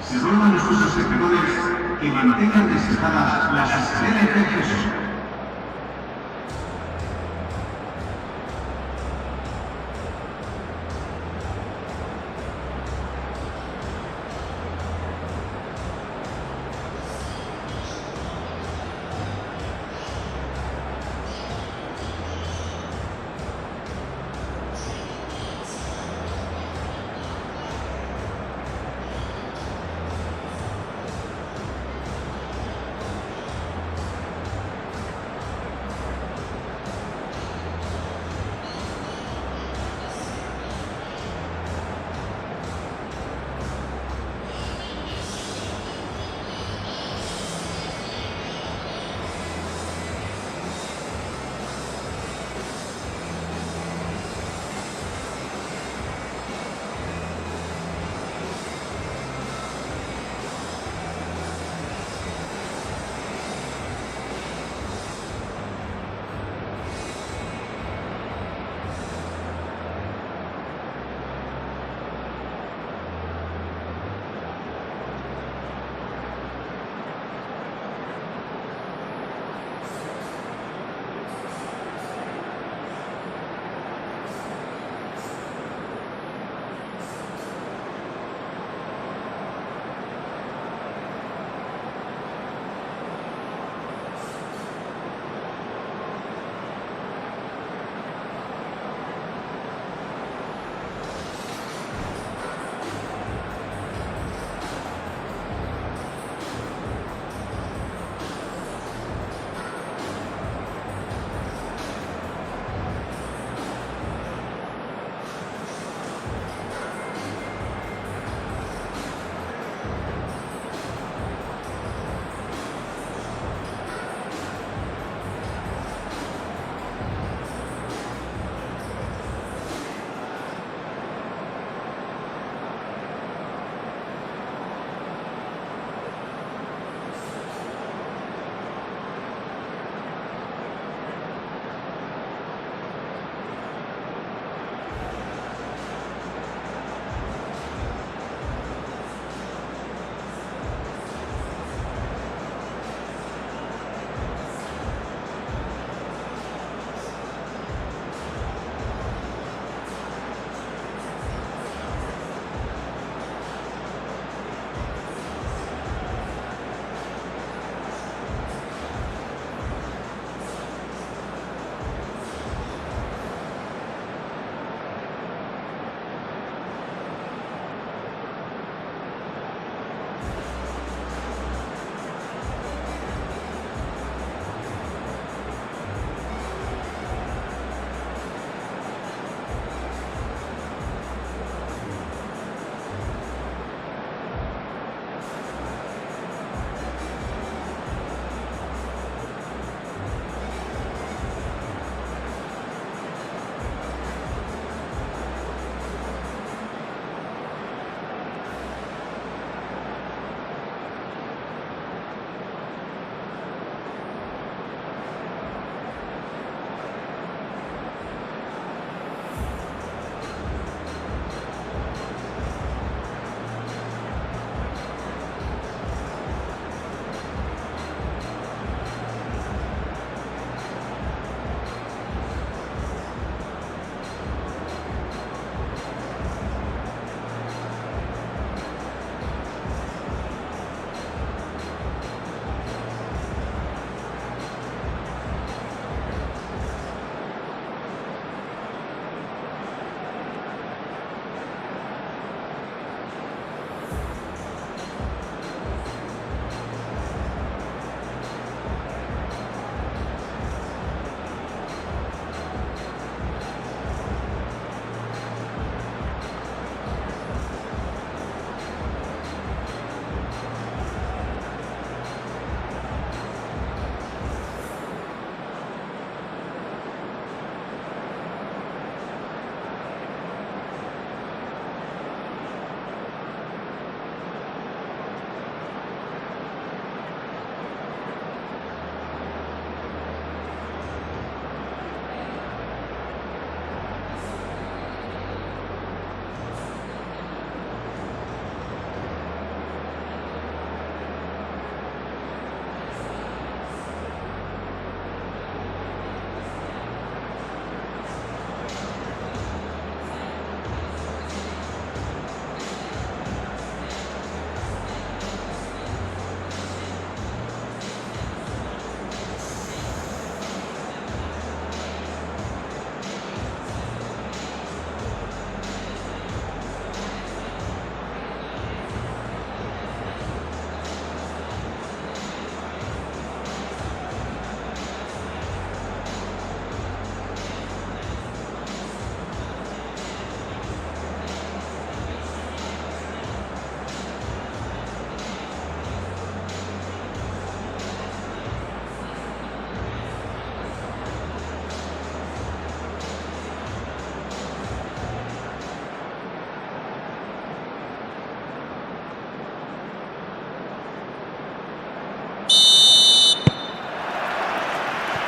Se ruegan a sus espectadores que mantengan destacadas las escaleras de acceso.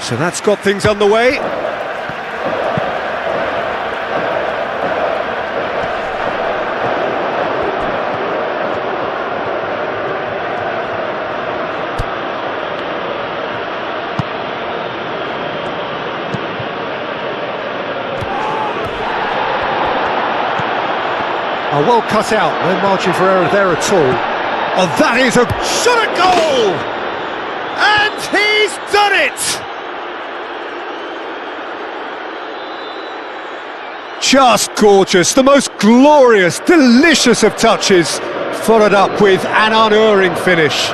So that's got things underway. Oh, well cut out, no margin for error there at all. Oh, that is a shot at goal! And he's done it! Just gorgeous, the most glorious, delicious of touches, followed up with an unerring finish.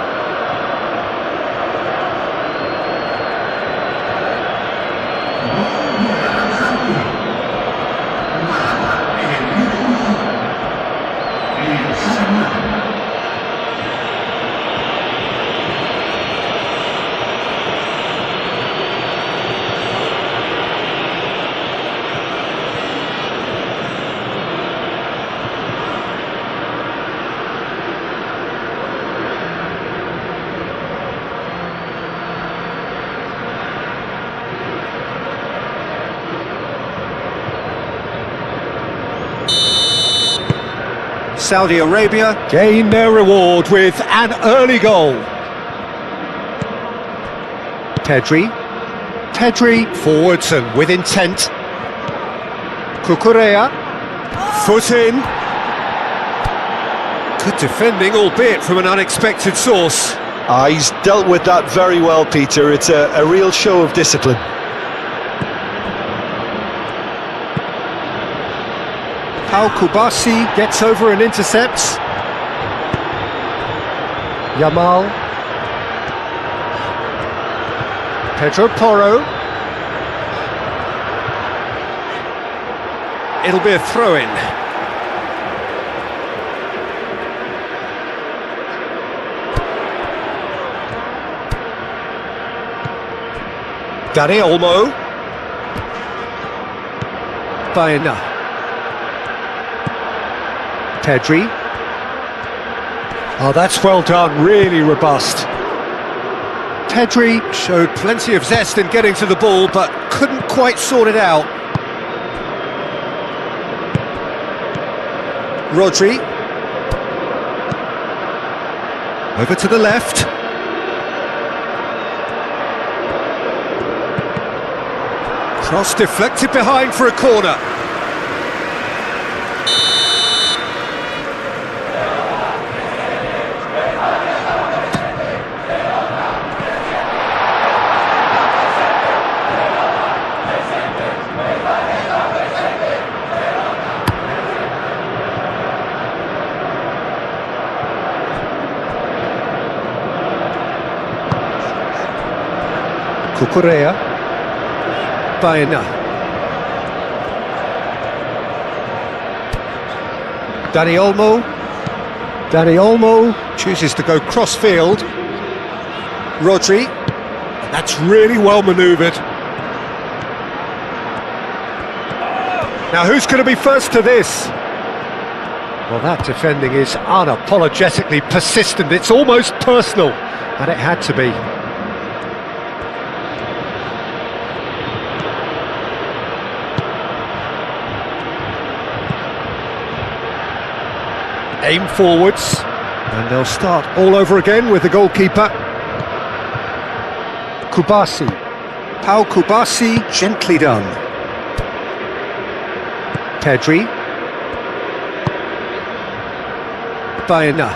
Saudi Arabia gain their reward with an early goal. Pedri forwards and with intent. Cucurella, foot in. Good defending, albeit from an unexpected source. He's dealt with that very well, Peter. It's a real show of discipline. Pau Kubasi gets over and intercepts. Yamal. Pedro Porro. It'll be a throw-in. Dani Olmo. Baena. Pedri. Oh, that's well done, really robust. Pedri showed plenty of zest in getting to the ball, but couldn't quite sort it out. Rodri. Over to the left. Cross deflected behind for a corner. Cucurella. Baena. Dani Olmo chooses to go cross-field. Rodri. That's really well manoeuvred. Now who's going to be first to this? Well, that defending is unapologetically persistent. It's almost personal, and it had to be. Aim forwards, and they'll start all over again with the goalkeeper. Kubasi. Pau Kubasi, gently done. Pedri. Baena.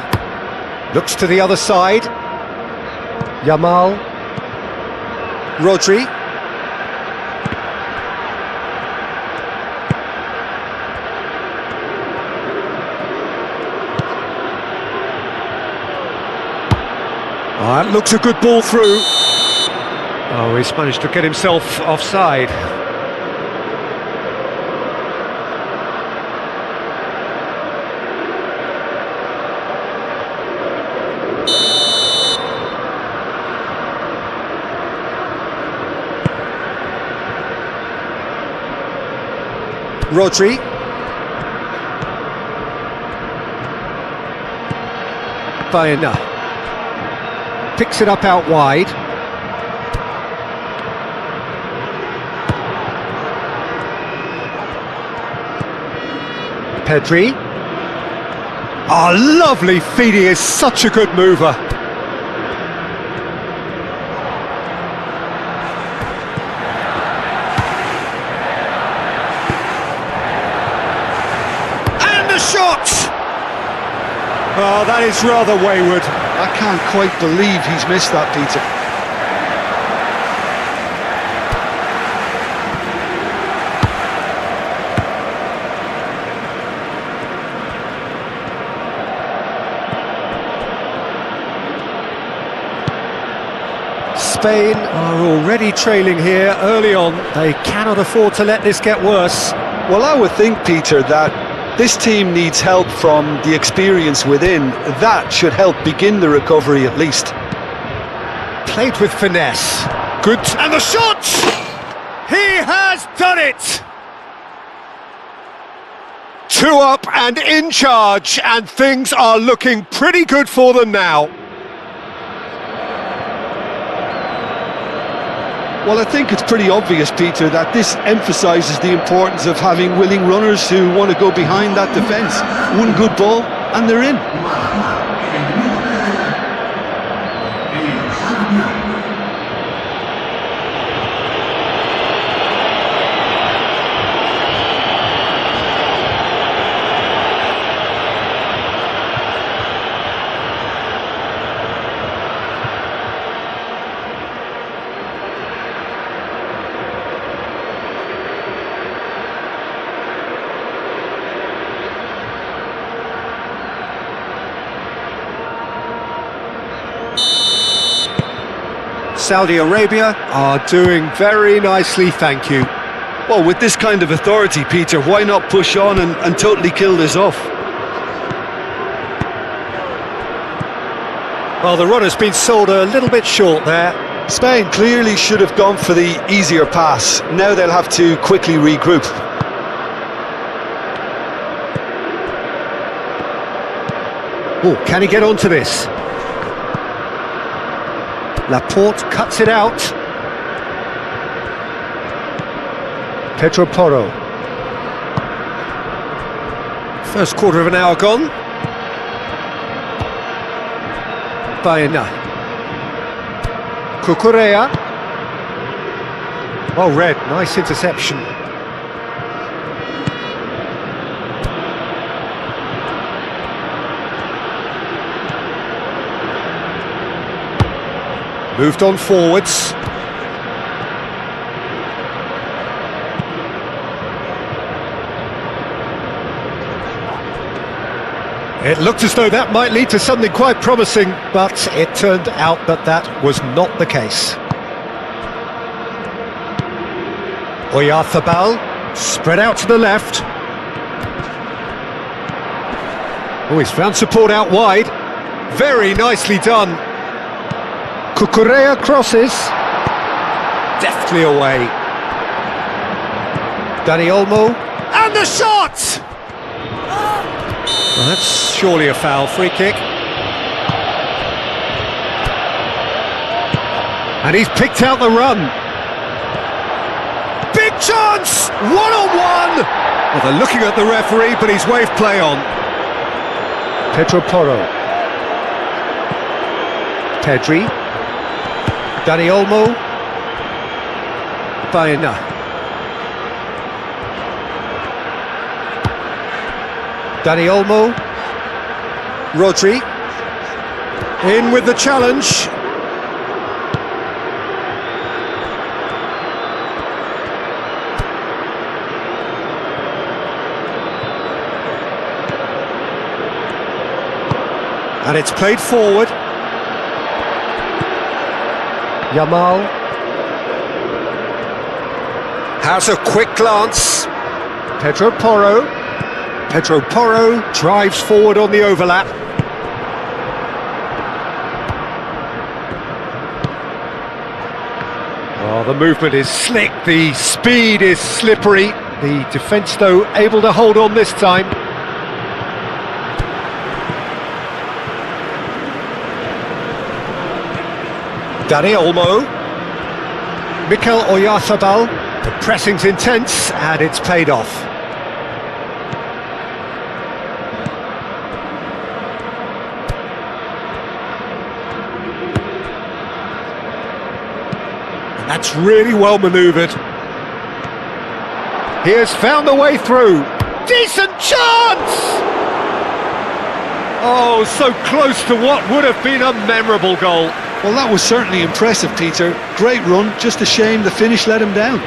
Looks to the other side. Yamal. Rodri. Oh, that looks a good ball through. Oh, he's managed to get himself offside. Rodri. Baena. Picks it up out wide. Pedri. Oh, lovely feed, he is such a good mover. And the shot! Oh, that is rather wayward. I can't quite believe he's missed that, Peter. Spain are already trailing here early on. They cannot afford to let this get worse. Well, I would think, Peter, that this team needs help from the experience within. That should help begin the recovery at least. Played with finesse. Good. And the shot! He has done it! 2 up and in charge, and things are looking pretty good for them now. Well, I think it's pretty obvious, Peter, that this emphasises the importance of having willing runners who want to go behind that defence. One good ball, and they're in. Saudi Arabia are doing very nicely, thank you. Well, with this kind of authority, Peter, why not push on and totally kill this off? Well, the run has been sold a little bit short there. Spain clearly should have gone for the easier pass. Now they'll have to quickly regroup. Oh, can he get onto this? Laporte cuts it out. Pedro Porro. First quarter of an hour gone. Baena. Cucurella. Oh, Red, nice interception. Moved on forwards. It looked as though that might lead to something quite promising, but it turned out that that was not the case. Oyarzabal, spread out to the left. Oh, he's found support out wide. Very nicely done. Cucurella crosses. Deftly away. Dani Olmo. And the shot! Well, that's surely a foul. Free kick. And he's picked out the run. Big chance! One-on-one! Well, they're looking at the referee, but he's waved play on. Pedro Porro. Pedri. Dani Olmo. Baena. Dani Olmo. Rodri. In with the challenge. And it's played forward. Yamal has a quick glance. Pedro Porro. Pedro Porro drives forward on the overlap. Oh, the movement is slick, the speed is slippery. The defence, though, able to hold on this time. Dani Olmo. Mikel Oyarzabal. The pressing's intense and it's paid off. That's really well manoeuvred. He has found a way through. Decent chance! Oh, so close to what would have been a memorable goal. Well, that was certainly impressive, Peter. Great run, just a shame the finish let him down.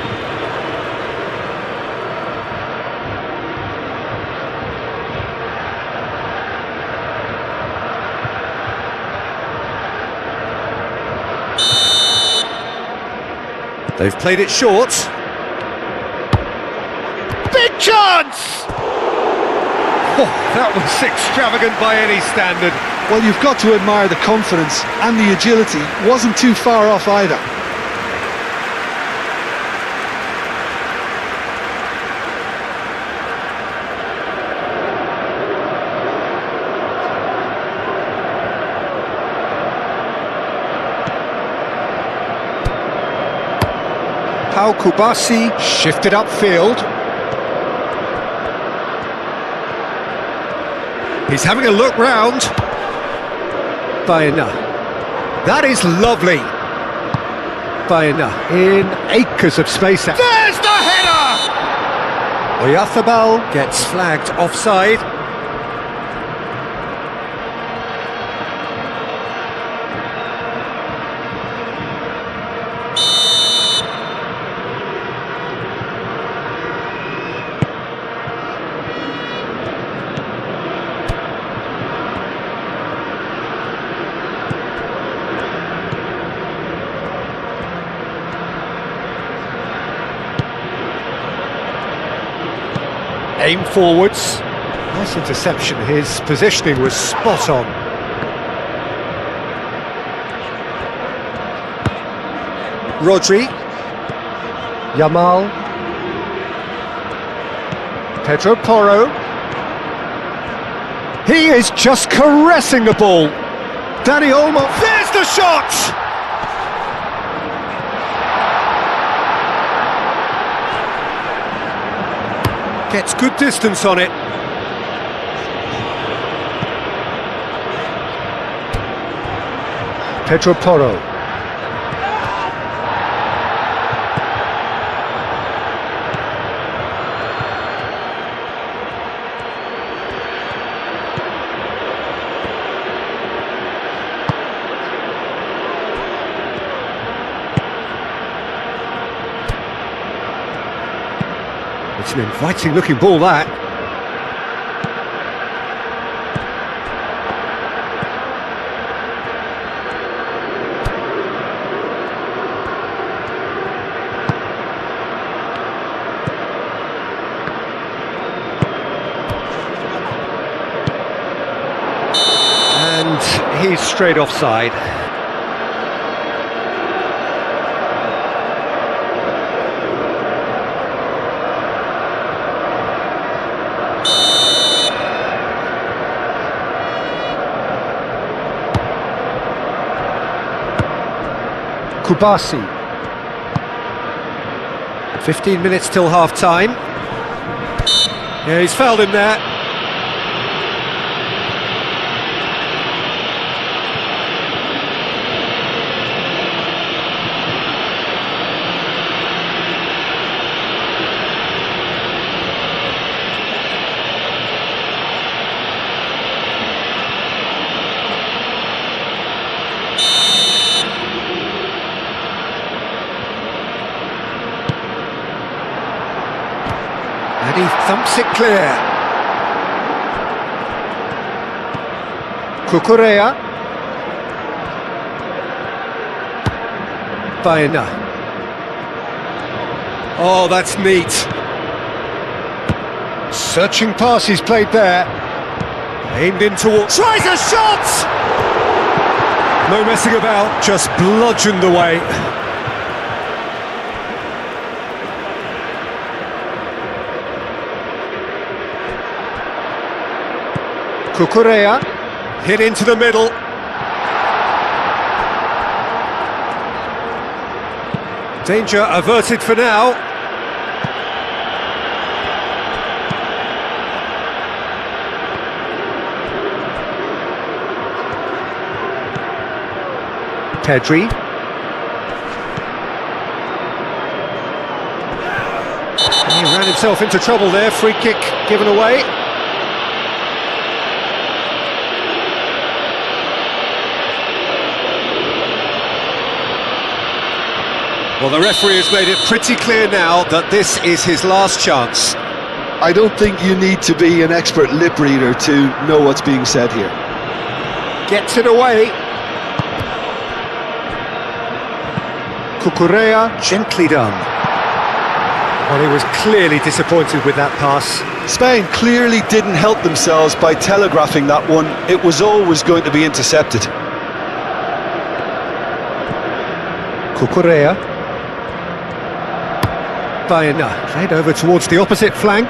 They've played it short. Big chance! Oh, that was extravagant by any standard. Well, you've got to admire the confidence and the agility. Wasn't too far off either. Pau Kubasi shifted upfield. He's having a look round. Baena. That is lovely. Baena in acres of space. There's the header! Oyarzabal gets flagged offside. Aim forwards. Nice interception. His positioning was spot on. Rodri. Yamal. Pedro Porro. He is just caressing the ball. Dani Olmo. There's the shot! Gets good distance on it. Pedro Porro. It's an inviting looking ball, that. And he's straight offside. Kubasi. 15 minutes till half-time. Yeah, he's fouled him there. And he thumps it clear. Cucurella. Baena. Oh, that's neat. Searching pass he's played there. Aimed in towards... Tries a shot! No messing about, just bludgeoned away. Cucurella, hit into the middle. Danger averted for now. Pedri. Found himself into trouble there, free kick given away. Well, the referee has made it pretty clear now that this is his last chance. I don't think you need to be an expert lip reader to know what's being said here. Gets it away. Cucurella, gently done. Well, he was clearly disappointed with that pass. Spain clearly didn't help themselves by telegraphing that one. It was always going to be intercepted. Cucurella. Baena, played over towards the opposite flank.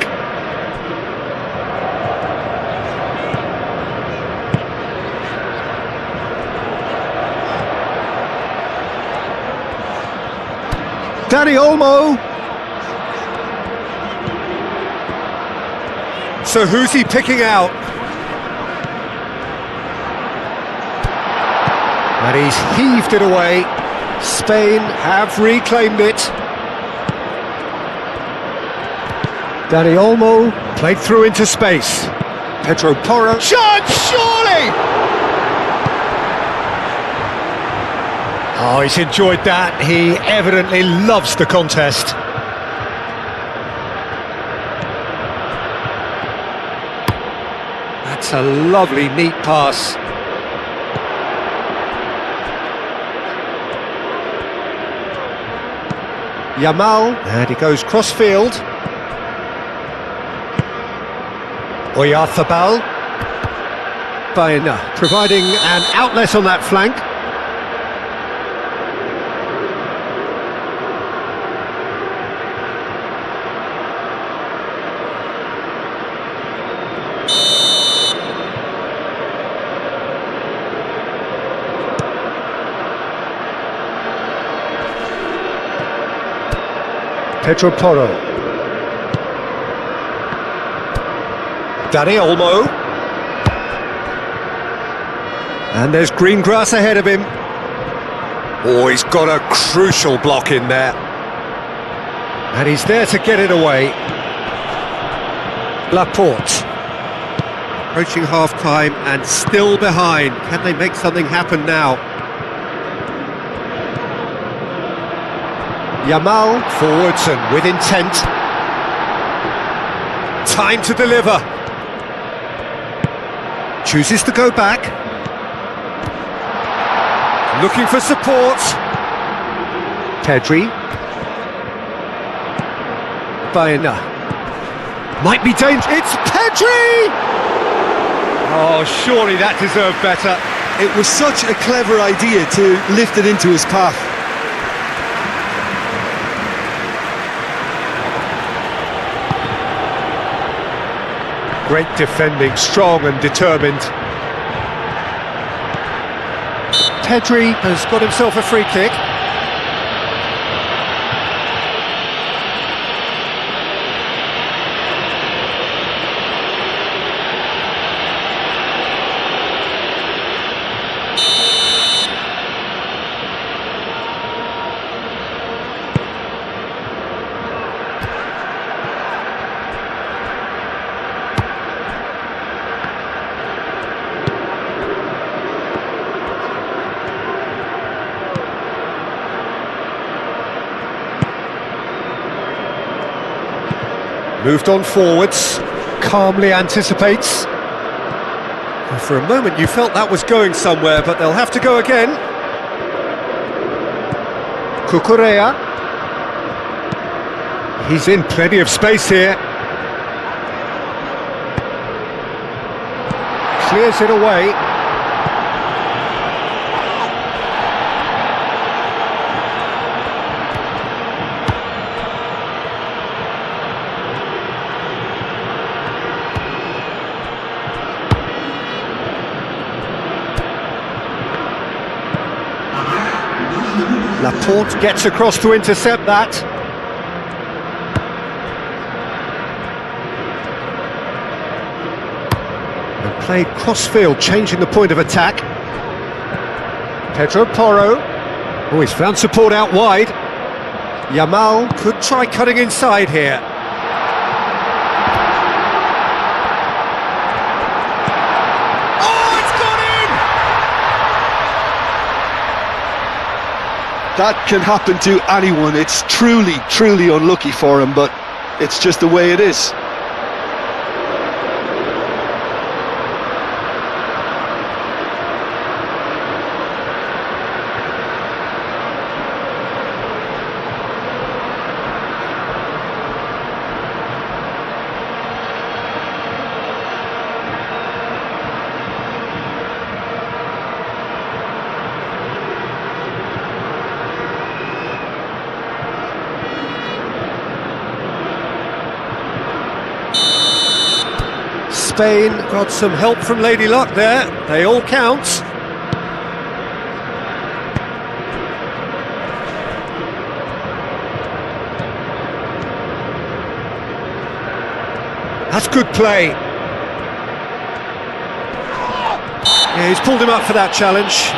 Dani Olmo. So who's he picking out? And he's heaved it away. Spain have reclaimed it. Dani Olmo played through into space. Pedro Porro. Shot, surely! Oh, he's enjoyed that. He evidently loves the contest. That's a lovely, neat pass. Yamal, and he goes cross-field. Oyarzabal. Baena, providing an outlet on that flank. Pedro Porro. Dani Olmo. And there's green grass ahead of him. Oh, he's got a crucial block in there. And he's there to get it away. Laporte. Approaching half-time and still behind. Can they make something happen now? Yamal forwards and with intent. Time to deliver. Chooses to go back. Looking for support. Pedri. Baena. Might be dangerous. It's Pedri! Oh, surely that deserved better. It was such a clever idea to lift it into his path. Great defending, strong and determined. Pedri has got himself a free kick. Moved on forwards, calmly anticipates. And for a moment you felt that was going somewhere, but they'll have to go again. Cucurella. He's in plenty of space here. Clears it away. Laporte gets across to intercept that. And played cross-field, changing the point of attack. Pedro Porro. Oh, he's found support out wide. Yamal could try cutting inside here. That can happen to anyone. It's truly, truly unlucky for him, but it's just the way it is. Spain got some help from Lady Luck there. They all count. That's good play. Yeah, he's pulled him up for that challenge.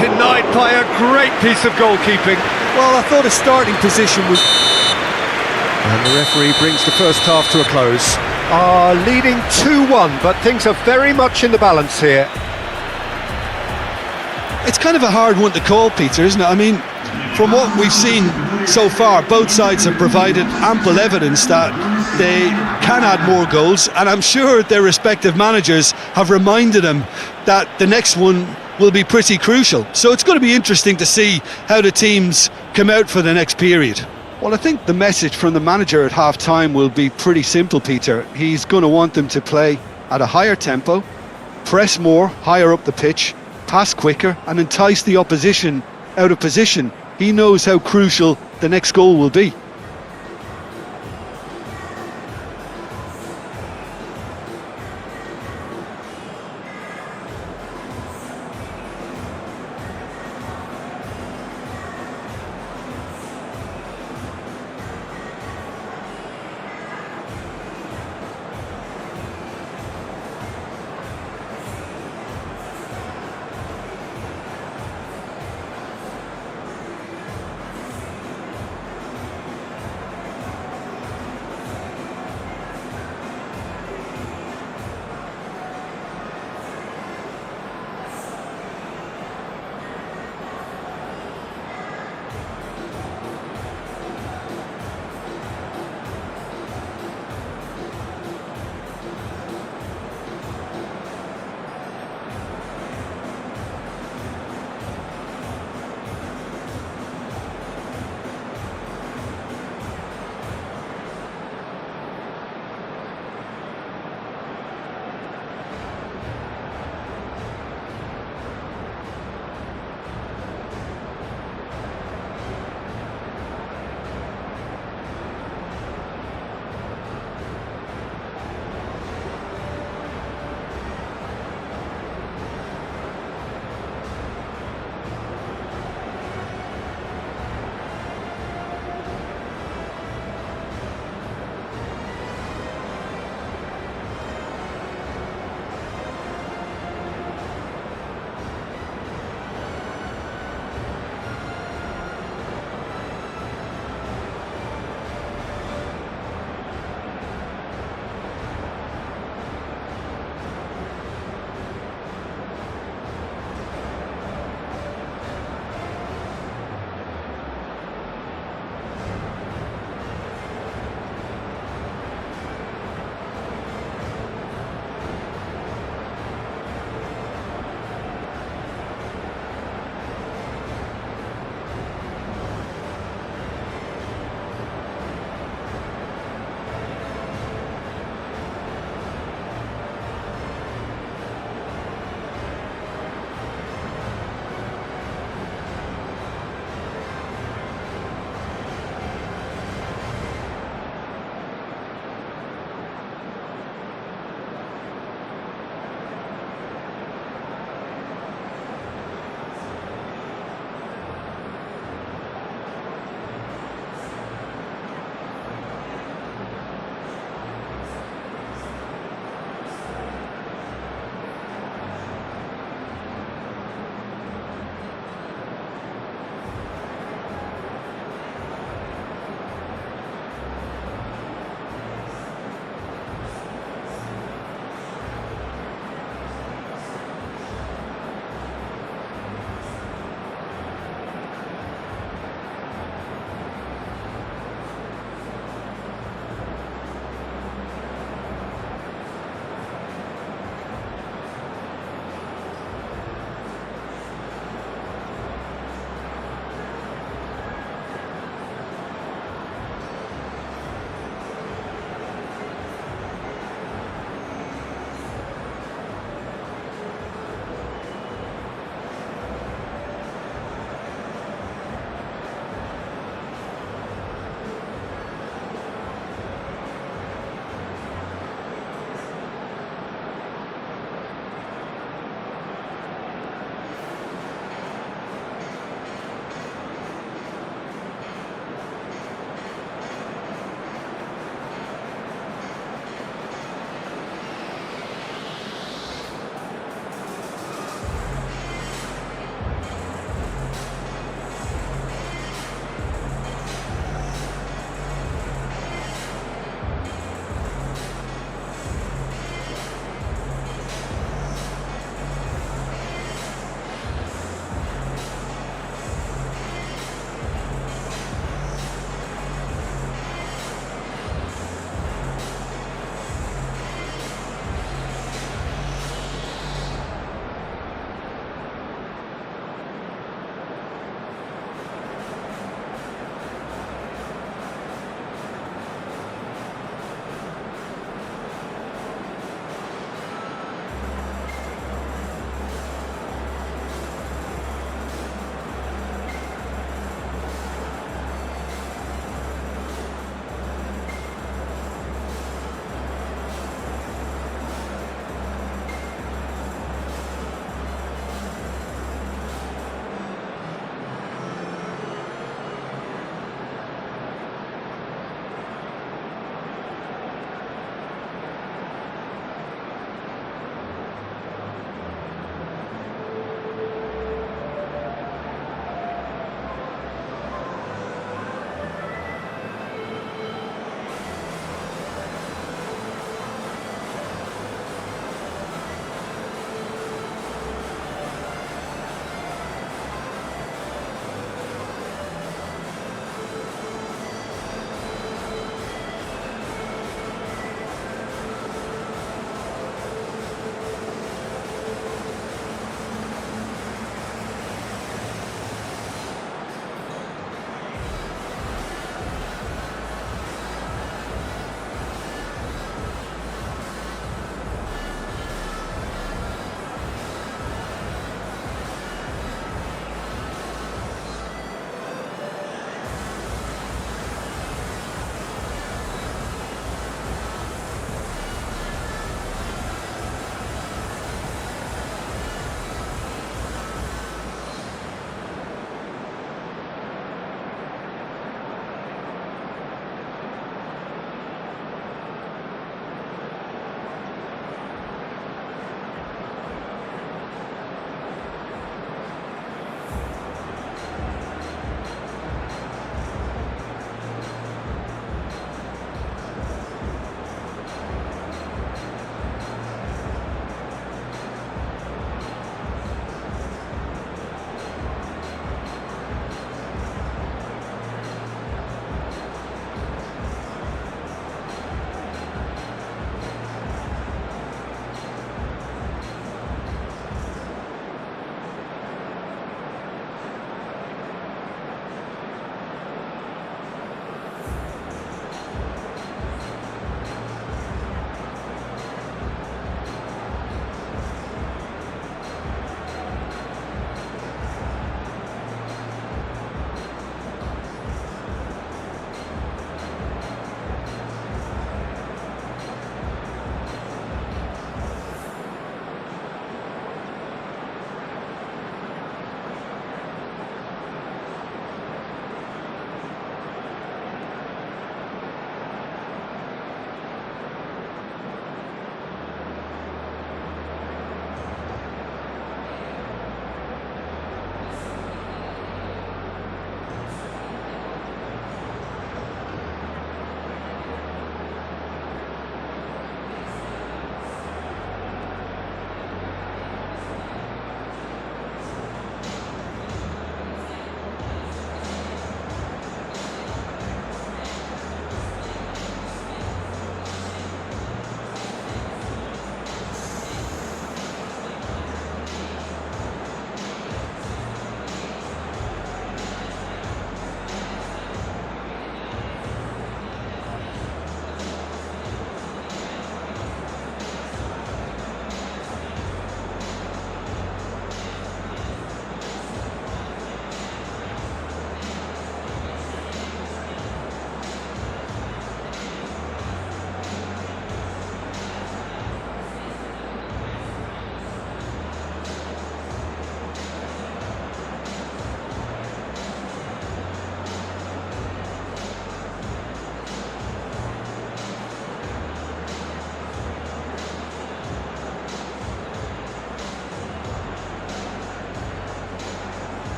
Denied by a great piece of goalkeeping. Well, I thought his starting position was... And the referee brings the first half to a close. Leading 2-1, but things are very much in the balance here. It's kind of a hard one to call, Peter, isn't it? I mean, from what we've seen so far, both sides have provided ample evidence that they can add more goals, and I'm sure their respective managers have reminded them that the next one will be pretty crucial. So it's going to be interesting to see how the teams come out for the next period. Well, I think the message from the manager at half-time will be pretty simple, Peter. He's going to want them to play at a higher tempo, press more, higher up the pitch, pass quicker, and entice the opposition out of position. He knows how crucial the next goal will be.